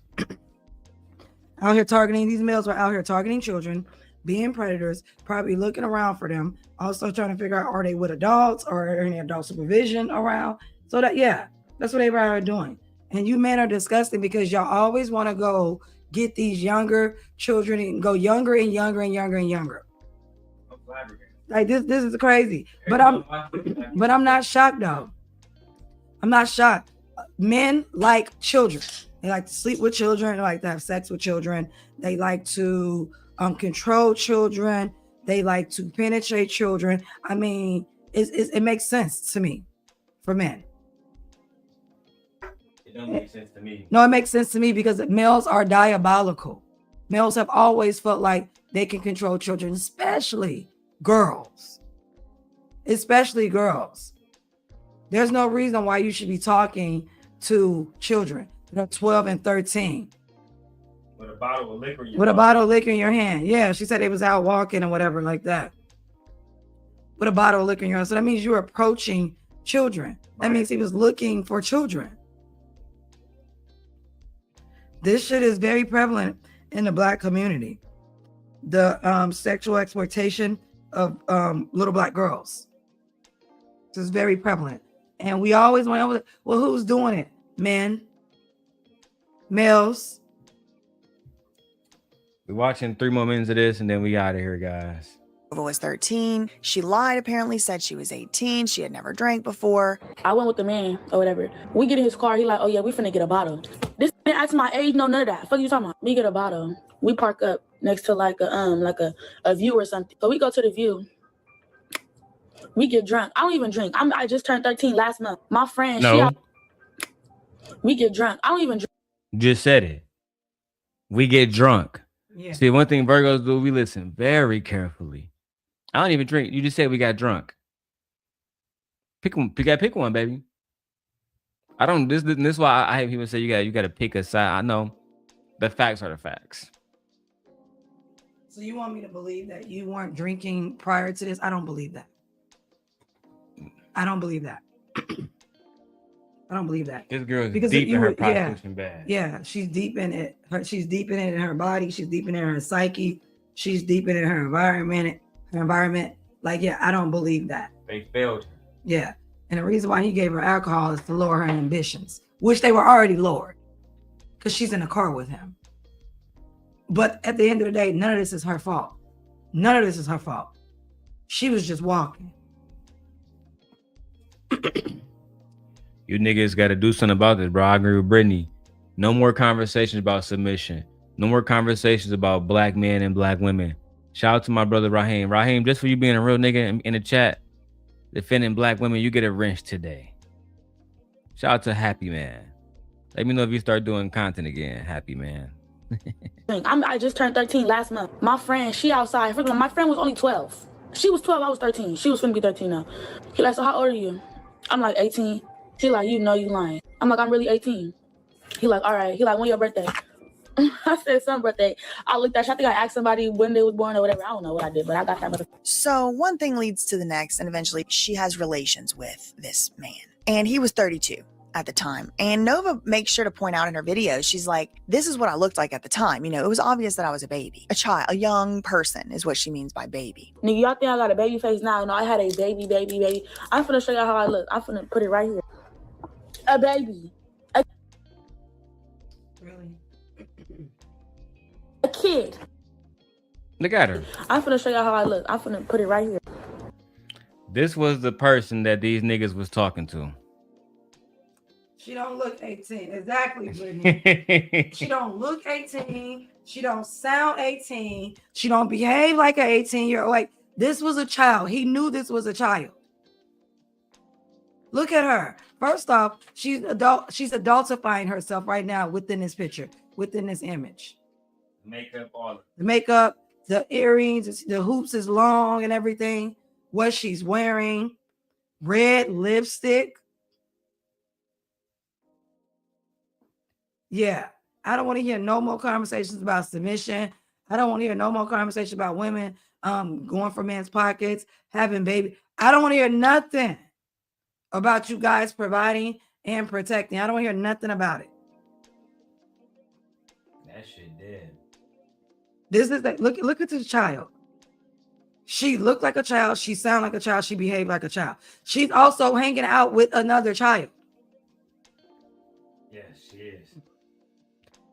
Out here targeting, these males are out here targeting children, being predators, probably looking around for them, also trying to figure out, are they with adults or any adult supervision around? So that, yeah, that's what they are doing. And you men are disgusting because y'all always want to go get these younger children and go younger and younger and younger and younger. Like this is crazy. But I'm not shocked though. I'm not shocked. Men like children. They like to sleep with children. They like to have sex with children. They like to control children. They like to penetrate children. I mean, it makes sense to me for men. It don't make sense to me. No, it makes sense to me because males are diabolical. Males have always felt like they can control children, especially girls. Especially girls. There's no reason why you should be talking to children that are 12 and 13. With a bottle of liquor in your hand. Yeah, she said they was out walking or whatever like that. With a bottle of liquor in your hand. So that means you're approaching children. That means he was looking for children. This shit is very prevalent in the Black community. The sexual exploitation of little Black girls. This is very prevalent. And we always want to, well, who's doing it? Men, males. We're watching 3 more minutes of this and then we out of here, guys. Nova was 13. She lied, apparently, said she was 18. She had never drank before. I went with the man or whatever. We get in his car. He like, oh yeah, we finna get a bottle. This man asked my age, no, none of that. Fuck you talking about? We get a bottle. We park up next to like a view or something. So we go to the view. We get drunk. I don't even drink. I just turned 13 last month. My friend, we get drunk. I don't even drink. Just said it. We get drunk. Yeah. See, one thing Virgos do, we listen very carefully. I don't even drink. You just said we got drunk. Pick one. You gotta pick one, baby. I don't. This is why I hate people say you gotta pick a side. I know the facts are the facts. So you want me to believe that you weren't drinking prior to this? I don't believe that. I don't believe that. I don't believe that. This girl is deep in her prostitution bag. Yeah, she's deep in it. She's deep in it in her body. She's deep in it in her psyche. She's deep in it in her environment. Like, yeah, I don't believe that. They failed her. Yeah. And the reason why he gave her alcohol is to lower her ambitions, which they were already lowered because she's in the car with him. But at the end of the day, none of this is her fault. None of this is her fault. She was just walking. You niggas got to do something about this, bro. I agree with Brittany. No more conversations about submission. No more conversations about black men and black women. Shout out to my brother Raheem. Raheem, just for you being a real nigga in the chat, defending black women, you get a wrench today. Shout out to Happy Man. Let me know if you start doing content again, Happy Man. I just turned 13 last month. My friend, she outside. My friend was only 12. She was 12, I was 13. She was finna be 13 now. He like, so how old are you? I'm like 18. He like, you know you lying. I'm like, I'm really 18. He like, all right. He like, when your birthday? I said some birthday. I looked at you. I think I asked somebody when they was born or whatever. I don't know what I did, but I got that. So one thing leads to the next, and eventually she has relations with this man. And he was 32 at the time. And Nova makes sure to point out in her videos, she's like, this is what I looked like at the time. You know, it was obvious that I was a baby, a child, a young person is what she means by baby. Nigga, y'all think I got a baby face now? No, I had a baby. I'm finna show y'all how I look. I'm finna put it right here. A baby. Really? A kid. Look at her. I'm finna show y'all how I look. I'm finna put it right here. This was the person that these niggas was talking to. She don't look 18. Exactly, Brittany. She don't look 18. She don't sound 18. She don't behave like an 18-year-old. Like, this was a child. He knew this was a child. Look at her. First off, she's adultifying herself right now within this picture, within this image. Makeup, all the makeup, the earrings, the hoops is long and everything. What she's wearing, red lipstick. Yeah, I don't want to hear no more conversations about submission. I don't want to hear no more conversations about women going for men's pockets, having baby. I don't want to hear nothing about you guys providing and protecting. I don't want to hear nothing about it. That shit dead. This is that. Look at this child. She looked like a child. She sounded like a child. She behaved like a child. She's also hanging out with another child. Yes, she is.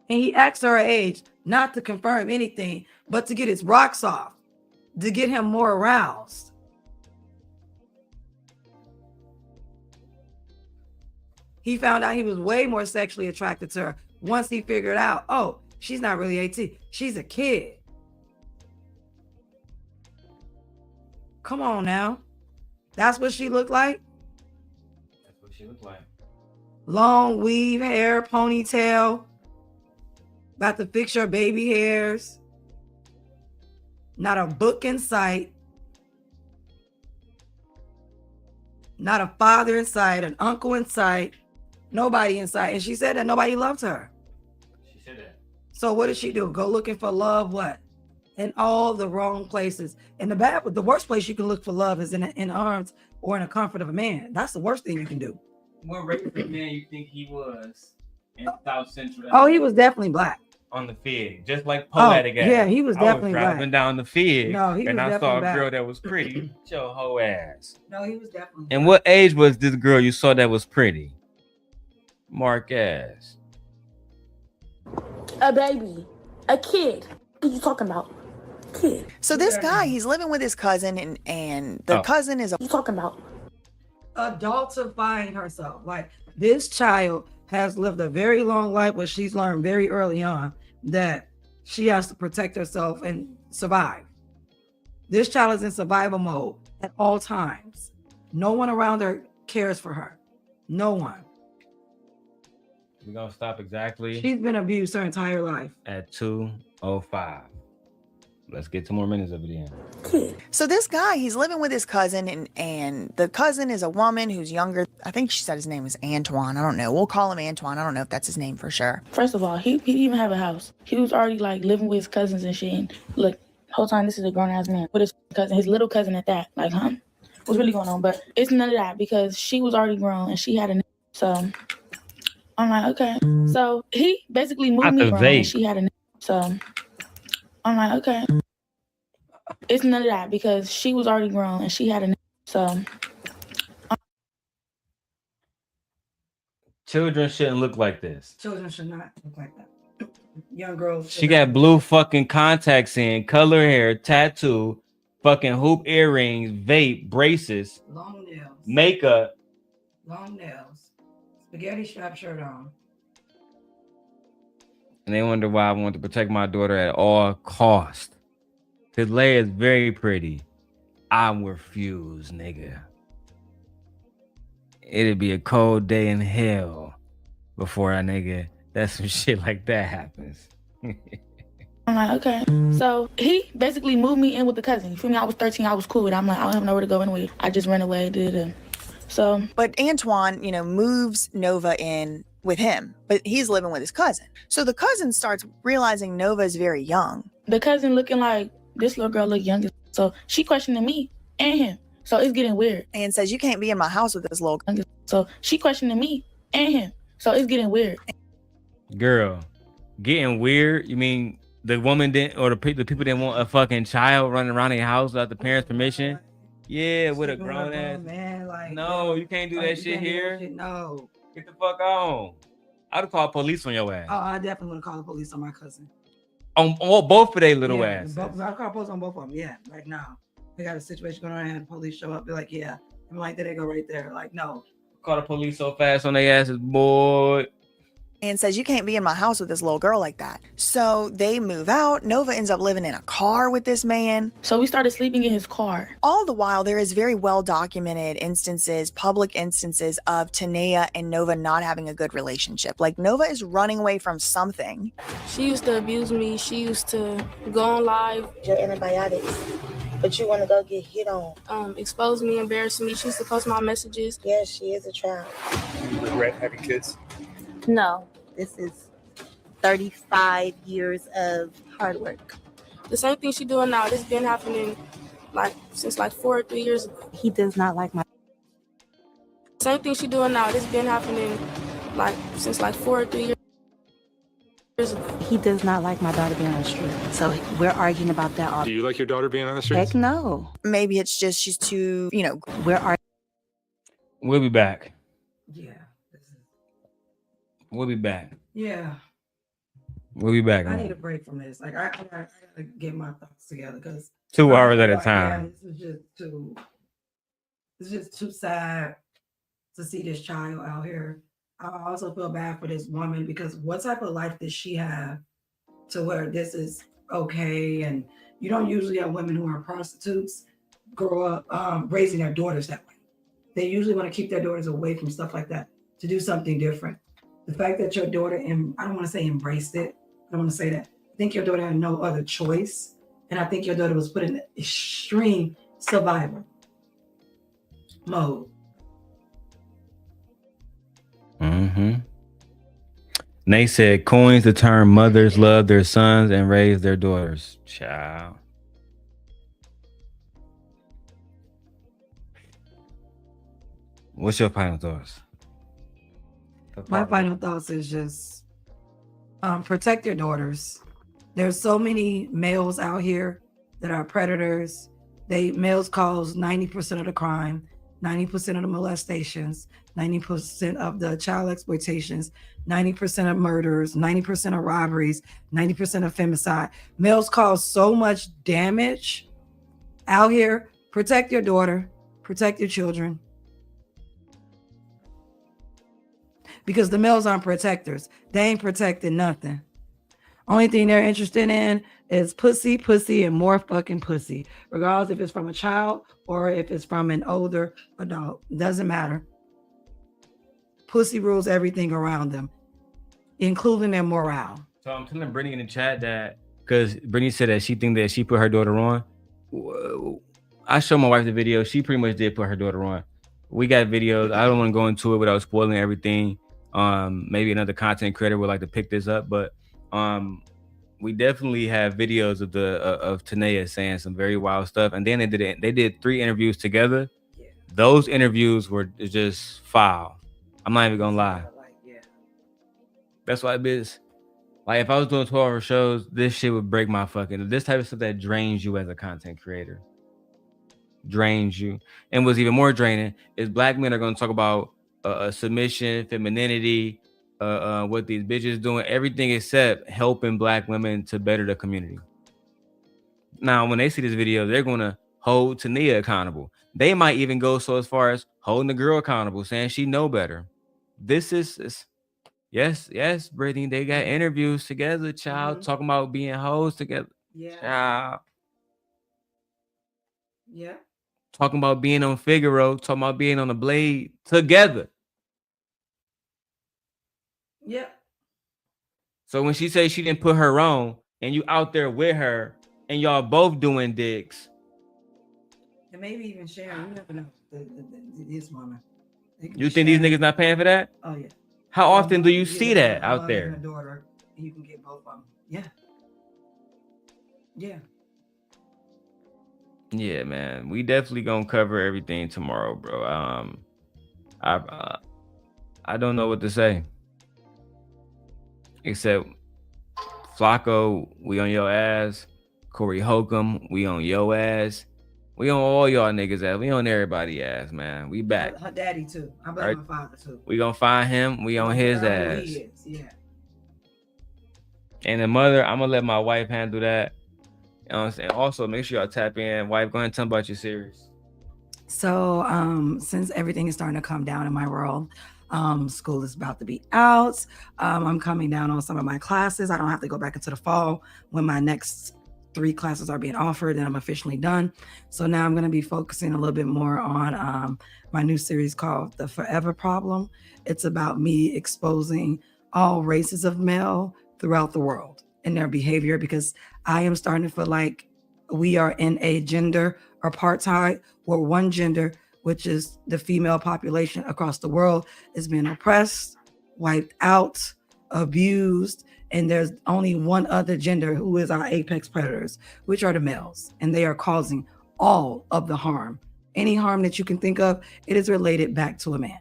And he asked her age, not to confirm anything, but to get his rocks off, to get him more aroused. He found out he was way more sexually attracted to her once he figured out, oh, she's not really 18. She's a kid. Come on now. That's what she looked like? That's what she looked like. Long weave hair, ponytail. About to fix your baby hairs. Not a book in sight. Not a father in sight, an uncle in sight. Nobody in sight. And she said that nobody loved her. She said that. So what did she do? Go looking for love, what? In all the wrong places. And the worst place you can look for love is in arms or in the comfort of a man. That's the worst thing you can do. What race of man you think he was in South Central? Oh, he was definitely black. On the Fig, just like Poetic. Yeah, he was definitely I was driving black. down the Fig, No, he and was I saw a definitely girl black. that was pretty. Get your whole ass. No, he was definitely And what age was this girl you saw that was pretty? Mark ass. A baby. A kid. What are you talking about? Kid. So this guy, he's living with his cousin, and the cousin is a. What are you talking about? Adultifying herself. Like, this child has lived a very long life, but she's learned very early on that she has to protect herself and survive. This child is in survival mode at all times. No one around her cares for her. No one. We're gonna stop exactly She's been abused her entire life. at 2:05. Let's get 2 more minutes of it in. So this guy, he's living with his cousin, and the cousin is a woman who's younger. I think she said his name is Antoine. I don't know. We'll call him Antoine. I don't know if that's his name for sure. First of all, he didn't even have a house. He was already like living with his cousins and shit. And look, whole time this is a grown ass man with his cousin, his little cousin at that. Like, what's really going on? But it's none of that because she was already grown and she had a. So I'm like, okay. So he basically moved me grown and she had a. So I'm like, okay. It's none of that because she was already grown and she had a. So Children shouldn't look like this. Children should not look like that. Young girls. She got blue fucking contacts in, color hair, tattoo, fucking hoop earrings, vape, braces, long nails, makeup, long nails, spaghetti strap shirt on. and they wonder why I want to protect my daughter at all cost. Cause Leia is very pretty. I refuse, nigga. It'd be a cold day in hell before a nigga that some shit like that happens. I'm like, okay. So he basically moved me in with the cousin. You feel me? I was 13. I was cool with it. I'm like, I don't have nowhere to go anyway. I just ran away. So, but Antoine, moves Nova in with him, but he's living with his cousin. So the cousin starts realizing Nova is very young. The cousin looking like this little girl look young. So she questioning me and him. So it's getting weird. And says, you can't be in my house with this little girl. So she questioning me and him. So it's getting weird. Girl, getting weird? You mean the woman didn't, or the people didn't want a fucking child running around their house without the parents' permission? Yeah, with a grown ass. Man, like, no, you can't do that shit here. No. Get the fuck on. I'd call police on your ass. Oh, I definitely want to call the police on my cousin. On both of their little ass. I'll call police on both of them. Yeah, right now. We got a situation going on and the police show up. Be like, yeah. I'm like, there they go right there. Like, no. Call the police so fast on their asses, boy. And says, you can't be in my house with this little girl like that. So they move out. Nova ends up living in a car with this man. So we started sleeping in his car. All the while, there is very well documented instances, public instances of Tanea and Nova not having a good relationship. Like Nova is running away from something. She used to abuse me. She used to go on live. Your antibiotics. But you want to go get hit on. Expose me, embarrass me. She used to post my messages. Yes, she is a child. Do you regret having kids? No. This is 35 years of hard work. The same thing she doing now. This been happening since 4 or 3 years ago. He does not like my. Same thing she doing now. This been happening since 4 or 3 years ago. He does not like my daughter being on the street. So we're arguing about that all. Do you like your daughter being on the streets? Heck no. Maybe it's just she's too, we're arguing. We'll be back. Yeah. We'll be back. Yeah. We'll be back. I need a break from this. Like, I gotta get my thoughts together because 2 hours at a time. It's just too sad to see this child out here. I also feel bad for this woman because what type of life did she have to where this is okay? And you don't usually have women who are prostitutes grow up raising their daughters that way. They usually want to keep their daughters away from stuff like that to do something different. The fact that your daughter, I don't want to say embraced it. I don't want to say that. I think your daughter had no other choice. And I think your daughter was put in extreme survival mode. Mm-hmm. They said coins to turn mothers love their sons and raise their daughters. Child. What's your final thoughts? My final thoughts is just protect your daughters. There's so many males out here that are predators. Males cause 90% of the crime, 90% of the molestations, 90% of the child exploitations, 90% of murders, 90% of robberies, 90% of femicide. Males cause so much damage out here. Protect your daughter, protect your children. Because the males aren't protectors. They ain't protecting nothing. Only thing they're interested in is pussy, and more fucking pussy. Regardless if it's from a child or if it's from an older adult. Doesn't matter. Pussy rules everything around them, including their morale. So I'm telling Brittany in the chat that because Brittany said that she think that she put her daughter on. I showed my wife the video. She pretty much did put her daughter on. We got videos. I don't want to go into it without spoiling everything. Maybe another content creator would like to pick this up, but we definitely have videos of of Tanea saying some very wild stuff. And then they did 3 interviews together. Yeah. Those interviews were just foul. I'm not even gonna lie. That's why bitch. Like if I was doing 12-hour shows, this shit would break my fucking. This type of stuff that drains you as a content creator. Drains you. And what's even more draining is black men are gonna talk about submission, femininity, what these bitches doing, everything except helping black women to better the community. Now, when they see this video, they're gonna hold Tanea accountable. They might even go so as far as holding the girl accountable, saying she know better. This is yes, Brittany. They got interviews together, child, talking about being hoes together. Yeah. Child. Yeah. Talking about being on Figaro, talking about being on the Blade together. Yeah. So when she says she didn't put her on and you out there with her and y'all both doing dicks. And maybe even sharing, you never know, this woman. You think these niggas not paying for that? Oh, yeah. How often do you see that out there? And a daughter, you can get both of them. Yeah. Yeah. Yeah, man. We definitely gonna cover everything tomorrow, bro. I don't know what to say. Except Flocko, we on your ass. Corey Holcomb, we on your ass. We on all y'all niggas ass. We on everybody ass, man. We back. Her daddy too. I blame my father too. We gonna find him. We on his ass. He is. Yeah. And the mother, I'm gonna let my wife handle that. You know what I'm saying? Also, make sure y'all tap in. Wife, go ahead and tell me about your series. So since everything is starting to come down in my world, school is about to be out. I'm coming down on some of my classes. I don't have to go back into the fall when my next 3 classes are being offered and I'm officially done. So now I'm going to be focusing a little bit more on my new series called The Forever Problem. It's about me exposing all races of male throughout the world and their behavior, because I am starting to feel like we are in a gender apartheid where one gender, which is the female population across the world, is being oppressed, wiped out, abused, and there's only one other gender who is our apex predators, which are the males, and they are causing all of the harm. Any harm that you can think of, it is related back to a man.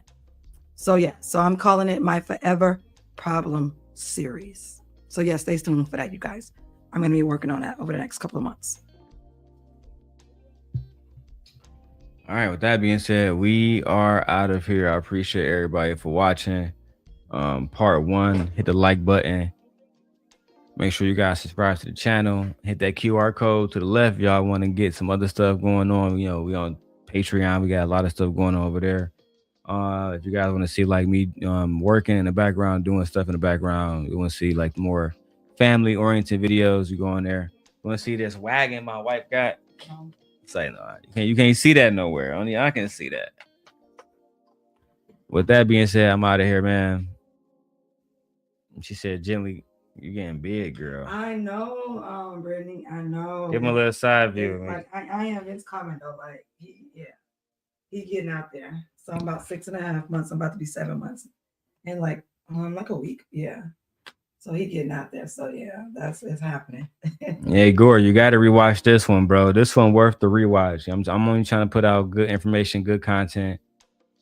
So yeah, so I'm calling it my Forever Problem series. So yeah, stay tuned for that, you guys. I'm going to be working on that over the next couple of months. All right, with that being said, we are out of here. I appreciate everybody for watching. Part 1, hit the like button. Make sure you guys subscribe to the channel. Hit that QR code to the left. Y'all want to get some other stuff going on. You know, we on Patreon. We got a lot of stuff going on over there. If you guys want to see like me working in the background, doing stuff in the background, you want to see like more family oriented videos, you go on there. You want to see this wagon my wife got? Say no, you can't see that nowhere. Only I can see that. With that being said, I'm out of here, man. She said, gently, you're getting big, girl. I know, Brittany. I know. Give him a little side view. Like I am. It's coming though. Like he getting out there. So I'm about 6.5 months. I'm about to be 7 months, and like a week. Yeah. So he getting out there. So yeah, it's happening. Hey Gore, you got to rewatch this one, bro. This one worth the rewatch. I'm only trying to put out good information, good content.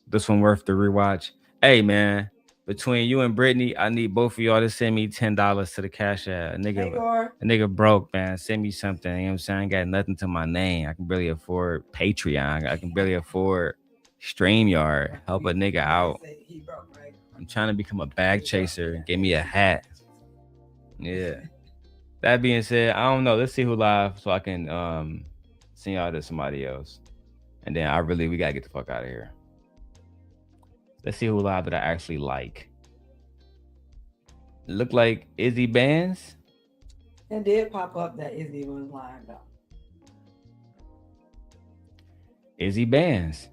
This one worth the rewatch. Hey man, between you and Brittany, I need both of y'all to send me $10 to the Cash App. A nigga broke, man. Send me something. You know what I'm saying? I ain't got nothing to my name. I can barely afford Patreon. I can barely afford StreamYard. Help a nigga out. I'm trying to become a bag chaser. Give me a hat. Yeah. That being said, I don't know. Let's see who live so I can send y'all to somebody else. And then we gotta get the fuck out of here. Let's see who live that I actually like. Look like Izzy Bands. It did pop up that Izzy was live though. Izzy Bands.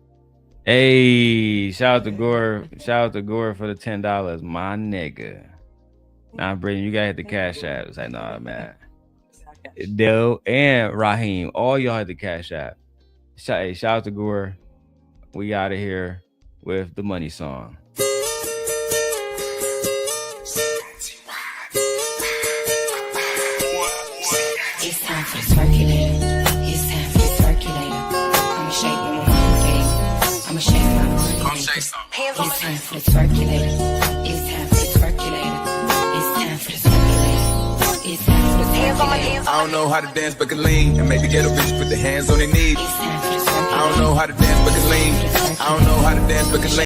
Hey, shout out to Gore. Shout out to Gore for the $10, my nigga. Nah, Brittany, you gotta hit the Cash App. It's like, nah, man. Dell and Raheem, all y'all had the Cash App. Shout out to Gore. We out of here with the money song. It's time for the circulator. It's time for the circulator. I'ma shake my monkey. I'ma shake my monkey. It's time for the circulator. It's time for the circulator. It's time for the circulator. It's time for the circulator. I don't know how to dance but can lean and make the ghetto bitch put their hands on their knees. I don't know how to dance but can lean. I don't know how to dance but can lean.